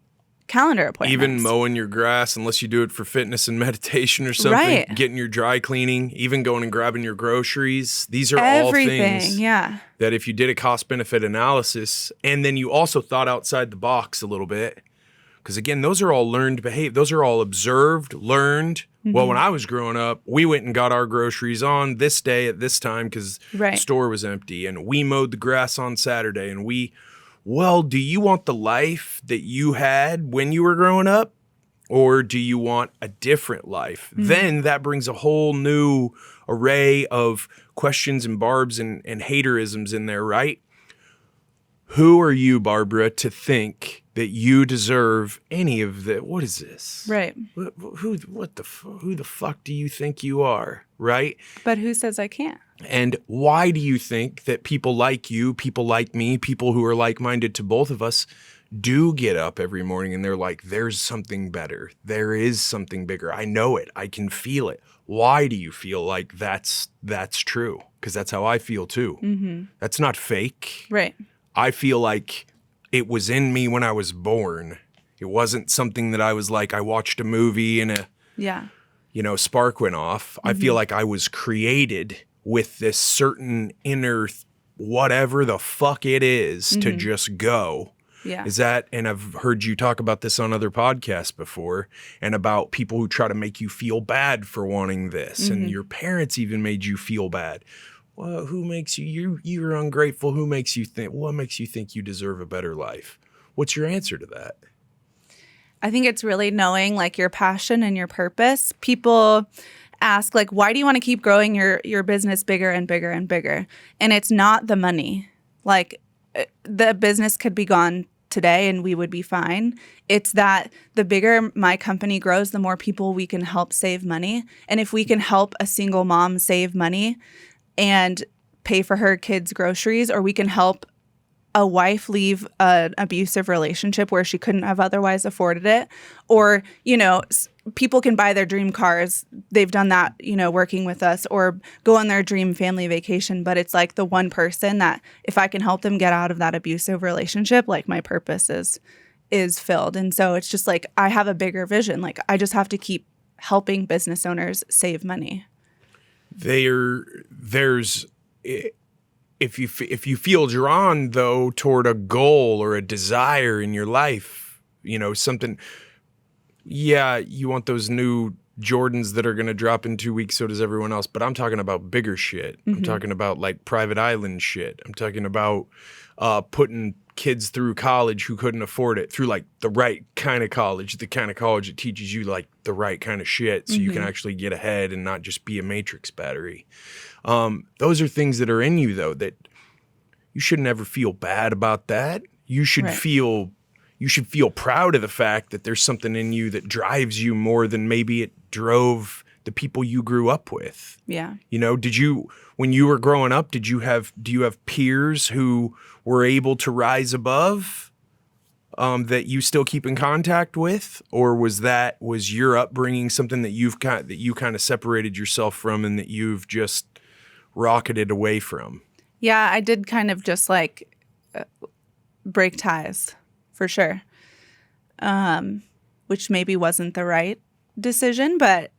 calendar appointments. Even mowing your grass, unless you do it for fitness and meditation or something. Right. Getting your dry cleaning, even going and grabbing your groceries. These are everything, all things that if you did a cost-benefit analysis and then you also thought outside the box a little bit, because again, those are all learned behavior. Those are all observed, learned. Mm-hmm. Well, when I was growing up, we went and got our groceries on this day at this time because the store was empty, and we mowed the grass on Saturday, and do you want the life that you had when you were growing up, or do you want a different life? Mm-hmm. Then that brings a whole new array of questions and barbs and haterisms in there, right? Who are you, Barbara, to think that you deserve any of that? What is this? Right. Who the fuck do you think you are, right? But who says I can't? And why do you think that people like you, people like me, people who are like-minded to both of us do get up every morning and they're like, there's something better. There is something bigger. I know it. I can feel it. Why do you feel like that's true? Because that's how I feel too. Mm-hmm. That's not fake. Right. I feel like it was in me when I was born. It wasn't something that I was like, I watched a movie and spark went off. Mm-hmm. I feel like I was created with this certain inner whatever the fuck it is to just go. Yeah. Is that, and I've heard you talk about this on other podcasts before, and about people who try to make you feel bad for wanting this, and your parents even made you feel bad. Well, who makes you're ungrateful? What makes you think you deserve a better life? What's your answer to that? I think it's really knowing like your passion and your purpose. People ask like, why do you want to keep growing your business bigger and bigger and bigger? And it's not the money. Like the business could be gone today and we would be fine. It's that the bigger my company grows, the more people we can help save money. And if we can help a single mom save money and pay for her kids' groceries, or we can help a wife leave an abusive relationship where she couldn't have otherwise afforded it, or, people can buy their dream cars. They've done that, working with us, or go on their dream family vacation. But it's like the one person that if I can help them get out of that abusive relationship, like my purpose is filled. And so it's just like I have a bigger vision. Like I just have to keep helping business owners save money. There's if you feel drawn though toward a goal or a desire in your life, something, you want those new Jordans that are going to drop in 2 weeks. So does everyone else. But I'm talking about bigger shit. I'm talking about like private island shit. I'm talking about putting kids through college who couldn't afford it through like the right kind of college, the kind of college that teaches you like the right kind of shit so you can actually get ahead and not just be a matrix battery. Those are things that are in you though, that you shouldn't ever feel bad about that. You should feel proud of the fact that there's something in you that drives you more than maybe it drove the people you grew up with. Yeah. When you were growing up, do you have peers who were able to rise above, that you still keep in contact with? Or was your upbringing something that you kind of separated yourself from and that you've just rocketed away from? Yeah, I did kind of just like break ties for sure. Which maybe wasn't the right decision, but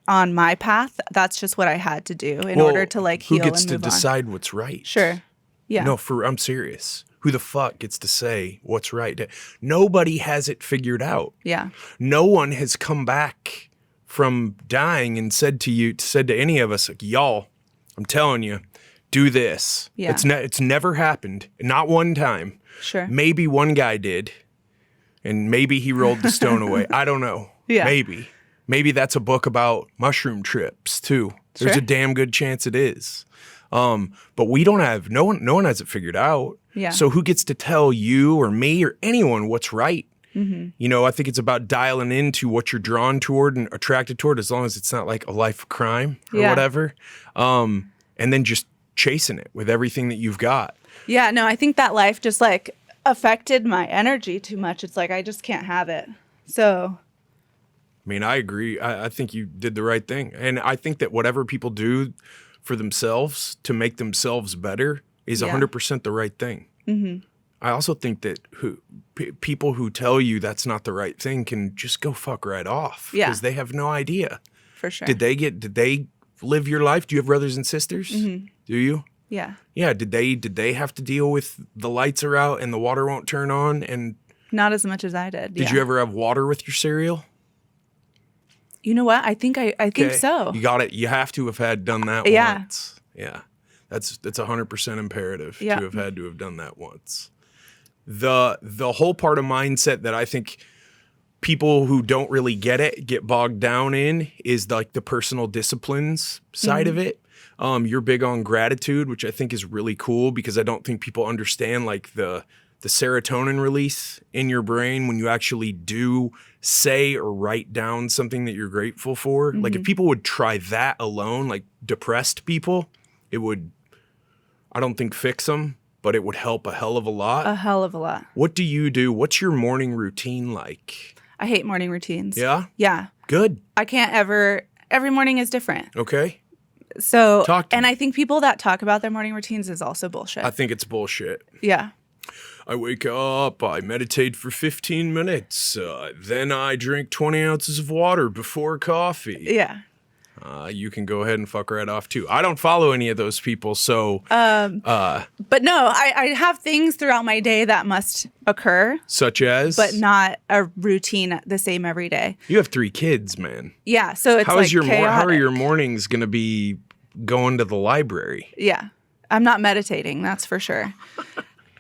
on my path, that's just what I had to do in order to like heal and move on. Who gets to decide what's right? Sure. Yeah. No, I'm serious. Who the fuck gets to say what's right? Nobody has it figured out. Yeah. No one has come back from dying and said to any of us, like, y'all, I'm telling you, do this. Yeah. It's never happened. Not one time. Sure. Maybe one guy did, and maybe he rolled the stone away. I don't know. Yeah. Maybe that's a book about mushroom trips too. There's a damn good chance it is. But we don't have, no one has it figured out. Yeah. So who gets to tell you or me or anyone what's right? I think it's about dialing into what you're drawn toward and attracted toward, as long as it's not like a life of crime or whatever. And then just chasing it with everything that you've got. Yeah, no, I think that life just like affected my energy too much. It's like, I just can't have it. So. I mean, I agree. I think you did the right thing. And I think that whatever people do for themselves to make themselves better is 100% the right thing. I also think that people who tell you that's not the right thing can just go fuck right off. Because they have no idea. For sure. Did they live your life? Do you have brothers and sisters? Do you? Yeah. Yeah. Did they have to deal with the lights are out and the water won't turn on? And not as much as I did. Did you ever have water with your cereal? You know what? I think so. You got it. You have to have done that once. Yeah. That's 100% imperative to have had to have done that once. The whole part of mindset that I think people who don't really get bogged down in is like the personal disciplines side of it. You're big on gratitude, which I think is really cool, because I don't think people understand like the serotonin release in your brain when you actually do say or write down something that you're grateful for. Like if people would try that alone, like depressed people, it would, I don't think fix them, but it would help a hell of a lot. A hell of a lot. What do you do? What's your morning routine like? I hate morning routines. Yeah? Yeah. Good. I can't every morning is different. Okay. So, Talk to me. I think people that talk about their morning routines is also bullshit. I think it's bullshit. Yeah. I wake up, I meditate for 15 minutes, then I drink 20 ounces of water before coffee. Yeah. You can go ahead and fuck right off too. I don't follow any of those people, so. But no, I have things throughout my day that must occur, Such as. but not a routine the same every day. You have 3 kids, man. Yeah, so it's How like is your how are chaotic. your mornings gonna be going to the library? Yeah, I'm not meditating, that's for sure.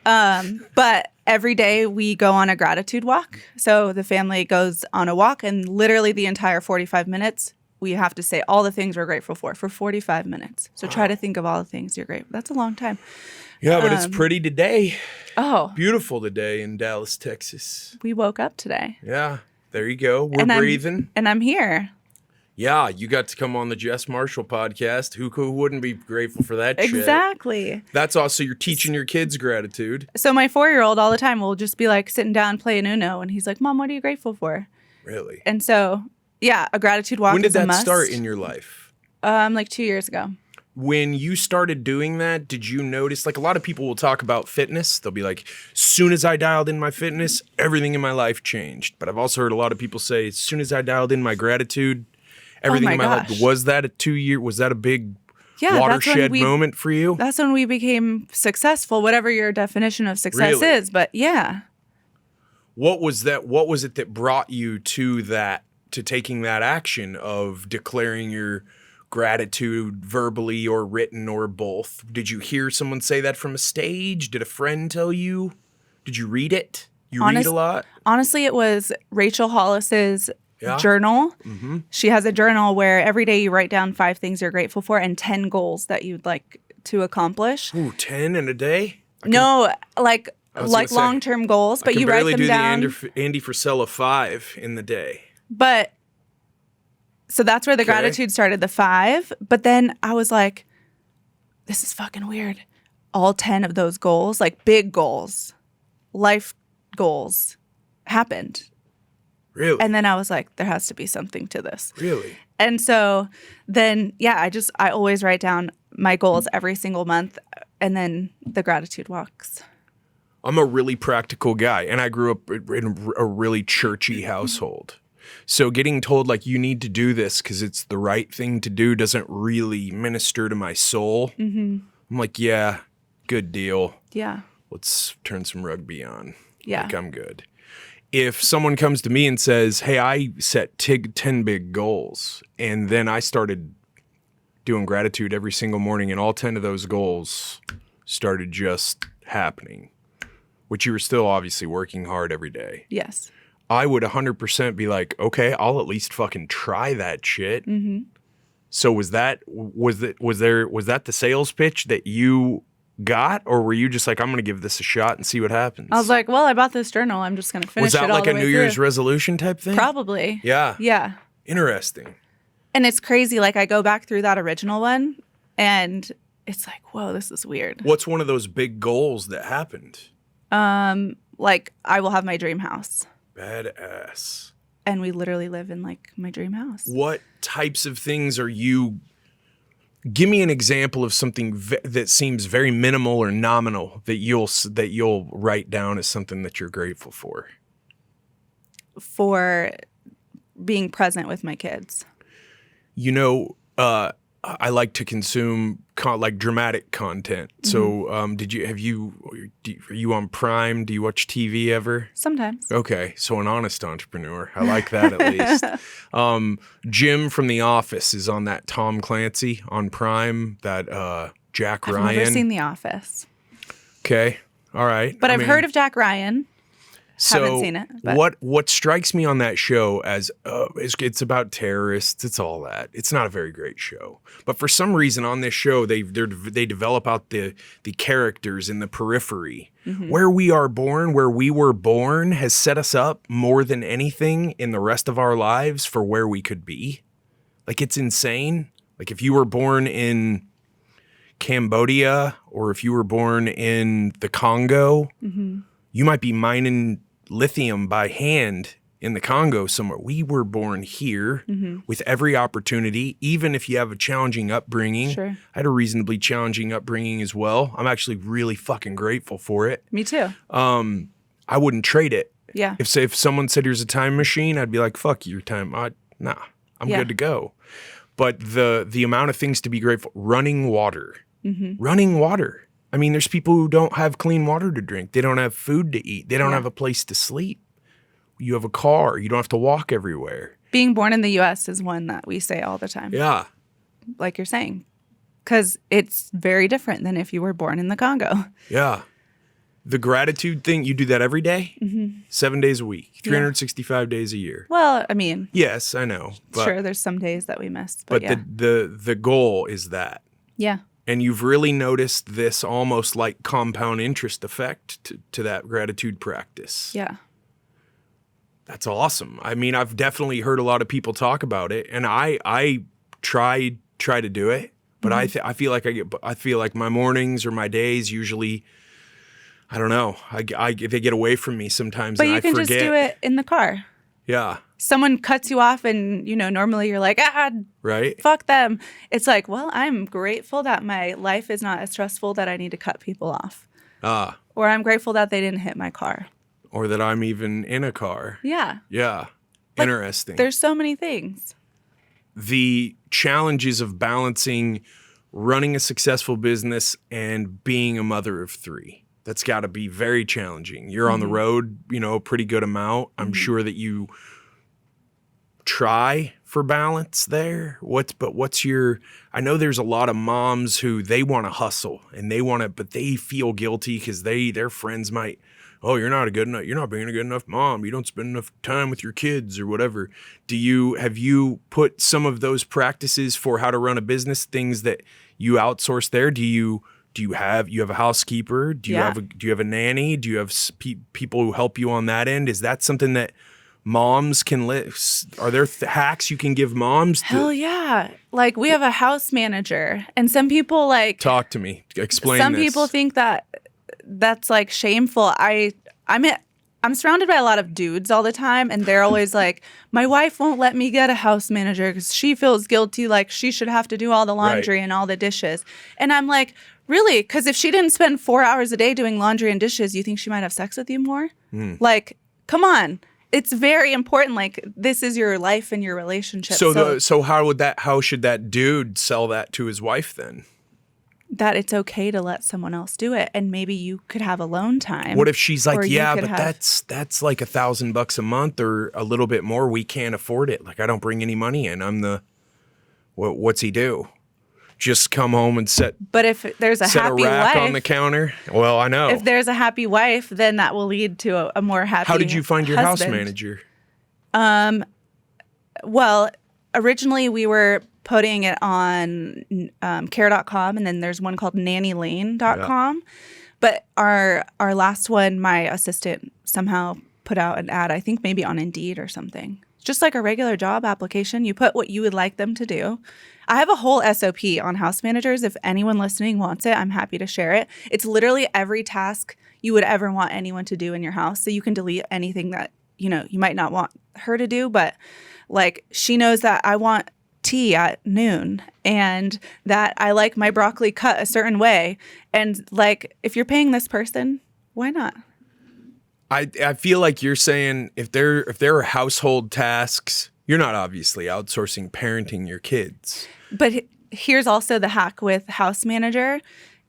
But every day we go on a gratitude walk. So the family goes on a walk, and literally the entire 45 minutes, we have to say all the things we're grateful for 45 minutes. So try to think of all the things you're grateful. That's a long time. Yeah, but it's pretty today. Oh, Beautiful today in Dallas, Texas. we woke up today. Yeah, there you go. We're And breathing. I'm here. Yeah, you got to come on the Jess Marshall podcast. Who wouldn't be grateful for that shit? Exactly. That's also, you're teaching your kids gratitude. So my 4-year-old all the time will just be like sitting down playing Uno, and he's like, "Mom, what are you grateful for?" Really? And so, yeah, a gratitude walk When did is a that must. start in your life? Like 2 years ago. When you started doing that, did you notice, like a lot of people will talk about fitness. They'll be like, as soon as I dialed in my fitness, everything in my life changed. But I've also heard a lot of people say, as soon as I dialed in my gratitude, everything in my life. gosh. Was that was that a big Yeah, that's when watershed moment for you? That's when we became successful, whatever your definition of success Really? is. But yeah, What was that? What was it that brought you to taking that action of declaring your gratitude verbally or written or both? Did you hear someone say that from a stage? Did a friend tell you? Did you read it? You read a lot? honestly, it was Rachel Hollis's Yeah? journal. Mm-hmm. She has a journal where every day you write down 5 things you're grateful for and 10 goals that you'd like to accomplish. Ooh, 10 in a day? No, like was gonna say, long-term goals, but you write them down. I can barely do the Andy Frisella 5 in the day. But so that's where the Okay. gratitude started, the 5. But then I was like, this is fucking weird. All 10 of those goals, like big goals, life goals, happened. Really? And then I was like, there has to be something to this. Really? And so then, yeah, I always write down my goals every single month, and then the gratitude walks. I'm a really practical guy, and I grew up in a really churchy household. So getting told, like, you need to do this because it's the right thing to do doesn't really minister to my soul. Mm-hmm. I'm like, yeah, good deal. Yeah. Let's turn some rugby on. Yeah. Like, I'm good. If someone comes to me and says, hey, I set 10 big goals, and then I started doing gratitude every single morning, and all 10 of those goals started just happening, which you were still obviously working hard every day. Yes. I would 100% be like, okay, I'll at least fucking try that shit. Mm-hmm. So was that the sales pitch that you got, or were you just like, I'm going to give this a shot and see what happens? I was like, well, I bought this journal. I'm just going to finish was it that all like the a way New Year's through. resolution type thing? Probably. Yeah. Yeah. Interesting. And it's crazy. Like, I go back through that original one, and it's like, whoa, this is weird. What's one of those big goals that happened? Like, I will have my dream house. Badass. And we literally live in, like, my dream house. What types of things are you... Give me an example of something that seems very minimal or nominal that you'll write down as something that you're grateful for. For being present with my kids. You know, I like to consume like dramatic content. So, are you on Prime? Do you watch TV ever? Sometimes. Okay, so an honest entrepreneur. I like that at least. Jim from The Office is on that Tom Clancy on Prime. That Jack Ryan. I've never seen The Office. Okay, all right. But I've heard of Jack Ryan. Haven't seen it. But. What strikes me on that show as it's about terrorists. It's all that. It's not a very great show. But for some reason on this show, they develop out the characters in the periphery. Mm-hmm. Where we were born has set us up more than anything in the rest of our lives for where we could be. Like, it's insane. Like, if you were born in Cambodia or if you were born in the Congo, mm-hmm. you might be mining lithium by hand in the Congo somewhere. We were born here mm-hmm. with every opportunity, even if you have a challenging upbringing. Sure. I had a reasonably challenging upbringing as well. I'm actually really fucking grateful for it. Me too. I wouldn't trade it. Yeah. If someone said here's a time machine, I'd be like, fuck your time. I'm good to go. But the amount of things to be grateful, running water. Mm-hmm. Running water. I mean, there's people who don't have clean water to drink. They don't have food to eat. They don't have a place to sleep. You have a car. You don't have to walk everywhere. Being born in the U.S. is one that we say all the time. Yeah. Like you're saying. Because it's very different than if you were born in the Congo. Yeah. The gratitude thing, you do that every day? 7 days a week, 365 days a year. Well, I mean. Yes, I know. But, sure, there's some days that we miss. But yeah. the goal is that. Yeah. And you've really noticed this almost like compound interest effect to that gratitude practice. Yeah. That's awesome. I mean, I've definitely heard a lot of people talk about it, and I try to do it, but I feel like my mornings or my days usually, I don't know, they get away from me sometimes. But and you I can forget. just do it in the car. Yeah. Someone cuts you off and, normally you're like, right? Fuck them. It's like, well, I'm grateful that my life is not as stressful that I need to cut people off. Or I'm grateful that they didn't hit my car. Or that I'm even in a car. Yeah. Yeah. Like, interesting. There's so many things. The challenges of balancing running a successful business and being a mother of 3. That's got to be very challenging. You're on the road, a pretty good amount. I'm sure that you try for balance there. I know there's a lot of moms who they want to hustle and but they feel guilty because their friends might, oh, you're not being a good enough mom. You don't spend enough time with your kids or whatever. Have you put some of those practices for how to run a business, things that you outsource there? Do you have a housekeeper? Do you have a nanny? Do you have people who help you on that end? Is that something that moms can are there hacks you can give moms? Hell yeah. Like we have a house manager and some people talk to me. Explain some this. people think that's like shameful. I'm surrounded by a lot of dudes all the time and they're always like, my wife won't let me get a house manager because she feels guilty, like she should have to do all the laundry and all the dishes. And I'm like, really? Because if she didn't spend 4 hours a day doing laundry and dishes, you think she might have sex with you more? Like, come on. It's very important. Like, this is your life and your relationship. So how should that dude sell that to his wife then? That it's okay to let someone else do it, and maybe you could have alone time. What if she's like, yeah, but that's like $1,000 a month or a little bit more. We can't afford it. Like, I don't bring any money in. What's he do? Just come home and set. But if there's a happy rack wife on the counter, well, I know. If there's a happy wife, then that will lead to a more happy. How did you find your husband. house manager? Well, originally we were putting it on care.com, and then there's one called nannylane.com. Yeah. But our last one, my assistant somehow put out an ad, I think maybe on Indeed or something. Just like a regular job application, you put what you would like them to do. I have a whole SOP on house managers. If anyone listening wants it, I'm happy to share it. It's literally every task you would ever want anyone to do in your house. So you can delete anything that, you might not want her to do. But like, she knows that I want tea at noon and that I like my broccoli cut a certain way. And like, if you're paying this person, why not? I feel like you're saying if there are household tasks, you're not obviously outsourcing parenting your kids. But here's also the hack with House Manager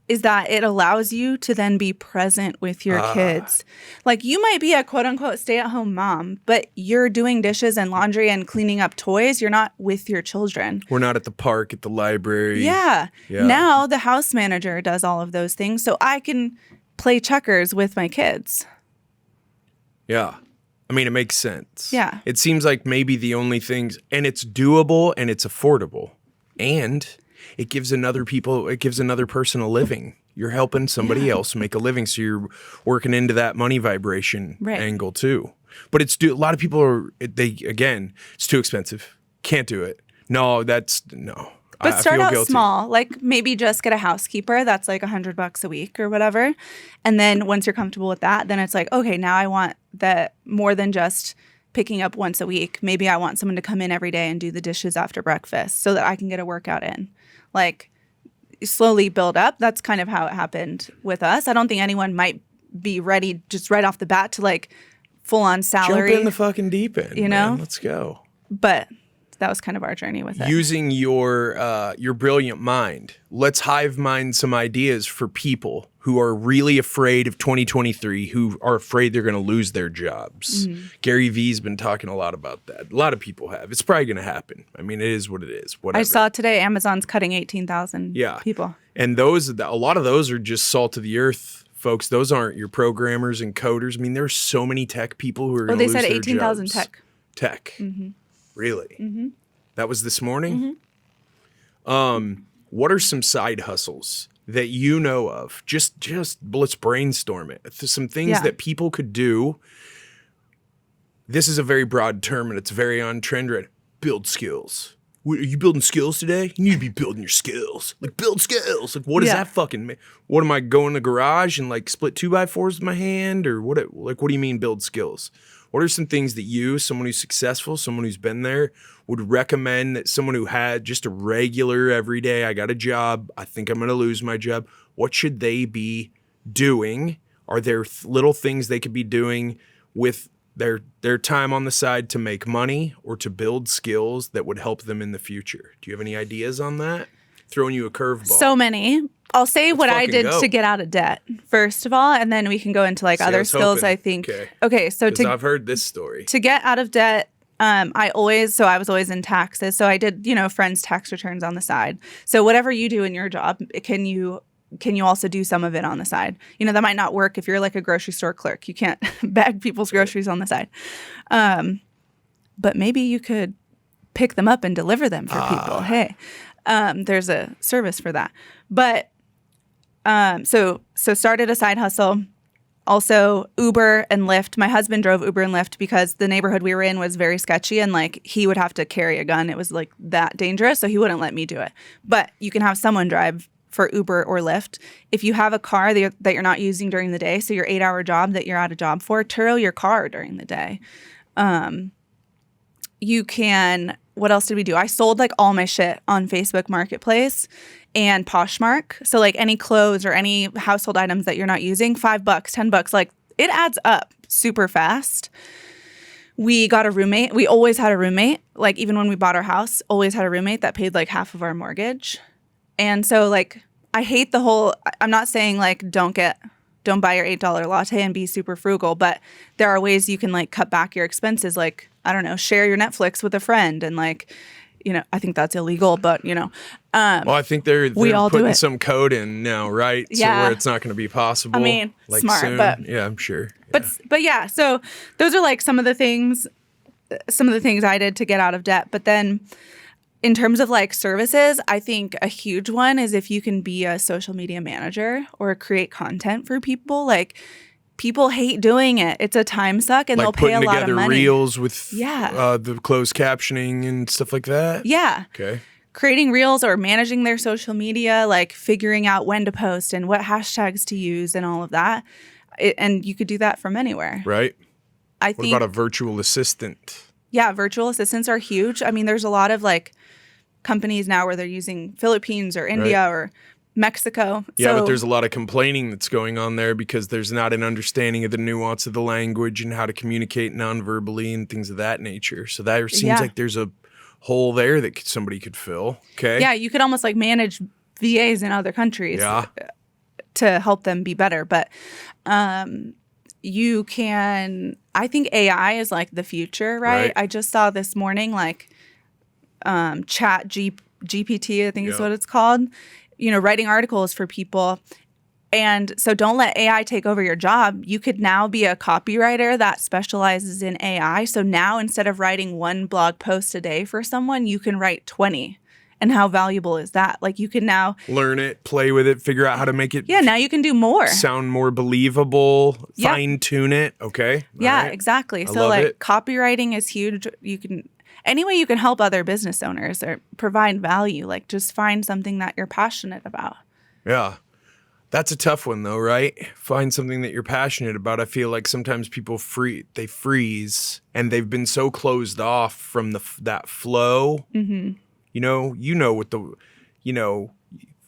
is that it allows you to then be present with your kids. Like, you might be a quote-unquote stay-at-home mom, but you're doing dishes and laundry and cleaning up toys. You're not with your children. We're not at the park, at the library. Yeah. Now the House Manager does all of those things, so I can play checkers with my kids. Yeah. I mean, it makes sense. Yeah. It seems like maybe the only things, and it's doable and it's affordable, and it gives another person a living. You're helping somebody else make a living, so you're working into that money vibration angle too. But a lot of people it's too expensive. Can't do it. No. But start I feel out guilty. small, like maybe just get a housekeeper that's like $100 a week or whatever. And then once you're comfortable with that, then it's like, okay, now I want that more than just picking up once a week. Maybe I want someone to come in every day and do the dishes after breakfast so that I can get a workout in. Like, slowly build up. That's kind of how it happened with us. I don't think anyone might be ready just right off the bat to like full on salary. Jump in the fucking deep end, man. Let's go. But that was kind of our journey with it. Using your brilliant mind, let's hive mind some ideas for people who are really afraid of 2023, who are afraid they're going to lose their jobs. Gary Vee's been talking a lot about that. A lot of people have. It's probably going to happen. I mean, it is what it is. Whatever. I saw today Amazon's cutting 18,000 people. And a lot of those are just salt of the earth, folks. Those aren't your programmers and coders. I mean, there's so many tech people who are going to lose their jobs. They said 18,000 tech. Tech. Really? That was this morning? What are some side hustles that you know of? Just let's brainstorm it. Some things that people could do. This is a very broad term and it's very on trend right. Build skills. Are you building skills today? You need to be building your skills. Like, build skills. Like, what does that fucking mean? What am I going to the garage and like split 2x4s with my hand? Or what do you mean build skills? What are some things that you, someone who's successful, someone who's been there, would recommend that someone who had just a regular everyday, I got a job, I think I'm going to lose my job, what should they be doing? Are there little things they could be doing with their time on the side to make money or to build skills that would help them in the future? Do you have any ideas on that? Throwing you a curveball. So many. I'll say what I did to get out of debt, first of all, and then we can go into like other skills, I think. Okay, so I've heard this story. To get out of debt, I was always in taxes. So I did, friends' tax returns on the side. So whatever you do in your job, can you also do some of it on the side? That might not work if you're like a grocery store clerk. You can't bag people's groceries on the side. But maybe you could pick them up and deliver them for people. Hey, there's a service for that. But so started a side hustle. Also Uber and Lyft. My husband drove Uber and Lyft because the neighborhood we were in was very sketchy and like he would have to carry a gun. It was like that dangerous. So he wouldn't let me do it. But you can have someone drive for Uber or Lyft. If you have a car that you're not using during the day, so your 8-hour job that you're at a job for, tow your car during the day. You can, what else did we do? I sold like all my shit on Facebook Marketplace and Poshmark. So like any clothes or any household items that you're not using, $5, $10, like it adds up super fast. We got a roommate. We always had a roommate. Like even when we bought our house, always had a roommate that paid like half of our mortgage. And so like I hate the whole, I'm not saying like don't buy your $8 latte and be super frugal, but there are ways you can like cut back your expenses. Like, I don't know, share your Netflix with a friend and like, I think that's illegal, but well, I think they're all putting some code in now, right? Yeah. So where it's not going to be possible. I mean, like smart, soon. but yeah, I'm sure. But yeah, so those are like some of the things I did to get out of debt. But then in terms of like services, I think a huge one is if you can be a social media manager or create content for people. Like people hate doing it. It's a time suck and like they'll pay a lot of money. Putting together reels with the closed captioning and stuff like that? Yeah. Okay. Creating reels or managing their social media, like figuring out when to post and what hashtags to use and all of that. And you could do that from anywhere. Right. What about a virtual assistant? Yeah, virtual assistants are huge. I mean, there's a lot of like companies now where they're using Philippines or India or Mexico. Yeah, but there's a lot of complaining that's going on there because there's not an understanding of the nuance of the language and how to communicate non-verbally and things of that nature. So that seems like there's a hole there that somebody could fill. Okay. Yeah, you could almost like manage VAs in other countries to help them be better. But you can, I think AI is like the future, right? I just saw this morning like Chat GPT, I think is what it's called. Writing articles for people. And so don't let AI take over your job. You could now be a copywriter that specializes in AI. So now instead of writing one blog post a day for someone, you can write 20. And how valuable is that? Like you can now learn it, play with it, figure out how to make it. Yeah, now you can do more. Sound more believable, fine tune it. Okay. Yeah, exactly. So like copywriting is huge. Any way you can help other business owners or provide value, like just find something that you're passionate about. Yeah. That's a tough one though, right? Find something that you're passionate about. I feel like sometimes people freeze and they've been so closed off from that flow. Mm-hmm. What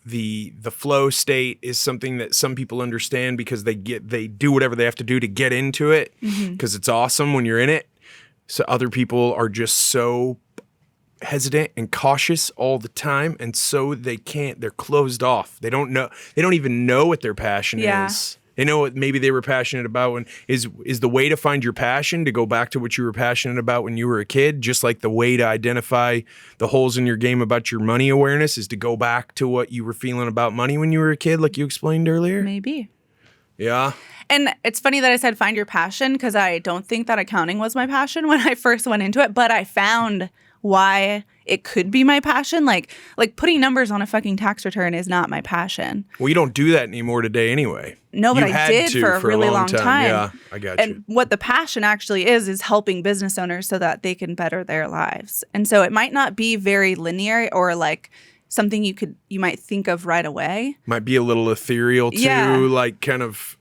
the flow state is something that some people understand because they do whatever they have to do to get into it because it's awesome when you're in it. So other people are just so hesitant and cautious all the time, and so they're closed off. They don't even know what their passion is. They know what maybe they were passionate about. And is the way to find your passion to go back to what you were passionate about when you were a kid, just like the way to identify the holes in your game about your money awareness is to go back to what you were feeling about money when you were a kid, like you explained earlier? Maybe. Yeah. And it's funny that I said find your passion, because I don't think that accounting was my passion when I first went into it, but I found why it could be my passion. Like putting numbers on a fucking tax return is not my passion. Well, you don't do that anymore today anyway. No, but You I had did to for a really long time. Yeah, I got And you. what the passion actually is helping business owners so that they can better their lives. And so it might not be very linear or like something you might think of right away. Might be a little ethereal too, Yeah. like kind of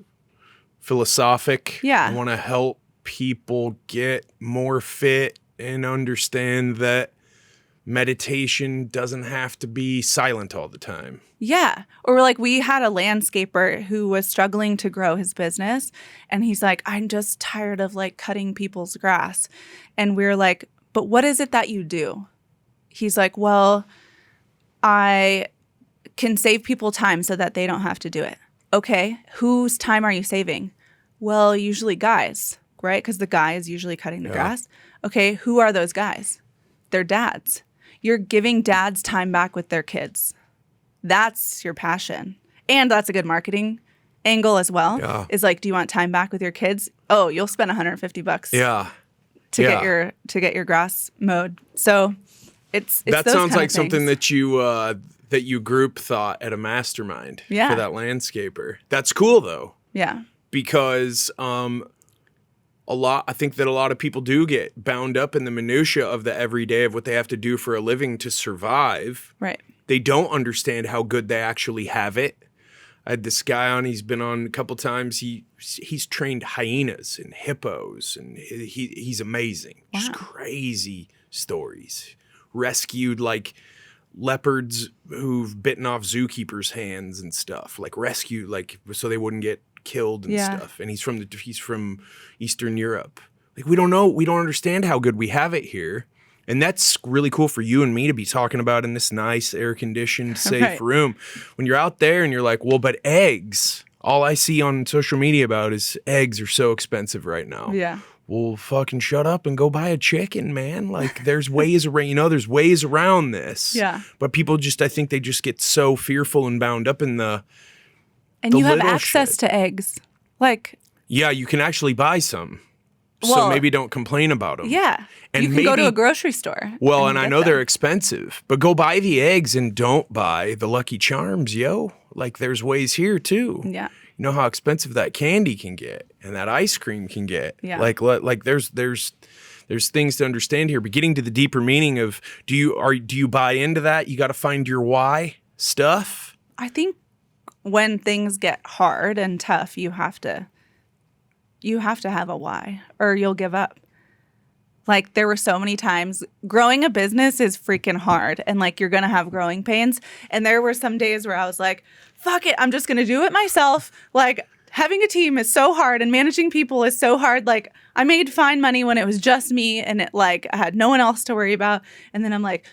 philosophic. Yeah. I want to help people get more fit and understand that meditation doesn't have to be silent all the time. Yeah. Or like we had a landscaper who was struggling to grow his business, and he's like, I'm just tired of like cutting people's grass. And we're like, but what is it that you do? He's like, well, I can save people time so that they don't have to do it. Okay. Whose time are you saving? Well, usually guys, right? Because the guy is usually cutting the grass. Okay. Who are those guys? They're dads. You're giving dads time back with their kids. That's your passion. And that's a good marketing angle as well. Yeah. Is like, do you want time back with your kids? Oh, you'll spend $150 Yeah. to get your grass mowed. So it's That those sounds kind like of something things. that you group thought at a mastermind Yeah. for that landscaper. That's cool though, Yeah. because I think that a lot of people do get bound up in the minutia of the everyday of what they have to do for a living to survive. Right. They don't understand how good they actually have it. I had this guy on, he's been on a couple times. He's trained hyenas and hippos, and he's amazing. Wow. Just crazy stories. Rescued like leopards who've bitten off zookeepers' hands and stuff. Like rescued, like so they wouldn't get killed and stuff. And he's from Eastern Europe. Like we don't understand how good we have it here. And that's really cool for you and me to be talking about in this nice, air-conditioned, safe Right. room. When you're out there and you're like, well, but eggs, all I see on social media about is eggs are so expensive right now. Yeah. Well, fucking shut up and go buy a chicken, man. Like there's ways around, there's ways around this. Yeah. But people I think they just get so fearful and bound up in the And the you have little access shit. to eggs. Like, yeah, you can actually buy some. So Well, maybe don't complain about them. yeah. And you can go to maybe- a grocery store. Well, and I get know them. they're expensive, but go buy the eggs and don't buy the Lucky Charms, yo. Like there's ways here too. Yeah. You know how expensive that candy can get and that ice cream can get. Yeah. Like there's things to understand here. But getting to the deeper meaning of do you buy into that? You got to find your why stuff. I think when things get hard and tough, you have to have a why, or you'll give up. Like there were so many times growing a business is freaking hard, and like you're gonna have growing pains. And there were some days where I was like, fuck it, I'm just gonna do it myself. Like having a team is so hard and managing people is so hard. Like I made fine money when it was just me and it like I had no one else to worry about. And then I'm like,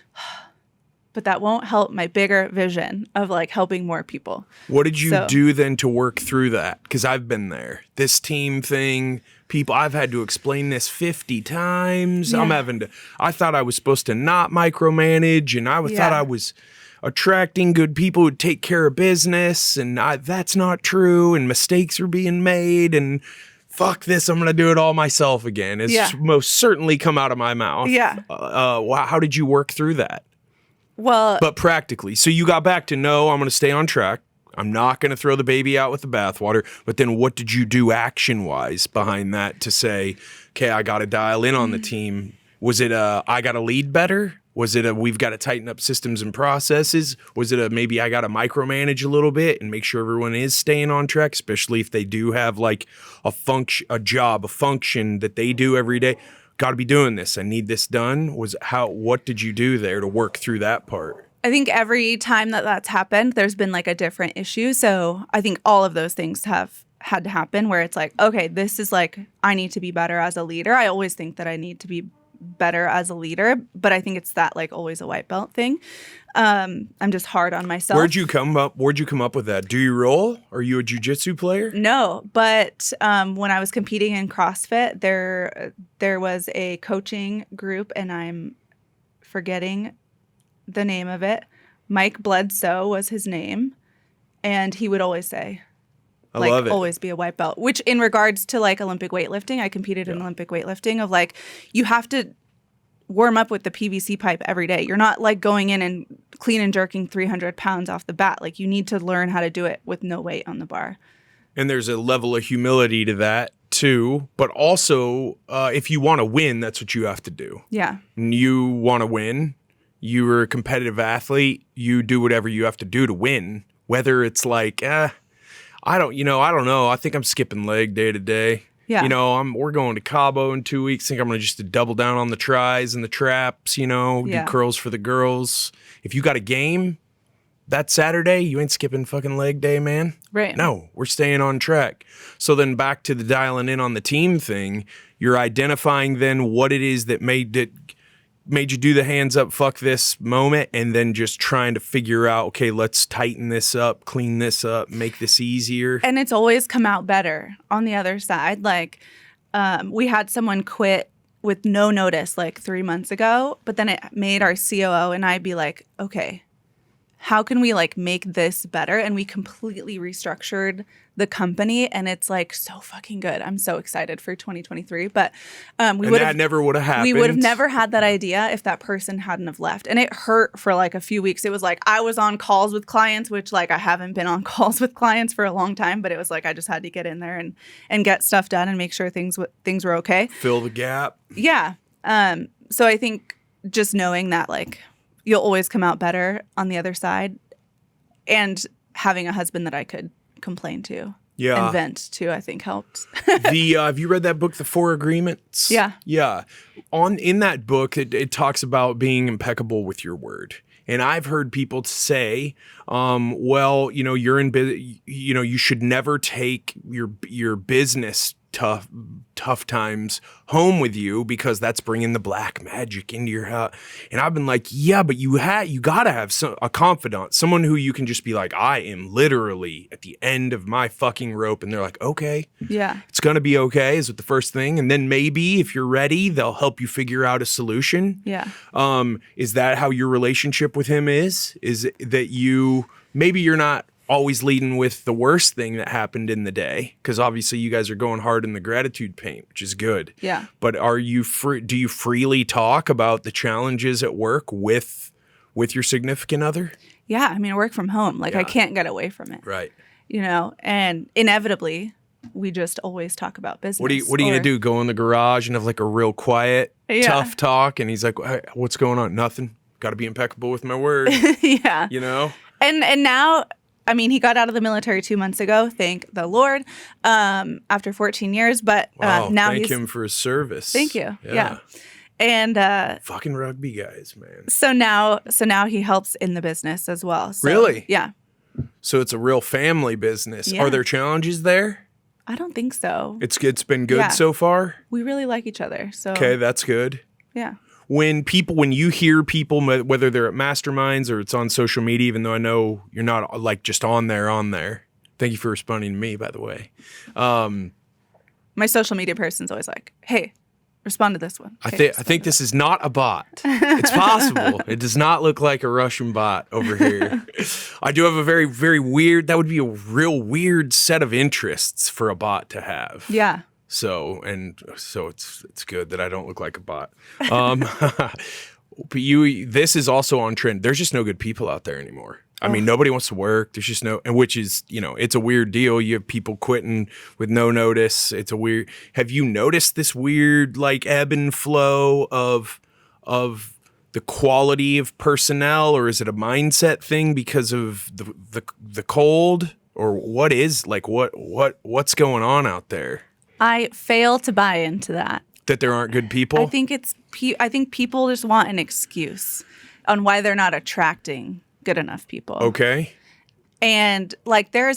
but that won't help my bigger vision of like helping more people. What did you So- do then to work through that? Because I've been there. This team thing, people, I've had to explain this 50 times. Yeah. I thought I was supposed to not micromanage, and thought I was attracting good people who'd take care of business, and that's not true, and mistakes are being made, and fuck this, I'm going to do it all myself again. It's most certainly come out of my mouth. Yeah. How did you work through that? Well, But practically, so you got back to no, I'm going to stay on track. I'm not going to throw the baby out with the bathwater. But then what did you do action-wise behind that to say, okay, I got to dial in on the team? Was it I got to lead better? Was it we've got to tighten up systems and processes? Was it maybe I got to micromanage a little bit and make sure everyone is staying on track, especially if they do have like a function that they do every day? Got to be doing this. I need this done. What did you do there to work through that part? I think every time that's happened, there's been like a different issue. So I think all of those things have had to happen where it's like, okay, this is like, I need to be better as a leader. I always think that I need to be better as a leader, but I think it's that like always a white belt thing. I'm just hard on myself. Where'd you come up with that? Do you roll? Are you a jiu-jitsu player? No, but when I was competing in CrossFit, there was a coaching group, and I'm forgetting the name of it. Mike Bledsoe was his name, and he would always say, I love it. always be a white belt, which in regards to like Olympic weightlifting, I competed in Olympic weightlifting of like, you have to warm up with the PVC pipe every day. You're not like going in and clean and jerking 300 pounds off the bat. Like you need to learn how to do it with no weight on the bar. And there's a level of humility to that too. But also, if you want to win, that's what you have to do. Yeah. And you want to win. You're a competitive athlete. You do whatever you have to do to win. Whether it's like, I don't know. I think I'm skipping leg day to day. Yeah. You know, we're going to Cabo in 2 weeks. I think I'm going to just double down on the tries and the traps, you know, do curls for the girls. If you got a game that Saturday, you ain't skipping fucking leg day, man. Right. No, we're staying on track. So then back to the dialing in on the team thing, you're identifying then what it is that made you do the hands up, fuck this moment, and then just trying to figure out, okay, let's tighten this up, clean this up, make this easier. And it's always come out better on the other side. Like we had someone quit with no notice like 3 months ago, but then it made our COO and I be like, okay, how can we like make this better? And we completely restructured the company, and it's like so fucking good. I'm so excited for 2023. But that never would have happened. We would have never had that idea if that person hadn't have left. And it hurt for like a few weeks. It was like I was on calls with clients, which like I haven't been on calls with clients for a long time, but it was like I just had to get in there and get stuff done and make sure things were okay. Fill the gap. Yeah. So I think just knowing that like you'll always come out better on the other side, and having a husband that I could complain to and vent to, I think helped. Have you read that book, The Four Agreements? Yeah. Yeah. In that book, it talks about being impeccable with your word. And I've heard people say, well, you know, you should never take your business tough times home with you because that's bringing the black magic into your house. And I've been like, yeah, but you got to have a confidant, someone who you can just be like, I am literally at the end of my fucking rope. And they're like, okay, yeah, it's going to be okay is the first thing. And then maybe if you're ready, they'll help you figure out a solution. Yeah. Is that how your relationship with him is? Is it that maybe you're not always leading with the worst thing that happened in the day, because obviously you guys are going hard in the gratitude paint, which is good. Yeah. But do you freely talk about the challenges at work with your significant other? Yeah, I mean, I work from home. Like I can't get away from it. Right. You know, and inevitably we just always talk about business. What are you going to do? Go in the garage and have like a real quiet, tough talk? And he's like, hey, what's going on? Nothing. Got to be impeccable with my word. Yeah. You know? And now, I mean, he got out of the military 2 months ago, thank the Lord, after 14 years. But now thank him for his service. Thank you. Yeah. And fucking rugby guys, man. So now he helps in the business as well. So, really? Yeah. So it's a real family business. Yeah. Are there challenges there? I don't think so. It's been good so far? We really like each other. So okay, that's good. Yeah. When you hear people, whether they're at masterminds or it's on social media, even though I know you're not like just on there. Thank you for responding to me, by the way. My social media person's always like, hey, respond to this one. I think this is not a bot. It's possible. It does not look like a Russian bot over here. I do have a very, very weird, that would be a real weird set of interests for a bot to have. Yeah. So it's good that I don't look like a bot. But this is also on trend. There's just no good people out there anymore. I mean, nobody wants to work. There's just and which is, you know, it's a weird deal. You have people quitting with no notice. Have you noticed this weird like ebb and flow of the quality of personnel, or is it a mindset thing because of the cold, or what is like, what's going on out there? I fail to buy into that. That there aren't good people? I think people just want an excuse on why they're not attracting good enough people. Okay. And like there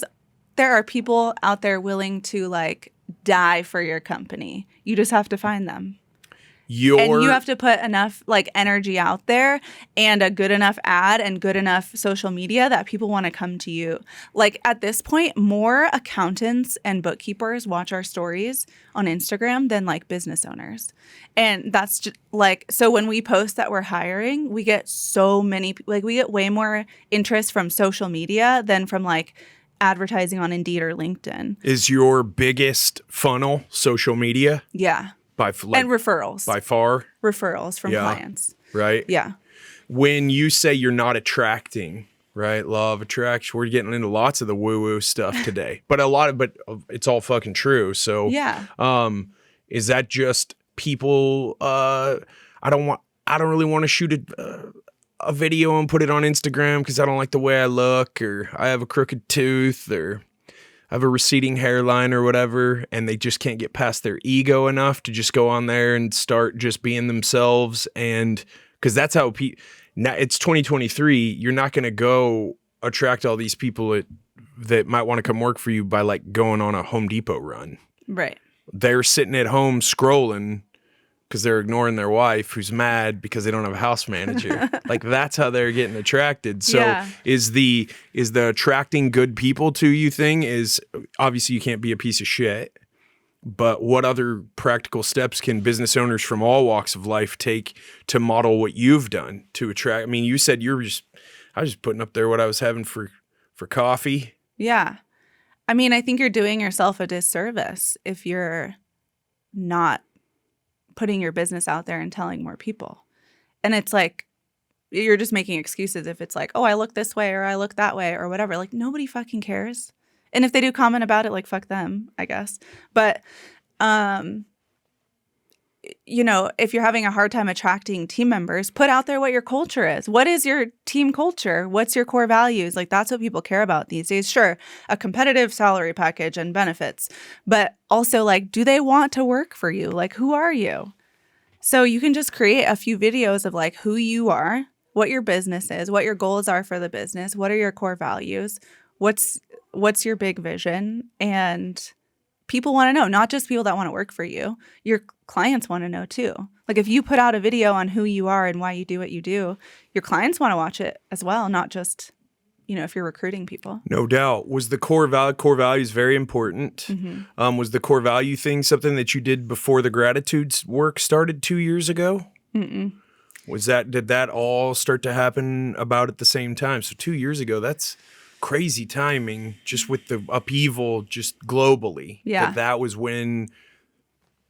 are people out there willing to like die for your company. You just have to find them. And you have to put enough like energy out there and a good enough ad and good enough social media that people want to come to you. Like at this point, more accountants and bookkeepers watch our stories on Instagram than like business owners. And that's just like, so when we post that we're hiring, we get so many, like we get way more interest from social media than from like advertising on Indeed or LinkedIn. Is your biggest funnel social media? Yeah. And referrals. By far. Referrals from clients. Right? Yeah. When you say you're not attracting, right? Law of attraction. We're getting into lots of the woo-woo stuff today. But it's all fucking true. So yeah. Is that just people I don't really want to shoot a video and put it on Instagram because I don't like the way I look, or I have a crooked tooth, or I have a receding hairline or whatever, and they just can't get past their ego enough to just go on there and start just being themselves. And because that's how now it's 2023, you're not going to go attract all these people that might want to come work for you by like going on a Home Depot run. Right. They're sitting at home scrolling because they're ignoring their wife who's mad because they don't have a house manager. Like that's how they're getting attracted. So is the attracting good people to you thing is obviously you can't be a piece of shit, but what other practical steps can business owners from all walks of life take to model what you've done to attract? I mean, you said I was just putting up there what I was having for coffee. Yeah. I mean, I think you're doing yourself a disservice if you're not putting your business out there and telling more people. And it's like, you're just making excuses if it's like, oh, I look this way or I look that way or whatever. Like nobody fucking cares. And if they do comment about it, like fuck them, I guess. But, you know, if you're having a hard time attracting team members, put out there what your culture is. What is your team culture? What's your core values? Like that's what people care about these days. Sure, a competitive salary package and benefits, but also like, do they want to work for you? Like, who are you? So you can just create a few videos of like who you are, what your business is, what your goals are for the business, what are your core values, what's your big vision, and people want to know, not just people that want to work for you. Your clients want to know too. Like if you put out a video on who you are and why you do what you do, your clients want to watch it as well, not just, you know, if you're recruiting people. No doubt. Was the core values very important? Mm-hmm. Was the core value thing something that you did before the gratitude work started 2 years ago? Mm-mm. Did that all start to happen about at the same time? So 2 years ago, that's crazy timing, just with the upheaval just globally. Yeah. That was when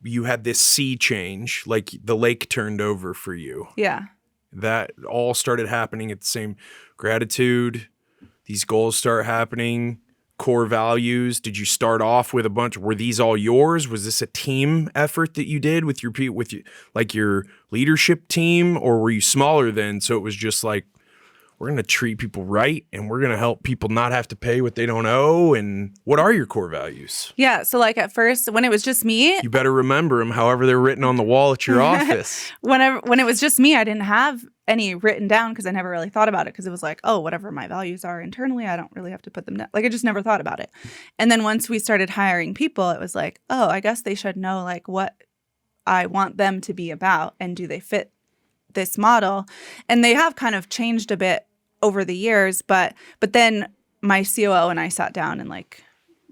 you had this sea change, like the lake turned over for you. Yeah. That all started happening at the same gratitude. These goals start happening, core values. Did you start off with a bunch? Were these all yours? Was this a team effort that you did with your leadership team, or were you smaller then? So it was just like, we're going to treat people right and we're going to help people not have to pay what they don't owe. And what are your core values? Yeah. So like at first, when it was just me, you better remember them however they're written on the wall at your office. When it was just me, I didn't have any written down because I never really thought about it, because it was like, oh, whatever my values are internally, I don't really have to put them down. Like I just never thought about it. And then once we started hiring people, it was like, oh, I guess they should know like what I want them to be about and do they fit this model. And they have kind of changed a bit over the years, but then my COO and I sat down and like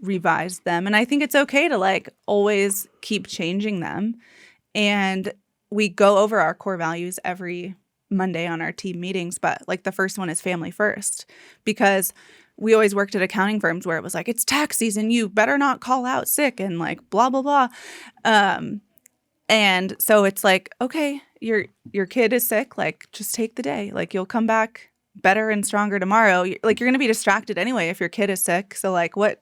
revised them. And I think it's okay to like always keep changing them. And we go over our core values every Monday on our team meetings, but like the first one is family first, because we always worked at accounting firms where it was like, it's tax season, you better not call out sick and like blah, blah, blah. And so it's like, okay, your kid is sick, like just take the day, like you'll come back better and stronger tomorrow. Like you're going to be distracted anyway if your kid is sick. So like you're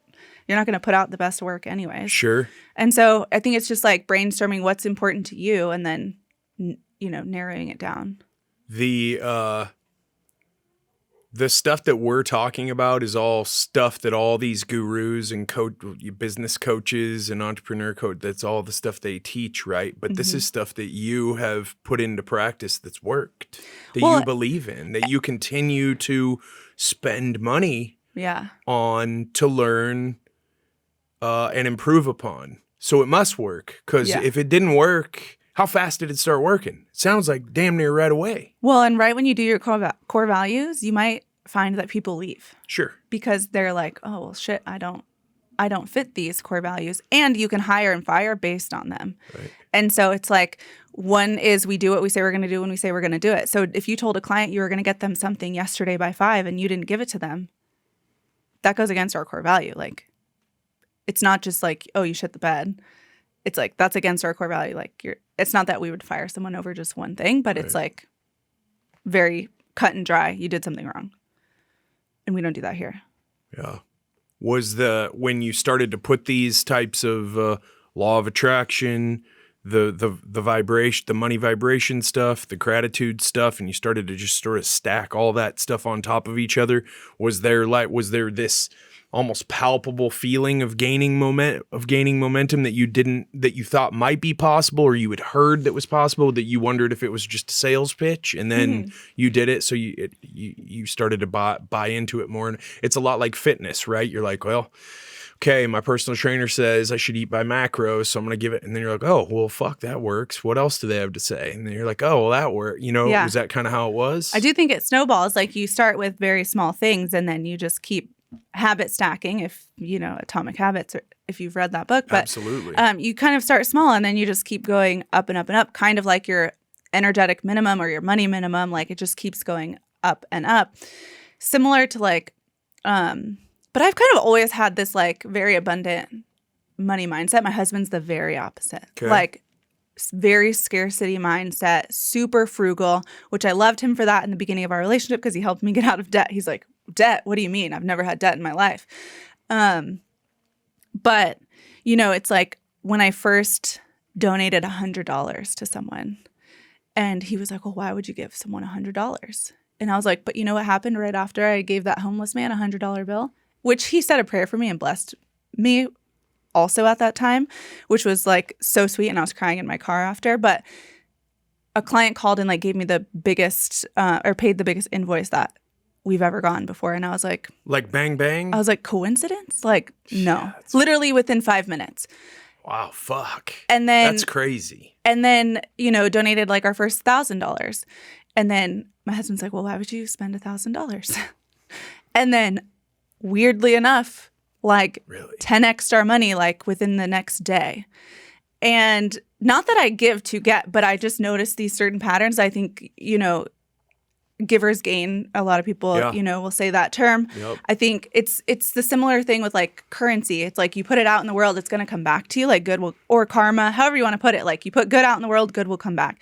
not going to put out the best work anyways. Sure. And so I think it's just like brainstorming what's important to you and then, you know, narrowing it down. The stuff that we're talking about is all stuff that all these gurus and business coaches and entrepreneur that's all the stuff they teach, right? But this is stuff that you have put into practice that's worked, that you believe in, that you continue to spend money on to learn and improve upon. So it must work, because if it didn't work How fast did it start working? It sounds like damn near right away. Well, and right when you do your core values, you might find that people leave Sure. because they're like, oh, well, shit, I don't fit these core values. And you can hire and fire based on them. Right. And so it's like, one is we do what we say we're going to do when we say we're going to do it. So if you told a client you were going to get them something yesterday by 5 and you didn't give it to them, that goes against our core value. Like, it's not just like, oh, you shit the bed. It's like, that's against our core value. Like, it's not that we would fire someone over just one thing, but it's like very cut and dry. You did something wrong. And we don't do that here. Yeah. Was when you started to put these types of law of attraction, the vibration, the money vibration stuff, the gratitude stuff, and you started to just sort of stack all that stuff on top of each other, was there this almost palpable feeling of gaining momentum that you thought might be possible, or you had heard that was possible, that you wondered if it was just a sales pitch, and then you did it, so you started to buy into it more. And it's a lot like fitness, right? You're like, well, okay, my personal trainer says I should eat by macros, so I'm going to give it. And then you're like, oh, well, fuck, that works. What else do they have to say? And then you're like, oh, well, that worked. Was that kind of how it was? I do think it snowballs. Like, you start with very small things and then you just keep habit stacking, if Atomic Habits, or if you've read that book. But absolutely. You kind of start small and then you just keep going up and up and up, kind of like your energetic minimum or your money minimum. Like, it just keeps going up and up. Similar to like, but I've kind of always had this like very abundant money mindset. My husband's the very opposite. Okay. Like, very scarcity mindset, super frugal, which I loved him for that in the beginning of our relationship because he helped me get out of debt. He's like, debt? What do you mean? I've never had debt in my life. But, it's like when I first donated $100 to someone and he was like, well, why would you give someone $100? And I was like, but you know what happened right after I gave that homeless man a $100 bill? Which he said a prayer for me and blessed me also at that time, which was like so sweet. And I was crying in my car after. But a client called and like gave me the biggest or paid the biggest invoice that we've ever gotten before. And I was like bang, bang. I was like, coincidence? Like, no, literally within 5 minutes. Wow. Fuck. And then that's crazy. And then, donated like our first $1,000. And then my husband's like, well, why would you spend $1,000? And then weirdly enough, like really? 10x our money, like within the next day. And not that I give to get, but I just noticed these certain patterns. I think, givers gain. A lot of people, will say that term. Yep. I think it's the similar thing with like currency. It's like you put it out in the world, it's going to come back to you, like good will, or karma, however you want to put it. Like, you put good out in the world, good will come back.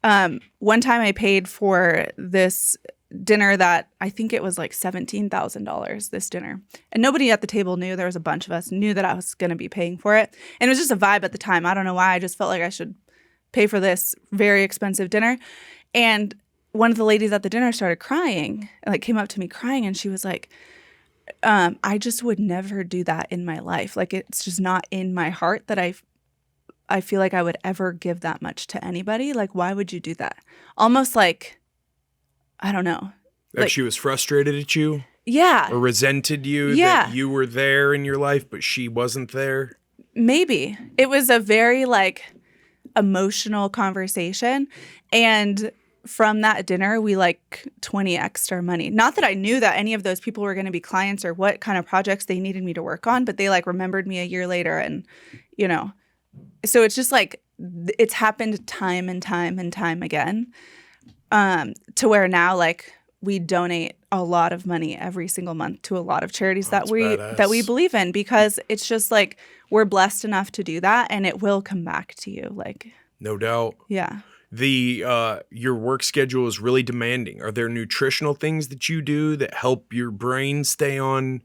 One time I paid for this dinner that I think it was like $17,000, this dinner. And nobody at the table knew. There was a bunch of us, knew that I was going to be paying for it. And it was just a vibe at the time. I don't know why. I just felt like I should pay for this very expensive dinner. And one of the ladies at the dinner started crying, like came up to me crying. And she was like, I just would never do that in my life. Like, it's just not in my heart that I feel like I would ever give that much to anybody. Like, why would you do that? Almost like, I don't know. Like she was frustrated at you? Yeah. Or resented you that you were there in your life, but she wasn't there? Maybe. It was a very like emotional conversation. And from that dinner, we like 20x'd our money. Not that I knew that any of those people were going to be clients or what kind of projects they needed me to work on, but they like remembered me a year later. And, so it's just like, it's happened time and time and time again. To where now, like, we donate a lot of money every single month to a lot of charities that we believe in, because it's just like, we're blessed enough to do that, and it will come back to you. Like, no doubt. Yeah. Your work schedule is really demanding. Are there nutritional things that you do that help your brain stay on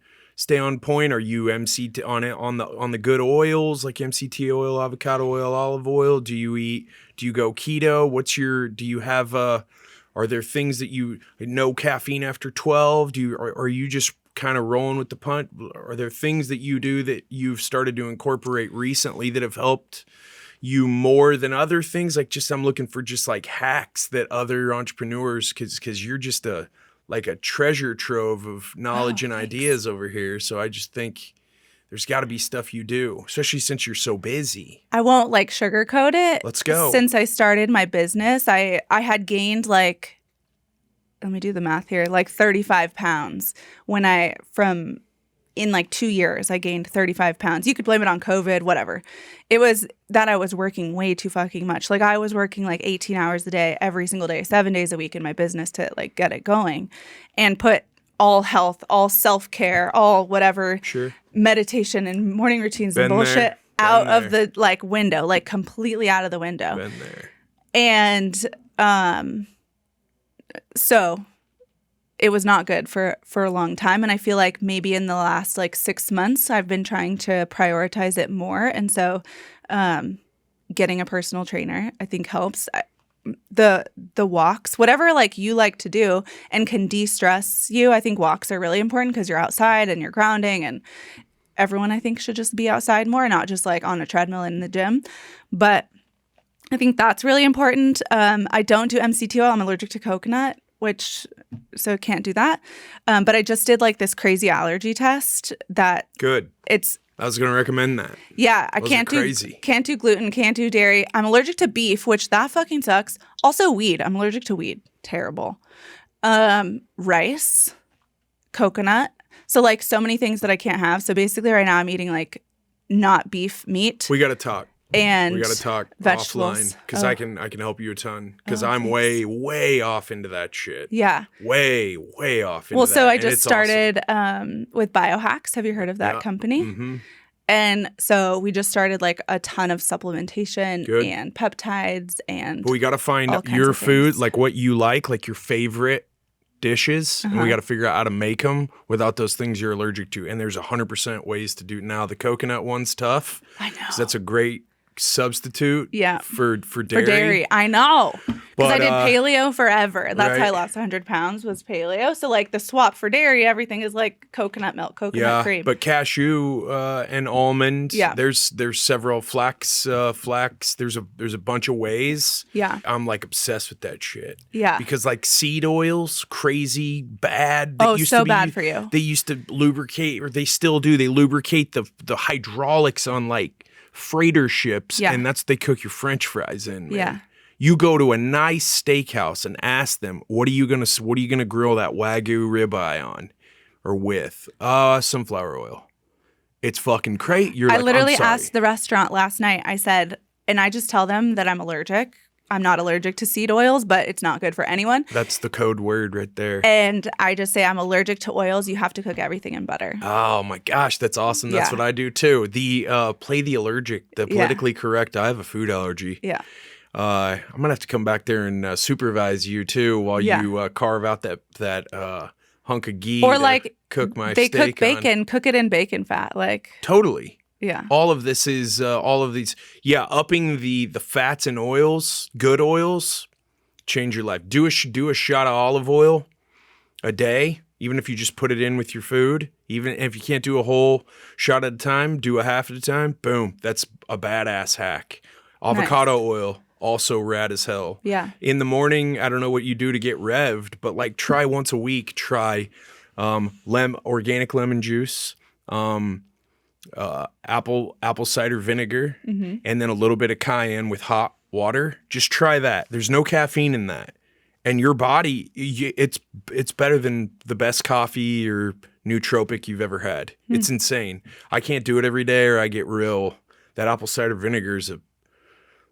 point? Are you on the good oils, like MCT oil, avocado oil, olive oil? Do you go keto? Are there things that no caffeine after 12? Are you just kind of rolling with the punt? Are there things that you do that you've started to incorporate recently that have helped you more than other things? Like, just, I'm looking for just like hacks that other entrepreneurs, cause you're just a treasure trove of knowledge and ideas over here. So I just think There's got to be stuff you do, especially since you're so busy. I won't like sugarcoat it. Let's go. Since I started my business, I had gained like, let me do the math here, like 35 pounds in like 2 years, I gained 35 pounds. You could blame it on COVID, whatever. It was that I was working way too fucking much. Like I was working like 18 hours a day, every single day, 7 days a week in my business to like get it going and put all health, all self-care, all whatever, meditation and morning routines and bullshit out of the like window, like completely out of the window. Been there. And so it was not good for a long time. And I feel like maybe in the last like 6 months, I've been trying to prioritize it more. And so getting a personal trainer, I think helps. The walks, whatever like you like to do and can de-stress you. I think walks are really important because you're outside and you're grounding, and everyone I think should just be outside more, not just like on a treadmill in the gym. But I think that's really important. I don't do MCT oil. I'm allergic to coconut, so can't do that. But I just did like this crazy allergy test that I was going to recommend that. Yeah, I can't do gluten, can't do dairy. I'm allergic to beef, which that fucking sucks. Also weed. I'm allergic to weed. Terrible. Rice, coconut. So like so many things that I can't have. So basically right now I'm eating like not beef meat. We got to talk. And we got to talk vegetables. Offline because I can help you a ton because I'm way off into that shit. Yeah. Way off into that. Well, so I just started with Biohacks. Have you heard of that company? Mm-hmm. And so we just started like a ton of supplementation and peptides and but we got to find your food, like what you like your favorite dishes, and we got to figure out how to make them without those things you're allergic to. And there's 100% ways to do it. Now the coconut one's tough. I know. 'Cause that's a great substitute for dairy. For dairy, I know. Because I did paleo forever. That's how I lost 100 pounds was paleo. So like the swap for dairy, everything is like coconut milk, coconut cream. But cashew and almond. Yeah. There's several flax. There's a bunch of ways. Yeah. I'm like obsessed with that shit. Yeah. Because like seed oils, crazy bad. Bad for you. They used to lubricate, or they still do. They lubricate the hydraulics on like freighter ships, and that's what they cook your French fries in, man. Yeah. You go to a nice steakhouse and ask them, what are you gonna grill that Wagyu ribeye on or with? Sunflower oil. It's fucking crazy. I literally asked the restaurant last night. I said, and I just tell them that I'm allergic. I'm not allergic to seed oils, but it's not good for anyone. That's the code word right there. And I just say I'm allergic to oils. You have to cook everything in butter. Oh my gosh, that's awesome. That's what I do too. The play the allergic, the politically correct. I have a food allergy. Yeah. I'm gonna have to come back there and supervise you too while you carve out that hunk of ghee or like cook my they steak cook bacon, cook it in bacon fat, like totally. Yeah. All of this is all of these. Yeah, upping the fats and oils, good oils, change your life. Do a shot of olive oil a day, even if you just put it in with your food. Even if you can't do a whole shot at a time, do a half at a time. Boom, that's a badass hack. Avocado oil, also rad as hell. Yeah. In the morning, I don't know what you do to get revved, but like try once a week. Try organic lemon juice. Apple cider vinegar, and then a little bit of cayenne with hot water. Just try that. There's no caffeine in that, and your body, it's better than the best coffee or nootropic you've ever had. It's insane. I can't do it every day, or I get real. That apple cider vinegar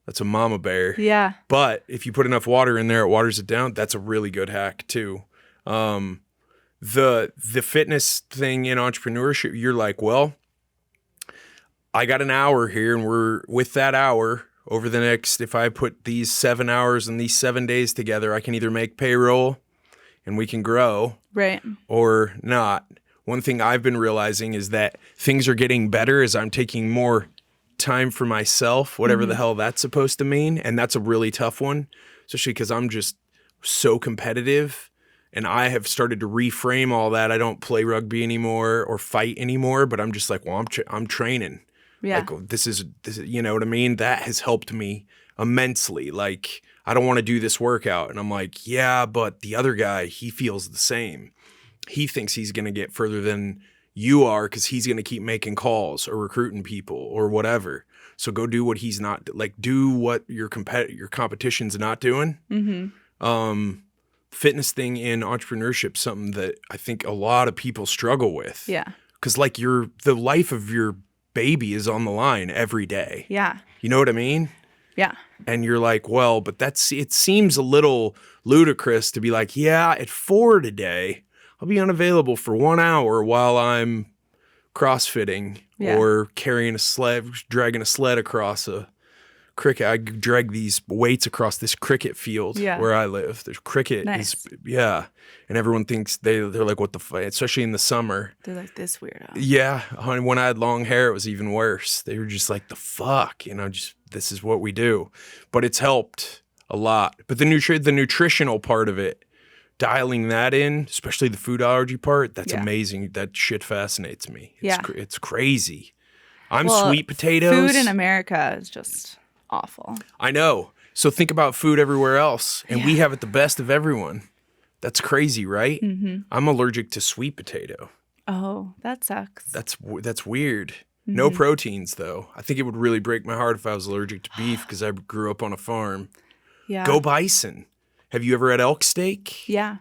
that's a mama bear. Yeah. But if you put enough water in there, it waters it down. That's a really good hack too. The fitness thing in entrepreneurship, you're like, well, I got an hour here, and we're with that hour over the next, if I put these 7 hours and these 7 days together, I can either make payroll and we can grow, right, or not. One thing I've been realizing is that things are getting better as I'm taking more time for myself, whatever the hell that's supposed to mean. And that's a really tough one, especially because I'm just so competitive. And I have started to reframe all that. I don't play rugby anymore or fight anymore, but I'm just like, well, I'm training. Yeah. Like this is, you know what I mean? That has helped me immensely. Like, I don't want to do this workout. And I'm like, yeah, but the other guy, he feels the same. He thinks he's going to get further than You are, because he's going to keep making calls or recruiting people or whatever. So go do what he's not, like, do what your competition's not doing. Fitness thing in entrepreneurship, something that I think a lot of people struggle with. Yeah. Because like the life of your baby is on the line every day. Yeah. You know what I mean? Yeah. And you're like, well, but it seems a little ludicrous to be like, yeah, at 4 today, I'll be unavailable for 1 hour while I'm crossfitting or carrying a sled, dragging a sled across a cricket. I drag these weights across this cricket field where I live. There's cricket. Nice. And everyone thinks they're like, what the fuck? Especially in the summer. They're like, this weirdo. Yeah. When I had long hair, it was even worse. They were just like, the fuck, just this is what we do. But it's helped a lot. But the nutritional part of it, dialing that in, especially the food allergy part, that's amazing. That shit fascinates me. It's crazy. Sweet potatoes. Food in America is just awful. I know. So think about food everywhere else, and we have it the best of everyone. That's crazy, right? Mm-hmm. I'm allergic to sweet potato. Oh, that sucks. That's weird. Mm-hmm. No proteins, though. I think it would really break my heart if I was allergic to beef because I grew up on a farm. Yeah. Go bison. Have you ever had elk steak? Yeah.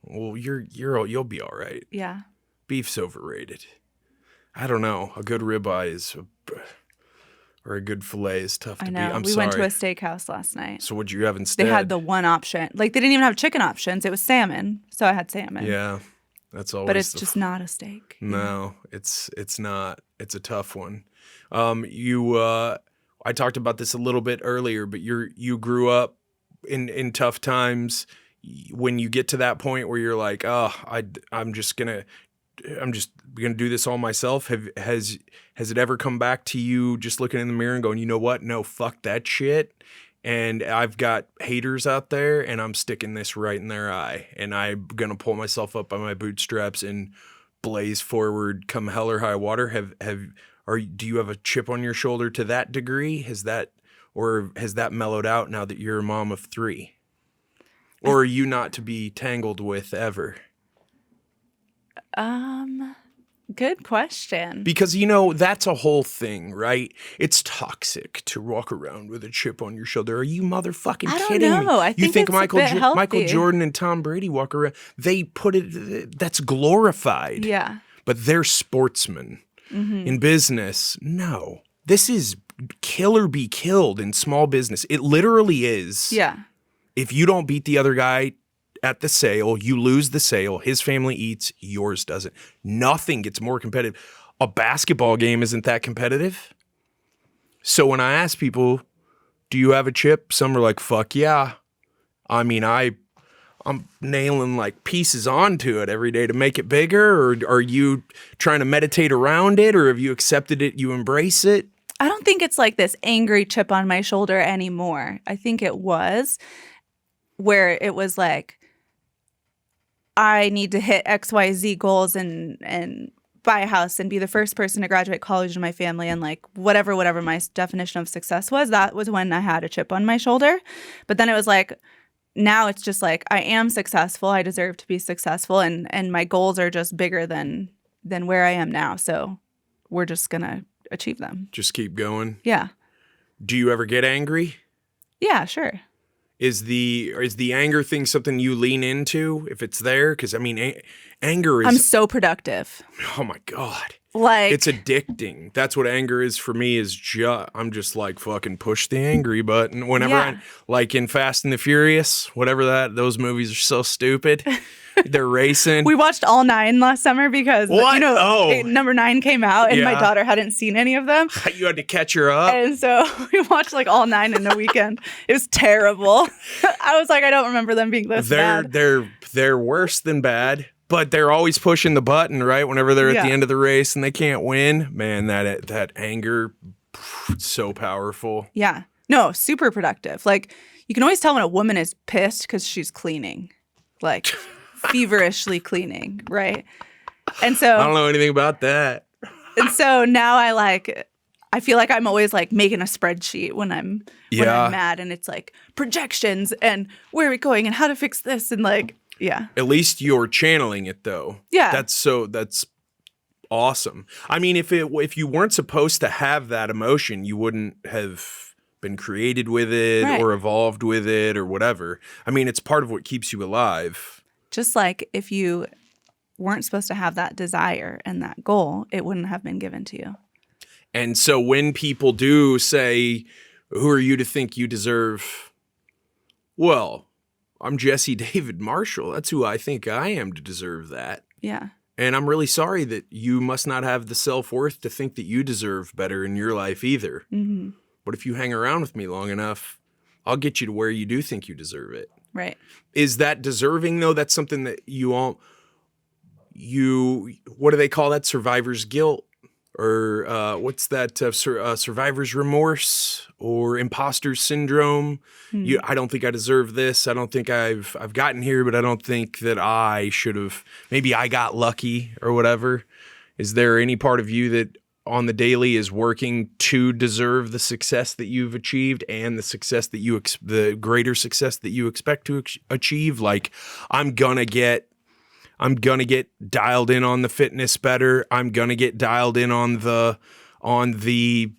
Well, you'll be all right. Yeah. Beef's overrated. I don't know. A good ribeye or a good filet is tough to beat. I'm sorry. We went to a steakhouse last night. So what'd you have instead? They had the one option. Like, they didn't even have chicken options. It was salmon. So I had salmon. Yeah. That's always. But it's just not a steak. No, it's not. It's a tough one. I talked about this a little bit earlier, but you grew up in tough times. When you get to that point where you're like, oh, I'm just gonna do this all myself. Has it ever come back to you just looking in the mirror and going, you know what? No, fuck that shit. And I've got haters out there, and I'm sticking this right in their eye, and I'm gonna pull myself up by my bootstraps and blaze forward, come hell or high water. Do you have a chip on your shoulder to that degree? Has that mellowed out now that you're a mom of 3? Or are you not to be tangled with ever? Good question. Because, that's a whole thing, right? It's toxic to walk around with a chip on your shoulder. Are you motherfucking kidding me? I don't know. I think Michael Jordan and Tom Brady walk around, they put it, that's glorified. Yeah. But they're sportsmen. Mm-hmm. In business, no. This is kill or be killed in small business. It literally is. Yeah. If you don't beat the other guy at the sale, you lose the sale. His family eats, yours doesn't. Nothing gets more competitive. A basketball game isn't that competitive. So when I ask people, do you have a chip? Some are like, fuck yeah. I mean, I'm nailing like pieces onto it every day to make it bigger. Or are you trying to meditate around it? Or have you accepted it, you embrace it? I don't think it's like this angry chip on my shoulder anymore. I think it was where it was like, I need to hit XYZ goals and buy a house and be the first person to graduate college in my family and like whatever my definition of success was. That was when I had a chip on my shoulder. But then it was like, now it's just like, I am successful. I deserve to be successful. And my goals are just bigger than where I am now. So we're just going to achieve them. Just keep going. Yeah. Do you ever get angry? Yeah, sure. Is the anger thing something you lean into if it's there? Because, I mean, anger is... I'm so productive. Oh, my God. Like... It's addicting. That's what anger is for me is I'm just like fucking push the angry button. Whenever I... Like in Fast and the Furious, whatever those movies are so stupid. They're racing. We watched all 9 last summer because, number 9 came out and my daughter hadn't seen any of them. You had to catch her up. And so we watched like all 9 in a weekend. It was terrible. I was like, I don't remember them being this bad. They're worse than bad, but they're always pushing the button, right? Whenever they're at the end of the race and they can't win. Man, that anger, so powerful. Yeah. No, super productive. Like, you can always tell when a woman is pissed because she's cleaning. Like... feverishly cleaning, right? And so I don't know anything about that. And so now I feel like I'm always like making a spreadsheet when I'm mad, and it's like projections and where are we going and how to fix this and like At least you're channeling it though. Yeah. That's awesome. I mean, if you weren't supposed to have that emotion, you wouldn't have been created with it Right. or evolved with it or whatever. I mean, it's part of what keeps you alive. Just like if you weren't supposed to have that desire and that goal, it wouldn't have been given to you. And so when people do say, who are you to think you deserve? Well, I'm Jesse David Marshall. That's who I think I am to deserve that. Yeah. And I'm really sorry that you must not have the self-worth to think that you deserve better in your life either. Mm-hmm. But if you hang around with me long enough, I'll get you to where you do think you deserve it. Right. Is that deserving, though? That's something that what do they call that? Survivor's guilt? Or what's that? Survivor's remorse or imposter syndrome? I don't think I deserve this. I don't think I've gotten here, but I don't think that I should have. Maybe I got lucky or whatever. Is there any part of you that on the daily is working to deserve the success that you've achieved and the success that the greater success that you expect to achieve? Like, I'm gonna get dialed in on the fitness better. I'm gonna get dialed in on the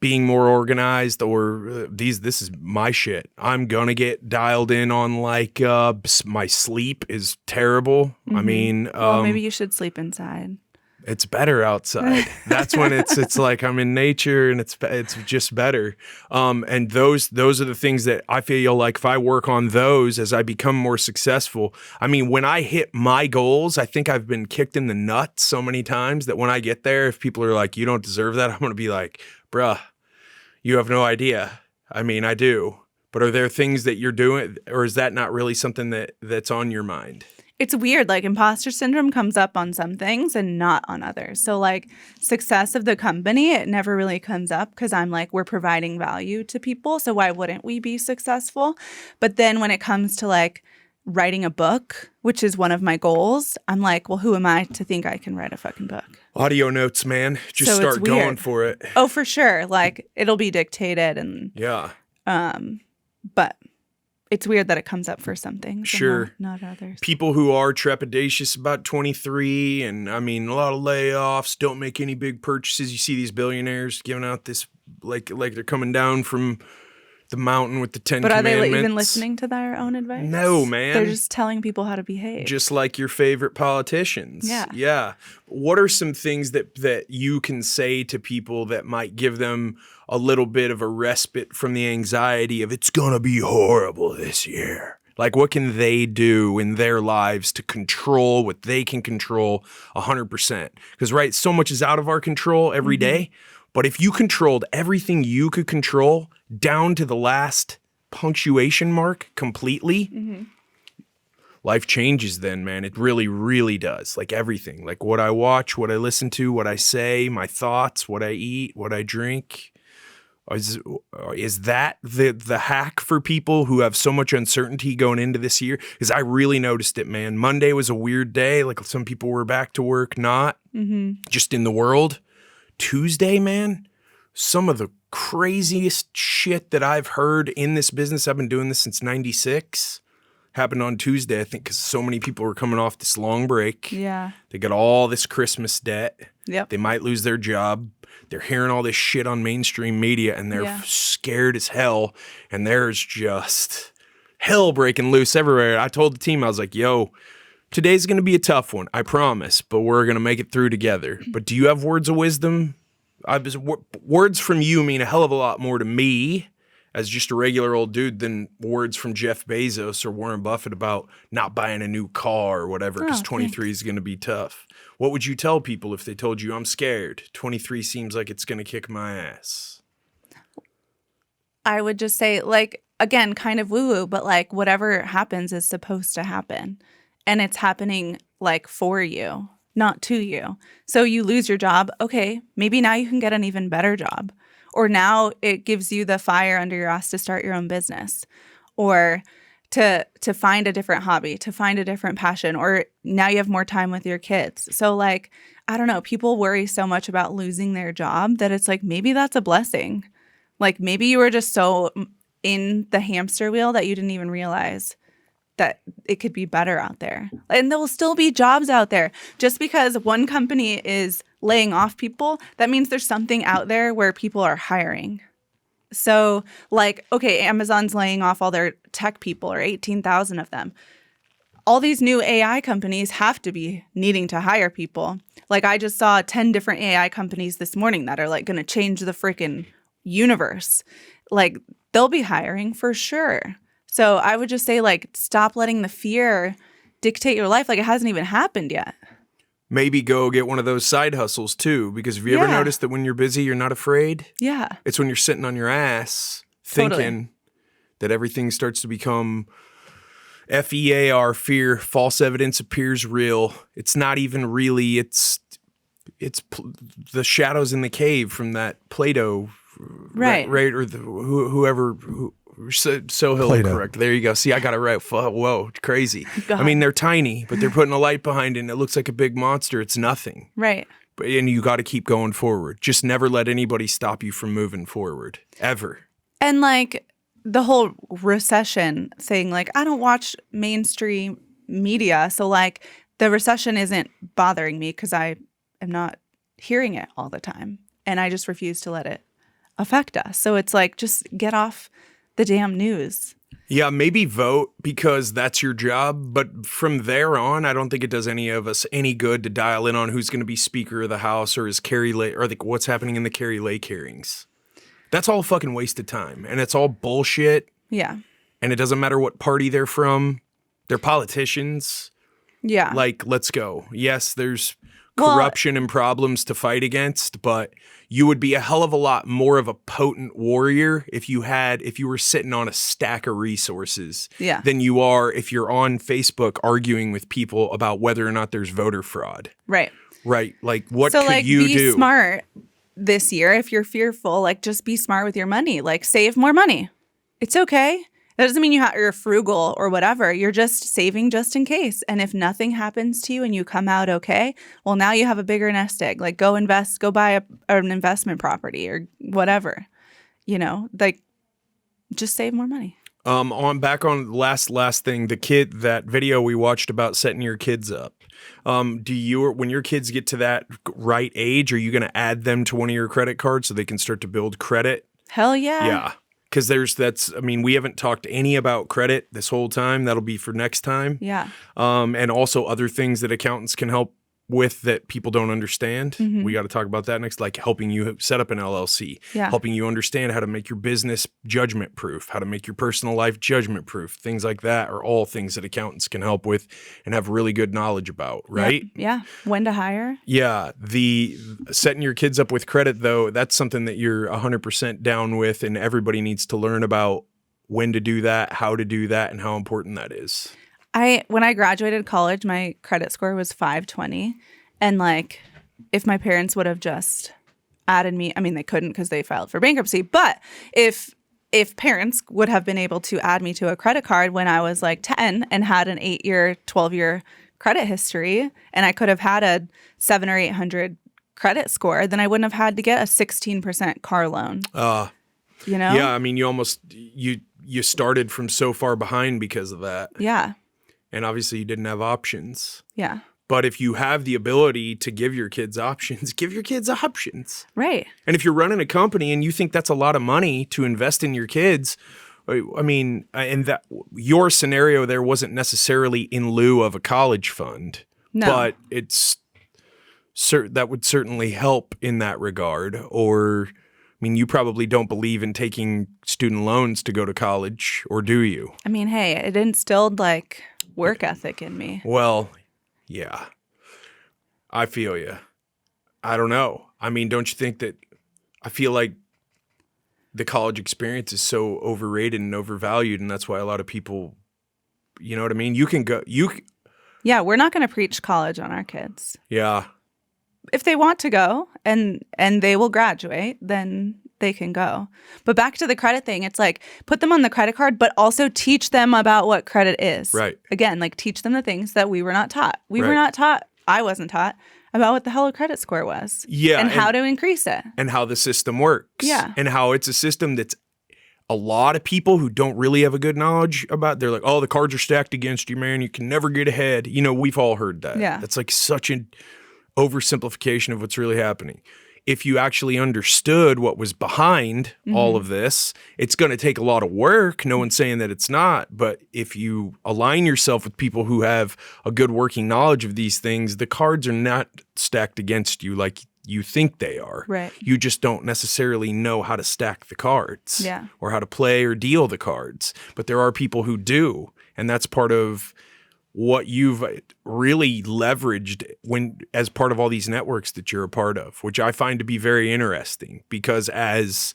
being more organized, or this is my shit. I'm gonna get dialed in on like my sleep is terrible. Mm-hmm. I mean, well, maybe you should sleep inside. It's better outside. That's when it's like I'm in nature and it's just better. And those are the things that I feel like if I work on those as I become more successful. I mean, when I hit my goals, I think I've been kicked in the nuts so many times that when I get there, if people are like, you don't deserve that, I'm going to be like, bruh, you have no idea. I mean, I do. But are there things that you're doing, or is that not really something that's on your mind? It's weird. Like imposter syndrome comes up on some things and not on others. So like success of the company, it never really comes up because I'm like, we're providing value to people. So why wouldn't we be successful? But then when it comes to like writing a book, which is one of my goals, I'm like, well, who am I to think I can write a fucking book? Audio notes, man. Just So start it's weird. going for it. Oh, for sure. Like it'll be dictated and Yeah. but it's weird that it comes up for some things. Sure. And not others. People who are trepidatious about 23 and I mean a lot of layoffs, don't make any big purchases. You see these billionaires giving out this like they're coming down from the mountain with the 10 But are commandments. they even listening to their own advice? No, man. They're just telling people how to behave. Just like your favorite politicians. Yeah. Yeah. What are some things that you can say to people that might give them a little bit of a respite from the anxiety of it's going to be horrible this year? Like, what can they do in their lives to control what they can control 100%? Because, right, so much is out of our control every day. But if you controlled everything you could control down to the last punctuation mark completely, life changes then, man. It really, really does. Like everything. Like what I watch, what I listen to, what I say, my thoughts, what I eat, what I drink. Is that the hack for people who have so much uncertainty going into this year? Because I really noticed it, man. Monday was a weird day. Like some people were back to work, not just in the world. Tuesday, man, some of the craziest shit that I've heard in this business. I've been doing this since 96. Happened on Tuesday, I think, because so many people were coming off this long break. Yeah. They got all this Christmas debt. Yep. They might lose their job. They're hearing all this shit on mainstream media and they're scared as hell. And there's just hell breaking loose everywhere. I told the team, I was like, yo, today's going to be a tough one, I promise, but we're going to make it through together. But do you have words of wisdom? Words from you mean a hell of a lot more to me as just a regular old dude than words from Jeff Bezos or Warren Buffett about not buying a new car or whatever, because 23 is going to be tough. What would you tell people if they told you, I'm scared, 23 seems like it's going to kick my ass? I would just say, like, again, kind of woo-woo, but like whatever happens is supposed to happen. And it's happening like for you, not to you. So you lose your job. Okay, maybe now you can get an even better job. Or now it gives you the fire under your ass to start your own business. Or to find a different hobby, to find a different passion. Or now you have more time with your kids. So like, I don't know, people worry so much about losing their job that it's like, maybe that's a blessing. Like maybe you were just so in the hamster wheel that you didn't even realize that it could be better out there. And there will still be jobs out there. Just because one company is laying off people, that means there's something out there where people are hiring. So like, okay, Amazon's laying off all their tech people, or 18,000 of them. All these new AI companies have to be needing to hire people. Like I just saw 10 different AI companies this morning that are like going to change the freaking universe. Like they'll be hiring for sure. So I would just say, like, stop letting the fear dictate your life. Like, it hasn't even happened yet. Maybe go get one of those side hustles, too. Because have you ever noticed that when you're busy, you're not afraid? Yeah. It's when you're sitting on your ass thinking that everything starts to become FEAR, fear, false evidence appears real. It's not even really. It's the shadows in the cave from that Plato. Right. Or whoever... Sohill, Plato. correct. There you go. See, I got it right. Whoa, crazy. I mean, they're tiny, but they're putting a light behind it, and it looks like a big monster. It's nothing. Right. And you got to keep going forward. Just never let anybody stop you from moving forward, ever. And, like, the whole recession thing, like, I don't watch mainstream media, so, like, the recession isn't bothering me because I am not hearing it all the time, and I just refuse to let it affect us. So it's like, just get off the damn news. Yeah, maybe vote because that's your job. But from there on, I don't think it does any of us any good to dial in on who's going to be Speaker of the House or is Carrie Lake or what's happening in the Carrie Lake hearings. That's all fucking wasted time. And it's all bullshit. Yeah. And it doesn't matter what party they're from. They're politicians. Yeah. Like, let's go. Yes, there's corruption and problems to fight against, but you would be a hell of a lot more of a potent warrior if you were sitting on a stack of resources than you are if you're on Facebook arguing with people about whether or not there's voter fraud. Right. Right. Like, what could you do? Be smart this year. If you're fearful, like, just be smart with your money. Like, save more money. It's okay. That doesn't mean you're frugal or whatever. You're just saving just in case. And if nothing happens to you and you come out okay, well, now you have a bigger nest egg. Like, go invest, go buy an investment property or whatever. You know, like, just save more money. Back on last thing, that video we watched about setting your kids up. When your kids get to that right age, are you going to add them to one of your credit cards so they can start to build credit? Hell yeah. Yeah. Because we haven't talked any about credit this whole time. That'll be for next time. Yeah. And also other things that accountants can help with that people don't understand. Mm-hmm. We got to talk about that next, like helping you set up an LLC, helping you understand how to make your business judgment proof, how to make your personal life judgment proof. Things like that are all things that accountants can help with and have really good knowledge about, right? Yeah. When to hire. Yeah. The setting your kids up with credit, though, that's something that you're 100% down with, and everybody needs to learn about when to do that, how to do that, and how important that is. When I graduated college, my credit score was 520. And like, if my parents would have just added me, I mean, they couldn't because they filed for bankruptcy. But if parents would have been able to add me to a credit card when I was like 10 and had an 8-year, 12-year credit history, and I could have had a 700 or 800 credit score, then I wouldn't have had to get a 16% car loan. You know? Yeah, I mean, you started from so far behind because of that. Yeah. And obviously you didn't have options. Yeah. But if you have the ability to give your kids options, give your kids options. Right. And if you're running a company and you think that's a lot of money to invest in your kids, I mean, and that your scenario there wasn't necessarily in lieu of a college fund. No. But that would certainly help in that regard. Or, I mean, you probably don't believe in taking student loans to go to college, or do you? I mean, hey, it instilled like work ethic in me. Well, yeah, I feel you. I don't know. I mean, don't you think that I feel like the college experience is so overrated and overvalued, and that's why a lot of people, you know what I mean? Yeah, we're not going to preach college on our kids. Yeah. If they want to go and they will graduate, then they can go. But back to the credit thing, it's like put them on the credit card, but also teach them about what credit is. Right. Again, like teach them the things that we were not taught. Were not taught. I wasn't taught about what the hell a credit score was. Yeah. And how to increase it. And how the system works. Yeah. And how it's a system that's a lot of people who don't really have a good knowledge about, they're like, oh, the cards are stacked against you, man. You can never get ahead. You know, we've all heard that. Yeah. That's like such an oversimplification of what's really happening. If you actually understood what was behind all of this, it's going to take a lot of work. No one's saying that it's not. But if you align yourself with people who have a good working knowledge of these things, the cards are not stacked against you like you think they are. Right. You just don't necessarily know how to stack the cards or how to play or deal the cards. But there are people who do. And that's part of what you've really leveraged when as part of all these networks that you're a part of, which I find to be very interesting, because as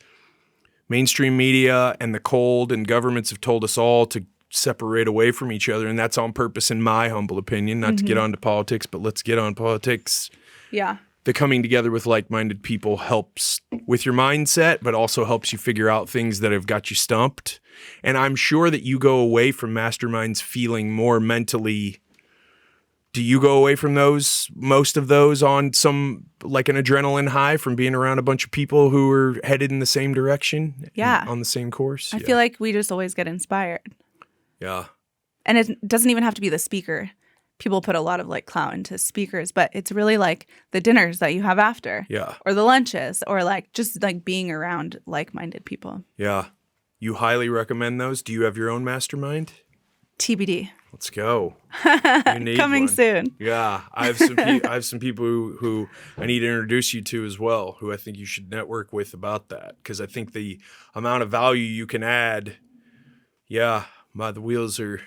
mainstream media and the cold and governments have told us all to separate away from each other, and that's on purpose in my humble opinion, not to get onto politics, but let's get on politics. Yeah. The coming together with like-minded people helps with your mindset, but also helps you figure out things that have got you stumped. And I'm sure that you go away from masterminds feeling more mentally. Do you go away from those, most of those, on some, like an adrenaline high from being around a bunch of people who are headed in the same direction? Yeah. On the same course? I feel like we just always get inspired. Yeah. And it doesn't even have to be the speaker. People put a lot of like clout into speakers, but it's really like the dinners that you have after. Yeah. Or the lunches, or like just like being around like-minded people. Yeah. You highly recommend those? Do you have your own mastermind? TBD. Let's go. You need Coming one. soon. Yeah, I have some people who I need to introduce you to as well, who I think you should network with about that, because I think the amount of value you can add. Yeah, the wheels are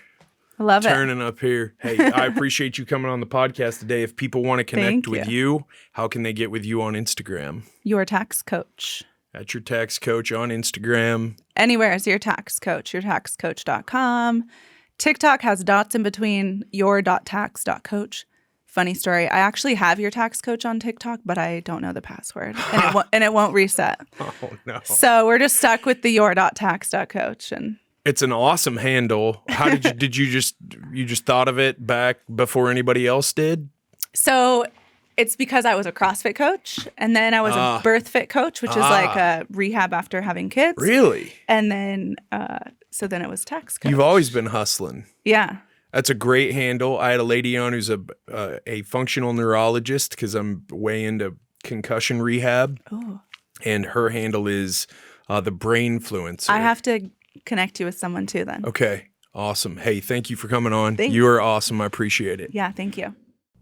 I love turning up here. Hey, I appreciate you coming on the podcast today. If people want to connect with you, how can they get with you on Instagram? Your tax coach. At Your Tax Coach on Instagram. Anywhere is Your Tax Coach, yourtaxcoach.com. TikTok has dots in between your.tax.coach. Funny story. I actually have Your Tax Coach on TikTok, but I don't know the password, and it won't reset. Oh, no. So we're just stuck with the your.tax.coach. And it's an awesome handle. How did you just thought of it back before anybody else did? So it's because I was a CrossFit coach, and then I was a birth fit coach, which is like a rehab after having kids. Really? And then, so then it was tax coach. You've always been hustling. Yeah. That's a great handle. I had a lady on who's a functional neurologist, because I'm way into concussion rehab. Oh. And her handle is the Brainfluencer. I have to connect you with someone too then. Okay. Awesome. Hey, thank you for coming on. Thanks. You are awesome. I appreciate it. Yeah, thank you.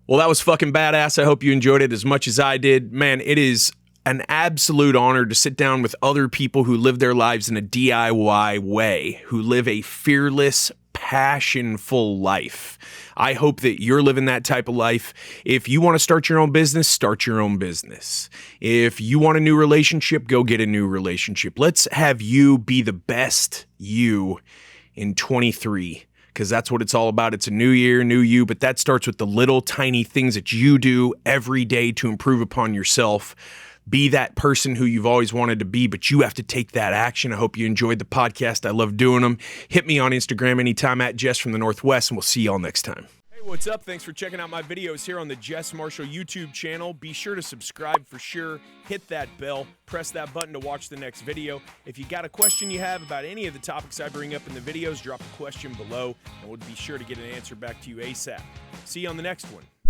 Well, that was fucking badass. I hope you enjoyed it as much as I did. Man, it is an absolute honor to sit down with other people who live their lives in a DIY way, who live a fearless, passionful life. I hope that you're living that type of life. If you want to start your own business, start your own business. If you want a new relationship, go get a new relationship. Let's have you be the best you in 23. Because that's what it's all about. It's a new year, new you, but that starts with the little tiny things that you do every day to improve upon yourself. Be that person who you've always wanted to be, but you have to take that action. I hope you enjoyed the podcast. I love doing them. Hit me on Instagram anytime at Jess from the Northwest, and we'll see y'all next time. Hey, what's up? Thanks for checking out my videos here on the Jess Marshall YouTube channel. Be sure to subscribe for sure. Hit that bell. Press that button to watch the next video. If you got a question you have about any of the topics I bring up in the videos, drop a question below, and we'll be sure to get an answer back to you ASAP. See you on the next one.